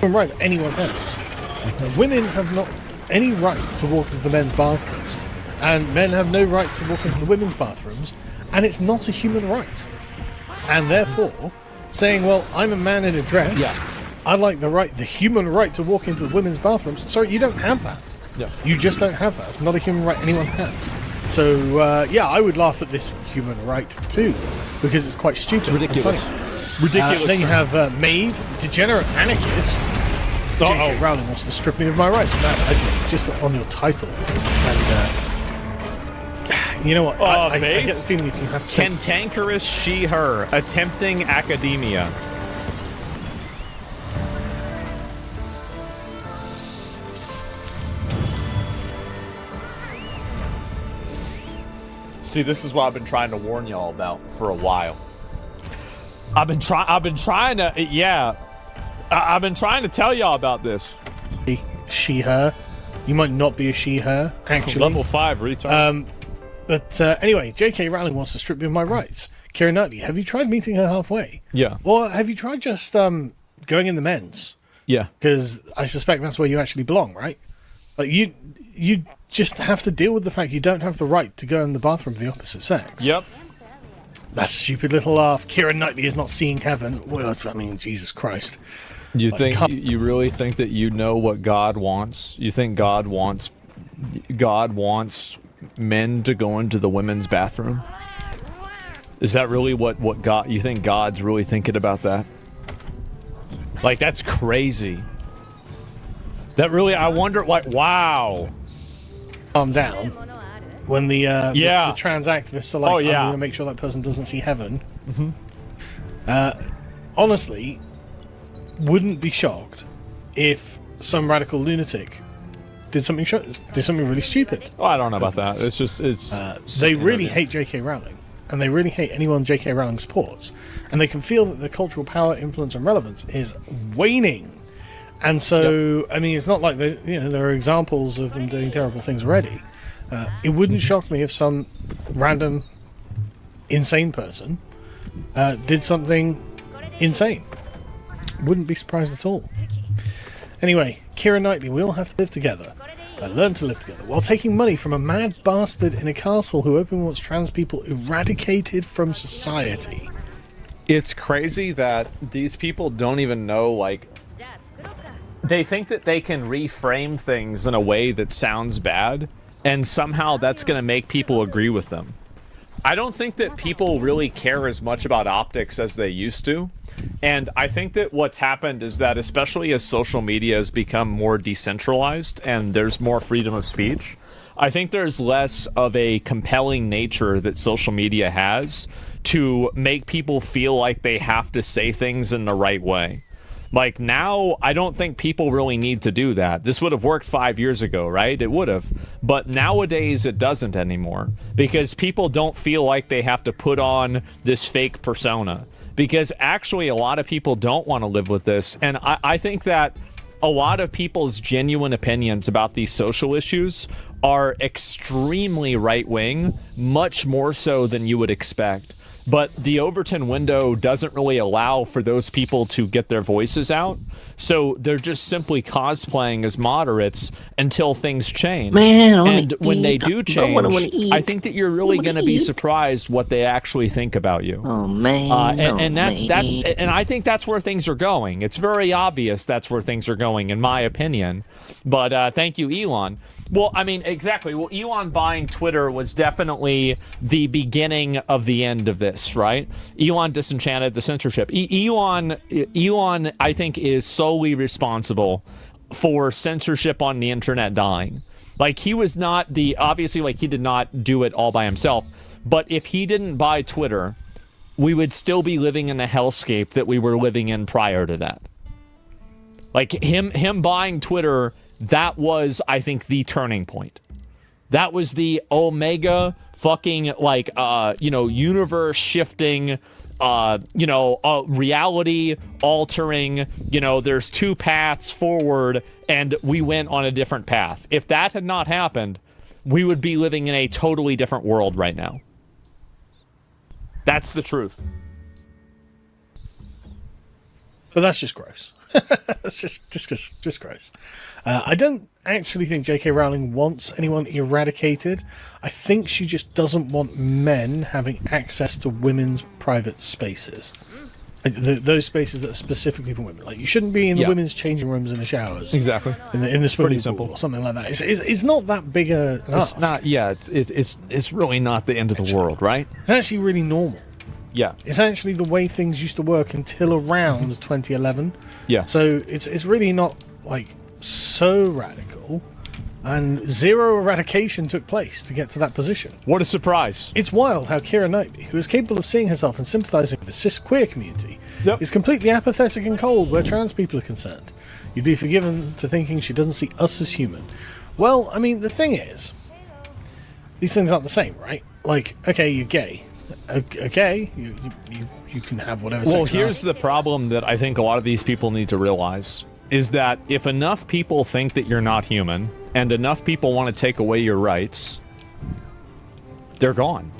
Right, that anyone has. Women have not any right to walk into the men's bathrooms, and men have no right to walk into the women's bathrooms, and it's not a human right. And therefore, saying, well, I'm a man in a dress, I like the human right to walk into the women's bathrooms. Sorry, you don't have that. Yeah. You just don't have that. It's not a human right anyone has. So, I would laugh at this human right too, because it's quite stupid. It's ridiculous. Ridiculous. Then you have Maeve, degenerate anarchist. J.K. Rowling wants to strip me of my rights. That, just on your title. And, you know what? I get the feeling if you have to... Cantankerous she-her, attempting academia. See, this is what I've been trying to warn y'all about for a while. I've been trying to tell y'all about this. She-her. You might not be a she-her, actually. Level 5, retard. But anyway, J.K. Rowling wants to strip me of my rights. Keira Knightley, have you tried meeting her halfway? Yeah. Or have you tried just going in the men's? Yeah. Because I suspect that's where you actually belong, right? Like, you just have to deal with the fact you don't have the right to go in the bathroom of the opposite sex. Yep. That stupid little laugh. Keira Knightley is not seeing heaven. Well, I mean, Jesus Christ. You really think that you know what God wants? You think God wants men to go into the women's bathroom? Is that really what God... You think God's really thinking about that? Like, that's crazy. That really... I wonder... Like, wow. Calm down. When the trans activists are like, I'm going to make sure that person doesn't see heaven. Mm-hmm. Honestly, wouldn't be shocked if some radical lunatic did something really stupid. Oh, I don't know about that. It's just they really hate J.K. Rowling, and they really hate anyone J.K. Rowling supports, and they can feel that the cultural power, influence, and relevance is waning. And so, I mean, it's not like there are examples of them doing terrible things already. It wouldn't shock me if some random insane person did something insane. Wouldn't be surprised at all. Anyway, Keira Knightley, we all have to live together. Learn to live together while taking money from a mad bastard in a castle who openly wants trans people eradicated from society. It's crazy that these people don't even know, like, they think that they can reframe things in a way that sounds bad, and somehow that's going to make people agree with them. I don't think that people really care as much about optics as they used to. And I think that what's happened is that, especially as social media has become more decentralized and there's more freedom of speech, I think there's less of a compelling nature that social media has to make people feel like they have to say things in the right way. Like now, I don't think people really need to do that. This would have worked 5 years ago, right? It would have. But nowadays, it doesn't anymore because people don't feel like they have to put on this fake persona. Because actually, a lot of people don't want to live with this. And I think that a lot of people's genuine opinions about these social issues are extremely right-wing, much more so than you would expect. But the Overton window doesn't really allow for those people to get their voices out. So they're just simply cosplaying as moderates until things change. Man, and when they do I change, wanna eat. I think that you're really going to be surprised what they actually think about you. Oh man, and I think that's where things are going. It's very obvious that's where things are going, in my opinion. But thank you, Elon. Well, I mean, exactly. Well, Elon buying Twitter was definitely the beginning of the end of this, right? Elon disenchanted the censorship. Elon, I think, is solely responsible for censorship on the internet dying. Like, he was not obviously, like, he did not do it all by himself. But if he didn't buy Twitter, we would still be living in the hellscape that we were living in prior to that. Like, him buying Twitter, that was, I think, the turning point. That was the omega fucking, like, universe shifting, reality altering, there's two paths forward and we went on a different path. If that had not happened, we would be living in a totally different world right now. That's the truth. But that's just gross. That's just gross. I don't actually think J.K. Rowling wants anyone eradicated. I think she just doesn't want men having access to women's private spaces. Those spaces that are specifically for women. Like, you shouldn't be in the women's changing rooms in the showers. Exactly. In the swimming pool or something like that. It's not that big an ask. It's not. Yeah. It's really not the end of the world, right? It's actually really normal. Yeah. It's actually the way things used to work until around 2011. Yeah. So it's really not like so radical, and zero eradication took place to get to that position. What a surprise. It's wild how Keira Knightley, who is capable of seeing herself and sympathising with the cis queer community, is completely apathetic and cold where trans people are concerned. You'd be forgiven for thinking she doesn't see us as human. Well, I mean, the thing is, these things aren't the same, right? Like, okay, you're gay. Okay, you can have whatever sex. Well, here's the problem that I think a lot of these people need to realize, is that if enough people think that you're not human, and enough people want to take away your rights, they're gone.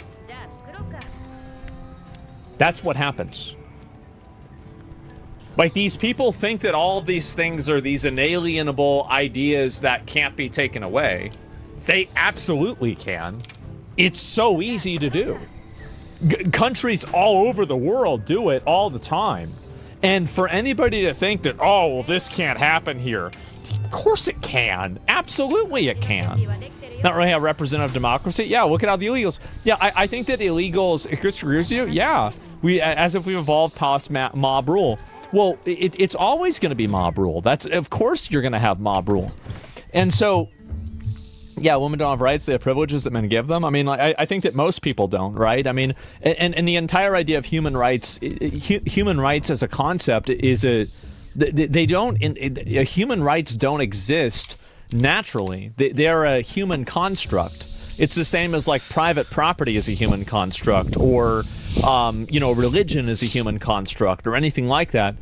That's what happens. Like, these people think that all of these things are these inalienable ideas that can't be taken away. They absolutely can. It's so easy to do. Countries all over the world do it all the time. And for anybody to think that, oh, well, this can't happen here, of course it can. Absolutely it can. Not really a representative democracy? Yeah, look at how the illegals... Yeah, I think that illegals... Chris agrees with you? Yeah. As if we've evolved past mob rule. Well, it's always going to be mob rule. Of course you're going to have mob rule. And so... Yeah, women don't have rights. They have privileges that men give them. I mean, like, I think that most people don't, right? I mean, and the entire idea of human rights as a concept is human rights don't exist naturally. They're a human construct. It's the same as, like, private property is a human construct, or religion is a human construct, or anything like that.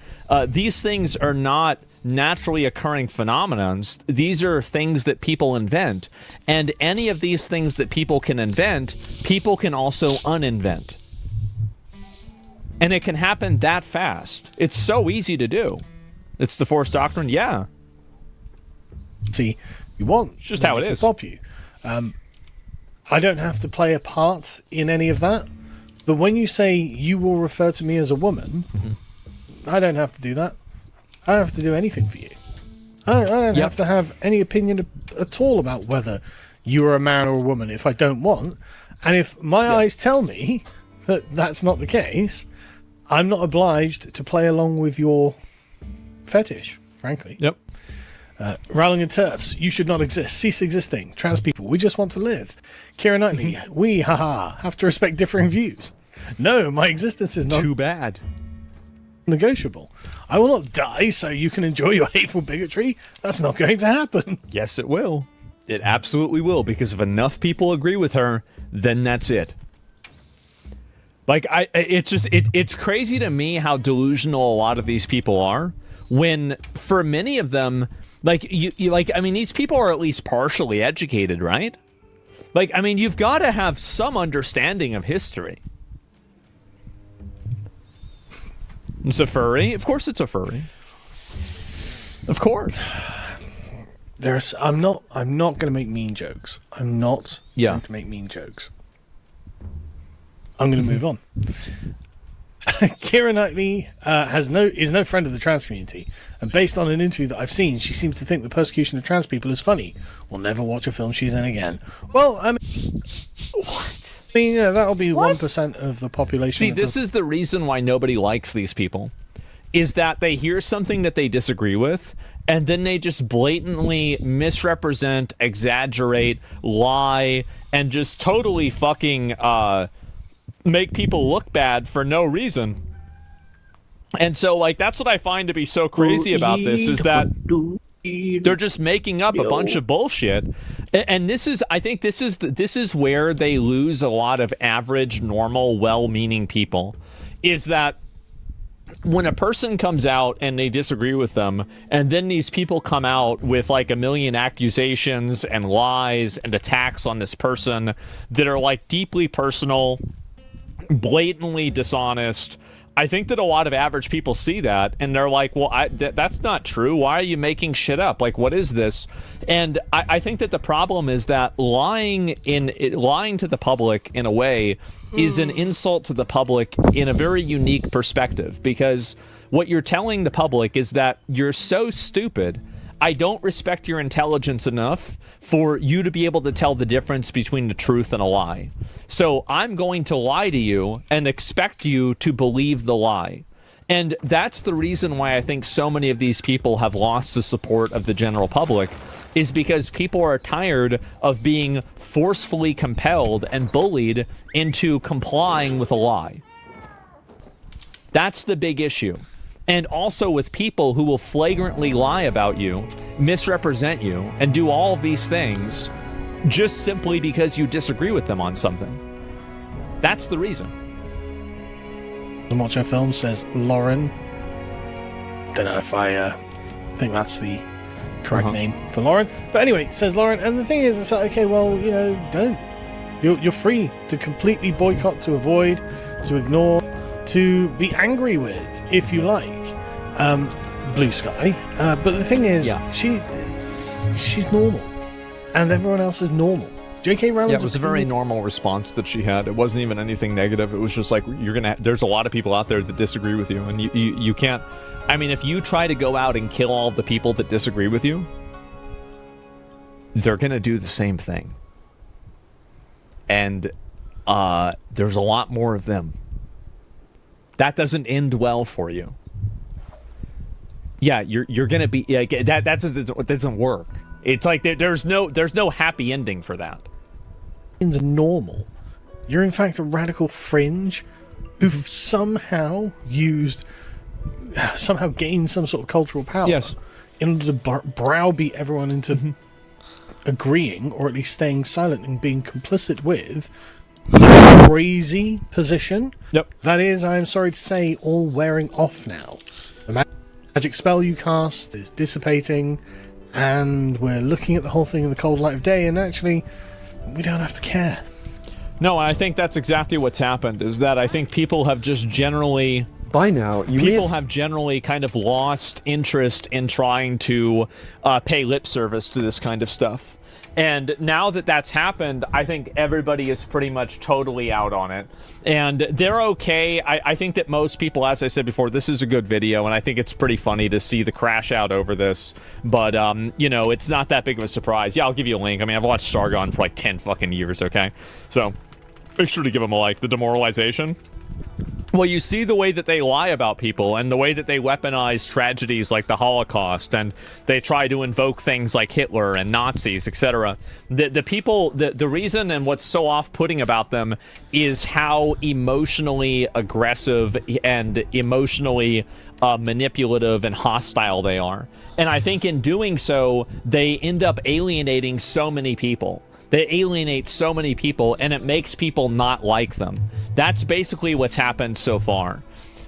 These things are not naturally occurring phenomenons. These are things that people invent, and any of these things that people can invent, people can also uninvent, and it can happen that fast. It's so easy to do. It's the Force Doctrine. Yeah, see, you want it's just how it is. Stop you. I don't have to play a part in any of that, but when you say you will refer to me as a woman, I don't have to do that. I don't have to do anything for you. I don't have to have any opinion at all about whether you're a man or a woman if I don't want. And if my eyes tell me that that's not the case, I'm not obliged to play along with your fetish, frankly. Yep. Rowling and Turfs, you should not exist. Cease existing. Trans people, we just want to live. Keira Knightley, we, haha, have to respect differing views. No, my existence is not too bad. Negotiable. I will not die so you can enjoy your hateful bigotry. That's not going to happen. Yes, it will. It absolutely will, because if enough people agree with her, then that's it. Like, it's crazy to me how delusional a lot of these people are, when for many of them, like, I mean, these people are at least partially educated, right? Like, I mean, you've got to have some understanding of history. It's a furry? Of course it's a furry. Of course. I'm not going to make mean jokes. I'm not going to make mean jokes. I'm going to move on. Keira Knightley is no friend of the trans community, and based on an interview that I've seen, she seems to think the persecution of trans people is funny. We'll never watch a film she's in again. Well, I mean, what? I mean, that'll be 1% of the population. See, this is the reason why nobody likes these people, is that they hear something that they disagree with, and then they just blatantly misrepresent, exaggerate, lie, and just totally fucking make people look bad for no reason. And so, like, that's what I find to be so crazy about this, is that they're just making up a bunch of bullshit. And this is, I think this is where they lose a lot of average, normal, well-meaning people, is that when a person comes out and they disagree with them, and then these people come out with like a million accusations and lies and attacks on this person that are like deeply personal, blatantly dishonest, I think that a lot of average people see that and they're like, well, that's not true. Why are you making shit up? Like, what is this? And I think that the problem is that lying to the public in a way is an insult to the public in a very unique perspective, because what you're telling the public is that you're so stupid, I don't respect your intelligence enough for you to be able to tell the difference between the truth and a lie. So I'm going to lie to you and expect you to believe the lie. And that's the reason why I think so many of these people have lost the support of the general public, is because people are tired of being forcefully compelled and bullied into complying with a lie. That's the big issue. And also with people who will flagrantly lie about you, misrepresent you, and do all of these things just simply because you disagree with them on something. That's the reason. The Watch Our Film says Lauren. Don't know if I think that's the correct name for Lauren. But anyway, it says Lauren. And the thing is, it's like, okay, well, you know, don't. You're free to completely boycott, to avoid, to ignore, to be angry with, if you like. Blue Sky. But the thing is, she's normal. And everyone else is normal. J.K. Rowling. Yeah, it was a very normal response that she had. It wasn't even anything negative. It was just like, there's a lot of people out there that disagree with you, and you can't. I mean, if you try to go out and kill all of the people that disagree with you, they're gonna do the same thing. And there's a lot more of them. That doesn't end well for you. Yeah, you're gonna be that doesn't work. It's like there's no happy ending for that. It's normal. You're in fact a radical fringe who've somehow gained some sort of cultural power. Yes. In order to browbeat everyone into agreeing, or at least staying silent and being complicit with a crazy position. Yep. That is, I'm sorry to say, all wearing off now. The magic spell you cast is dissipating, and we're looking at the whole thing in the cold light of day, and actually, we don't have to care. No, I think that's exactly what's happened, is that I think people have just generally... By now, people have generally kind of lost interest in trying to pay lip service to this kind of stuff. And now that that's happened, I think everybody is pretty much totally out on it. And they're okay. I think that most people, as I said before, this is a good video, and I think it's pretty funny to see the crash out over this. But, you know, it's not that big of a surprise. Yeah, I'll give you a link. I mean, I've watched Sargon for like 10 fucking years, okay? So, make sure to give them a like. The demoralization. Well, you see the way that they lie about people and the way that they weaponize tragedies like the Holocaust, and they try to invoke things like Hitler and Nazis, etc. The people, the reason and what's so off-putting about them is how emotionally aggressive and emotionally manipulative and hostile they are. And I think in doing so, they end up alienating so many people. They alienate so many people, and it makes people not like them. That's basically what's happened so far.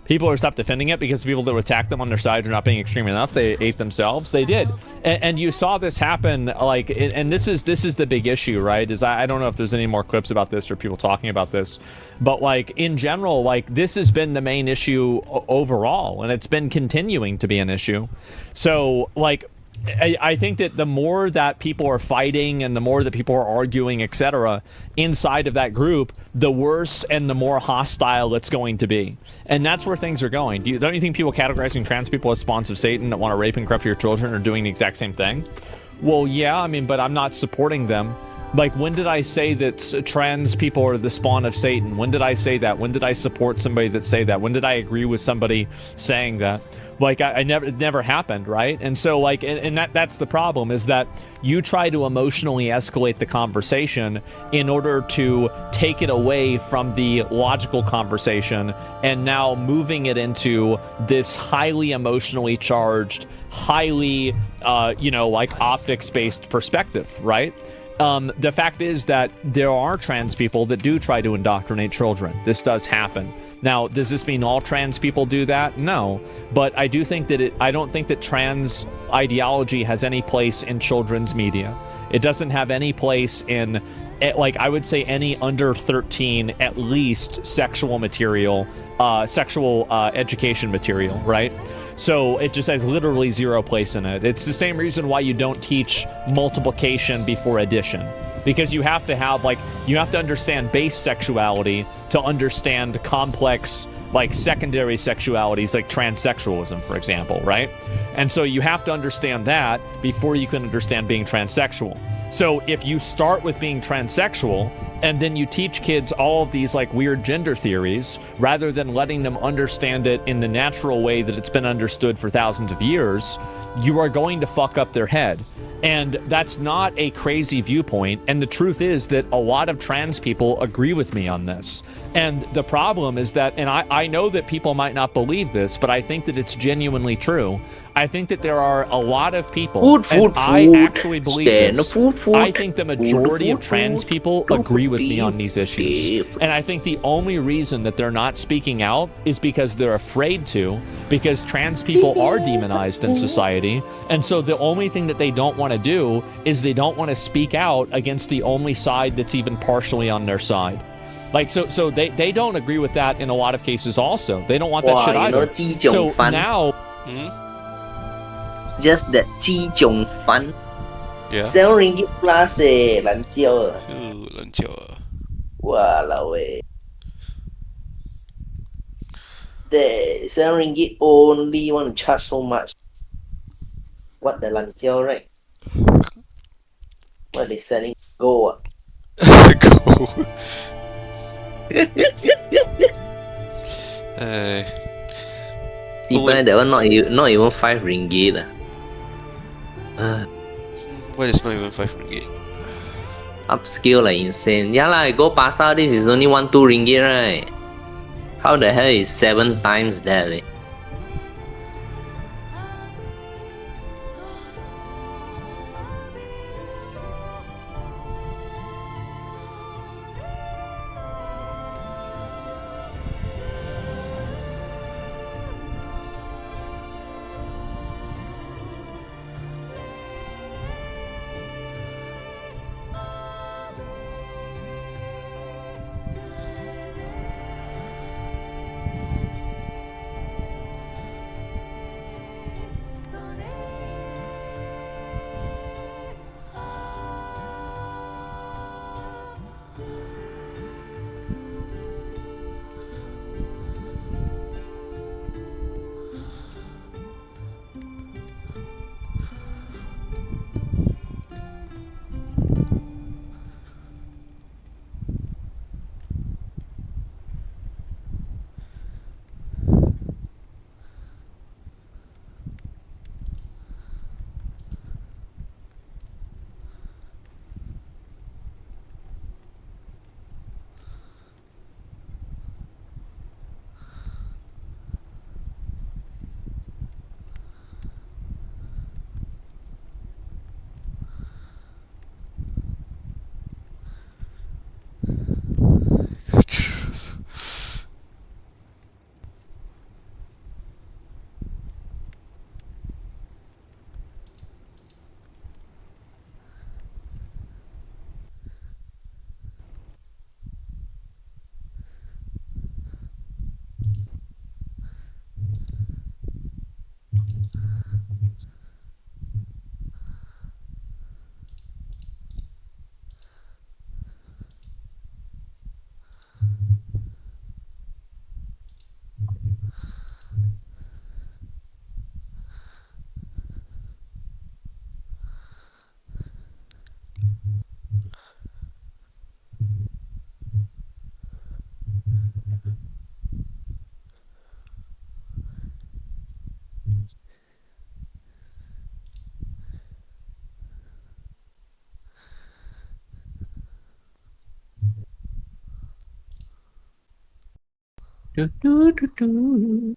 People are stopped defending it because people that attack them on their side are not being extreme enough. They ate themselves. They did, and you saw this happen. Like, and this is the big issue, right? Is I don't know if there's any more clips about this or people talking about this, but like in general, like this has been the main issue overall, and it's been continuing to be an issue. So like, I think that the more that people are fighting and the more that people are arguing, etc., inside of that group, the worse and the more hostile it's going to be. And that's where things are going. Don't you think people categorizing trans people as spawns of Satan that want to rape and corrupt your children are doing the exact same thing? Well, yeah, I mean, but I'm not supporting them. Like, when did I say that trans people are the spawn of Satan? When did I say that? When did I support somebody that say that? When did I agree with somebody saying that? Like, it never happened, right? And so, like, and that's the problem, is that you try to emotionally escalate the conversation in order to take it away from the logical conversation, and now moving it into this highly emotionally charged, highly, you know, like optics-based perspective, right? The fact is that there are trans people that do try to indoctrinate children. This does happen. Now, does this mean all trans people do that? No. But I do think that I don't think that trans ideology has any place in children's media. It doesn't have any place in, like, I would say any under 13, at least, sexual material, sexual education material, right? So it just has literally zero place in it. It's the same reason why you don't teach multiplication before addition. Because you have to have, like, you have to understand base sexuality to understand complex, like, secondary sexualities, like transsexualism, for example, right? And so you have to understand that before you can understand being transsexual. So if you start with being transsexual, and then you teach kids all of these, like, weird gender theories, rather than letting them understand it in the natural way that it's been understood for thousands of years, you are going to fuck up their head. And that's not a crazy viewpoint. And the truth is that a lot of trans people agree with me on this. And the problem is that, and I know that people might not believe this, but I think that it's genuinely true. I think that there are a lot of people, I actually believe this. I think the majority of trans people agree with me on these issues. And I think the only reason that they're not speaking out is because they're afraid to, because trans people are demonized in society. And so the only thing that they don't want to do is they don't want to speak out against the only side that's even partially on their side. Like, so they don't agree with that in a lot of cases also. They don't want that shit either. So now... Just that 鸡种 fun. Yeah. 7 ringgit plus eh, 蓝椒啊。蓝椒啊。Walau eh. The 7 ringgit only want to charge so much. What the 蓝椒 right? What they selling? Go ah. Go. That one not even 5 ringgit. What is not even 5 ringgit? Upscale like insane. Yeah lah, go pasar, this is only 1-2 ringgit, right? How the hell is 7 times that? Eh? Do, do, do, do.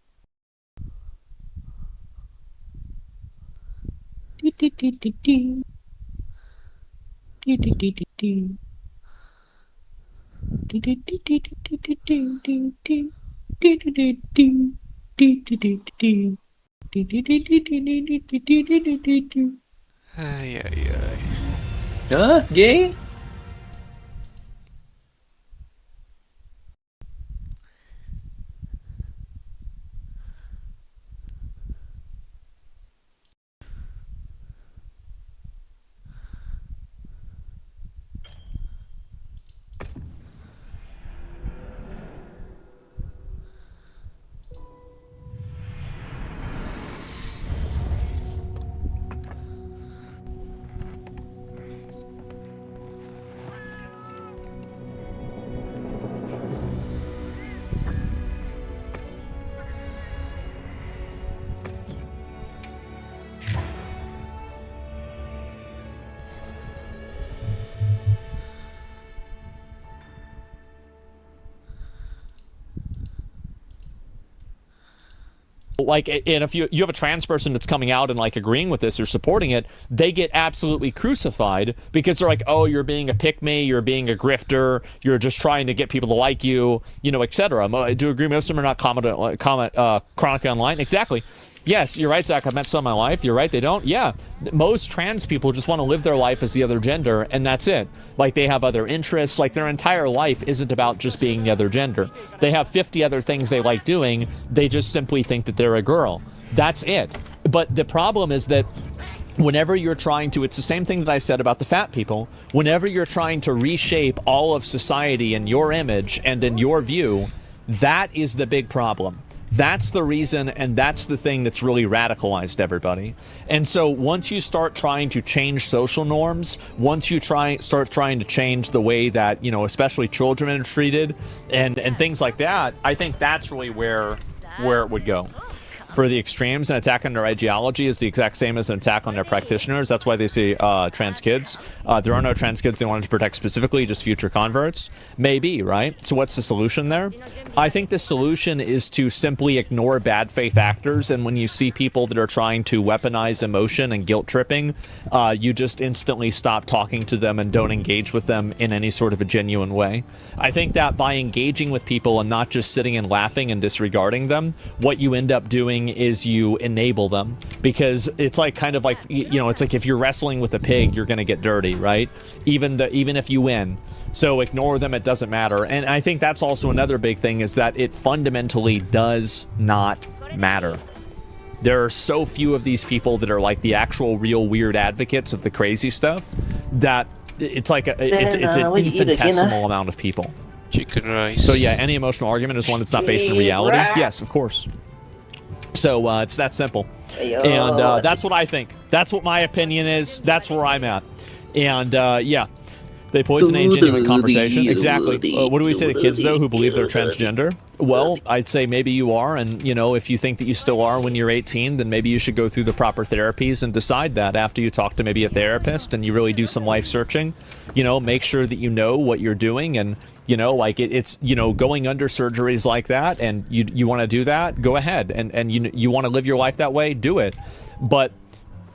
Do, do, do, do, do. Do, do, do, do, do. Do, do, do, do, do, do, do, do, do. Do, do, do, do. Do, do, do, do. Do, do, do, do, do, do, do, do, do, do, do. Ay, ay, ay. Huh? Gay? Like, and if you have a trans person that's coming out and like agreeing with this or supporting it, they get absolutely crucified because they're like, oh, you're being a pick me, you're being a grifter, you're just trying to get people to like you, you know, etc. Do you agree most of them are not chronically online? Exactly. Yes, you're right, Zach. I've met some in my life. You're right, they don't. Yeah, most trans people just want to live their life as the other gender, and that's it. Like, they have other interests. Like, their entire life isn't about just being the other gender. They have 50 other things they like doing. They just simply think that they're a girl. That's it. But the problem is that whenever you're trying to, it's the same thing that I said about the fat people. Whenever you're trying to reshape all of society in your image and in your view, that is the big problem. That's the reason, and that's the thing that's really radicalized everybody. And so once you start trying to change social norms, once you start trying to change the way that, you know, especially children are treated and things like that, I think that's really where it would go. For the extremes, an attack on their ideology is the exact same as an attack on their practitioners. That's why they say trans kids. There are no trans kids they wanted to protect specifically, just future converts. Maybe, right? So what's the solution there? I think the solution is to simply ignore bad faith actors, and when you see people that are trying to weaponize emotion and guilt tripping, you just instantly stop talking to them and don't engage with them in any sort of a genuine way. I think that by engaging with people and not just sitting and laughing and disregarding them, what you end up doing is you enable them, because it's like kind of like, you know, it's like if you're wrestling with a pig, you're going to get dirty, right? Even if you win. So ignore them, it doesn't matter. And I think that's also another big thing, is that it fundamentally does not matter. There are so few of these people that are like the actual real weird advocates of the crazy stuff that it's like it's an infinitesimal amount of people. Chicken rice. So yeah, any emotional argument is one that's not based in reality. Yes, of course. So it's that simple. And that's what I think. That's what my opinion is. That's where I'm at. And yeah, they poison a genuine conversation. Exactly. What do we say to kids, though, who believe they're transgender? Well, I'd say maybe you are. And, you know, if you think that you still are when you're 18, then maybe you should go through the proper therapies and decide that after you talk to maybe a therapist and you really do some life searching. You know, make sure that you know what you're doing. And, you know, like it's, you know, going under surgeries like that, and you want to do that, go ahead. And you want to live your life that way, do it. But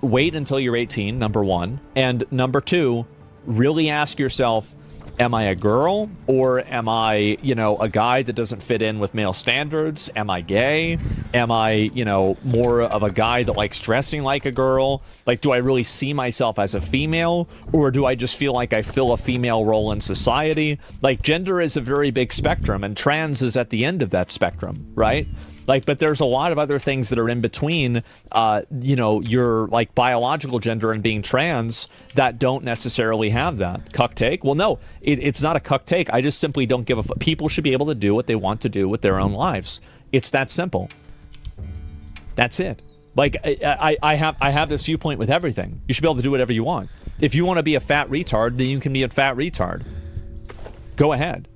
wait until you're 18, number one. And number two, really ask yourself, am I a girl, or am I, you know, a guy that doesn't fit in with male standards? Am I gay? Am I, you know, more of a guy that likes dressing like a girl? Like, do I really see myself as a female, or do I just feel like I fill a female role in society? Like, gender is a very big spectrum, and trans is at the end of that spectrum, right? Like, but there's a lot of other things that are in between, you know, your like biological gender and being trans that don't necessarily have that. Cuck take? Well, no, it's not a cuck take. I just simply don't give a fuck. People should be able to do what they want to do with their own lives. It's that simple. That's it. Like, I have this viewpoint with everything. You should be able to do whatever you want. If you want to be a fat retard, then you can be a fat retard. Go ahead.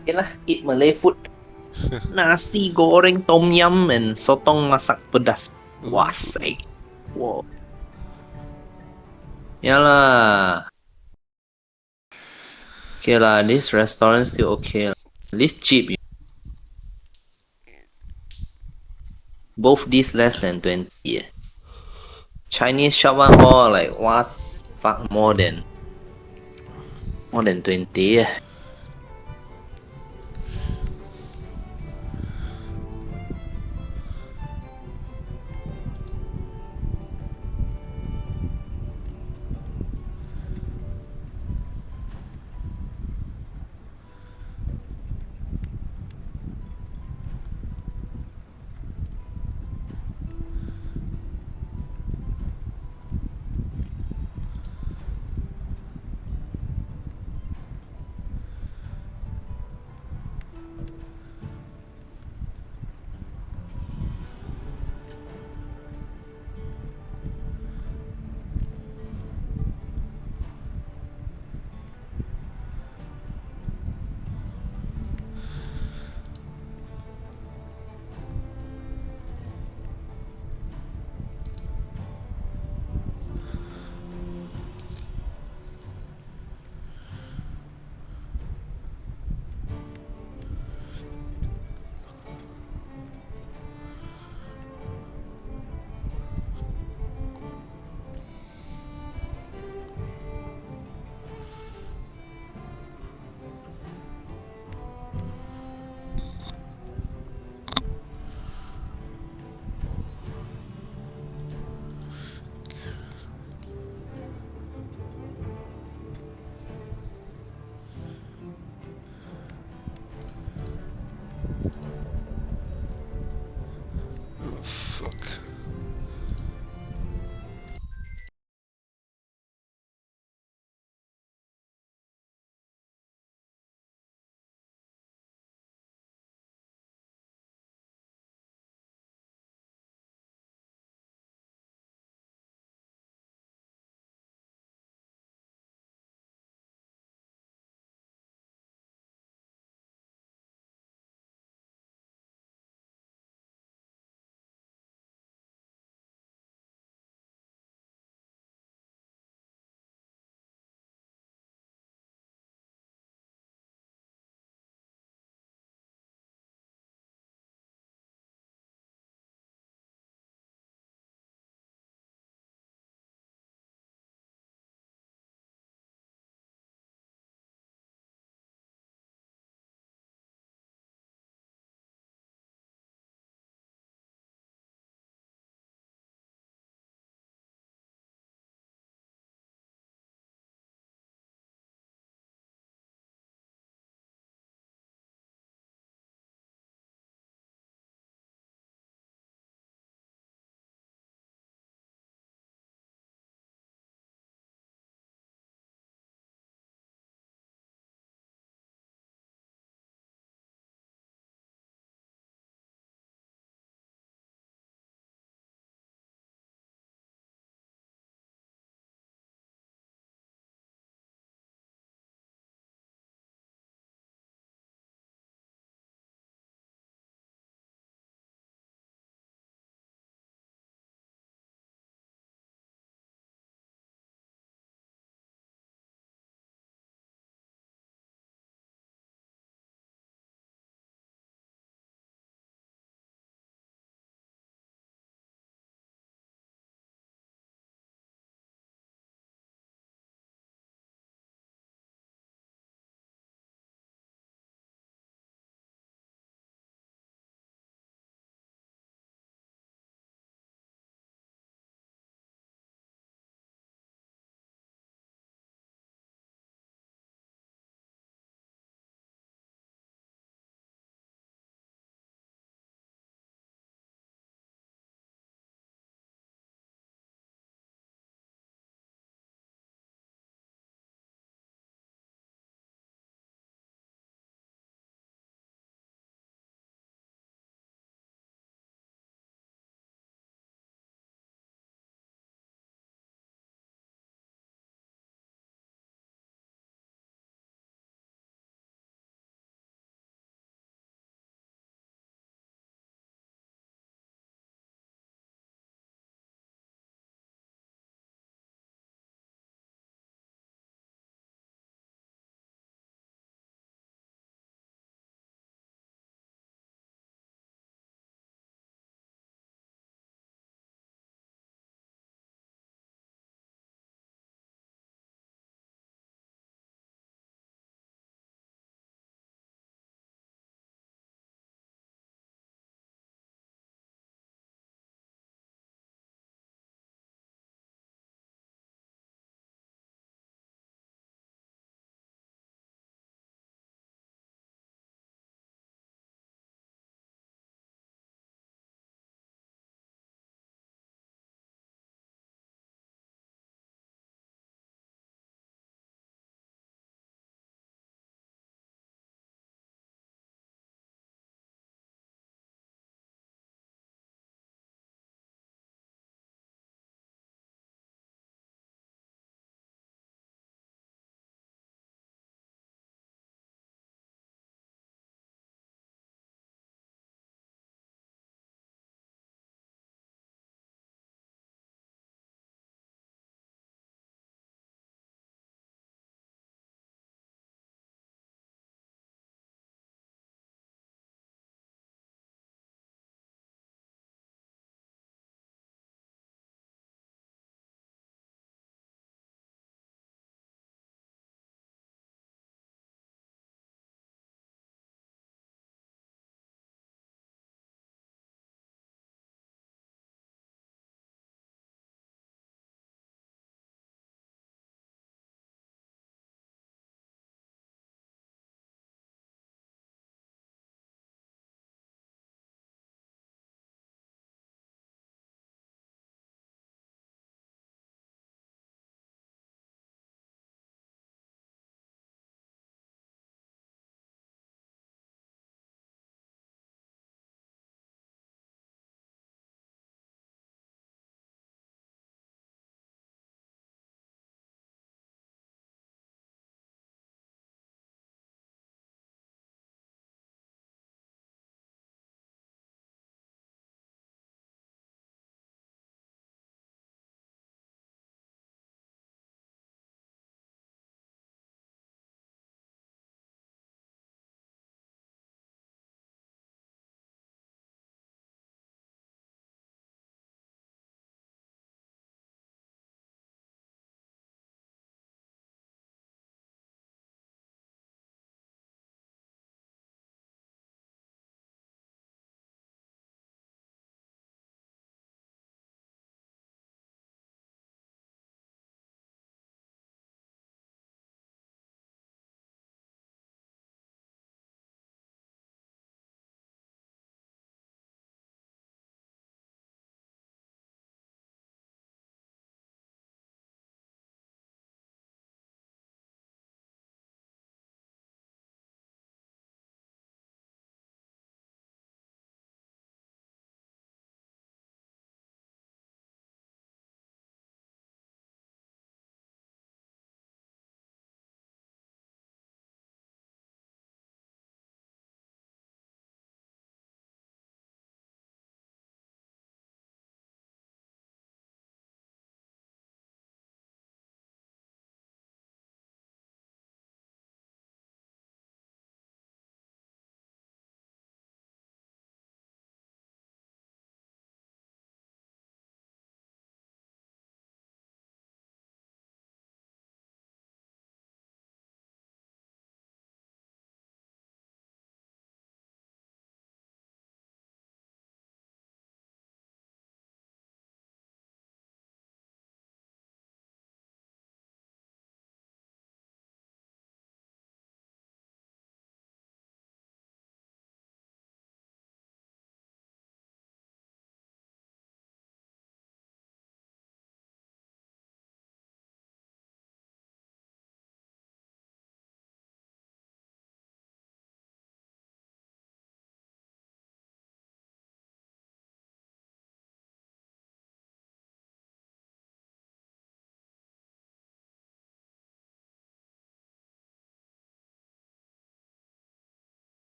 Okay lah, eat Malay food. Nasi goreng tom yum and sotong masak pedas. Wasai. Wow. Yalah. Okay lah, this restaurant still okay lah. At least cheap. Both these less than 20. Chinese shop one all like what fuck more than 20.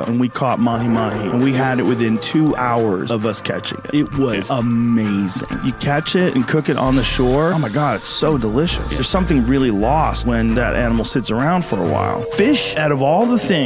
and we caught mahi-mahi, and we had it within 2 hours of us catching it. It was amazing. You catch it and cook it on the shore. Oh my God, it's so delicious. There's something really lost when that animal sits around for a while. Fish, out of all the things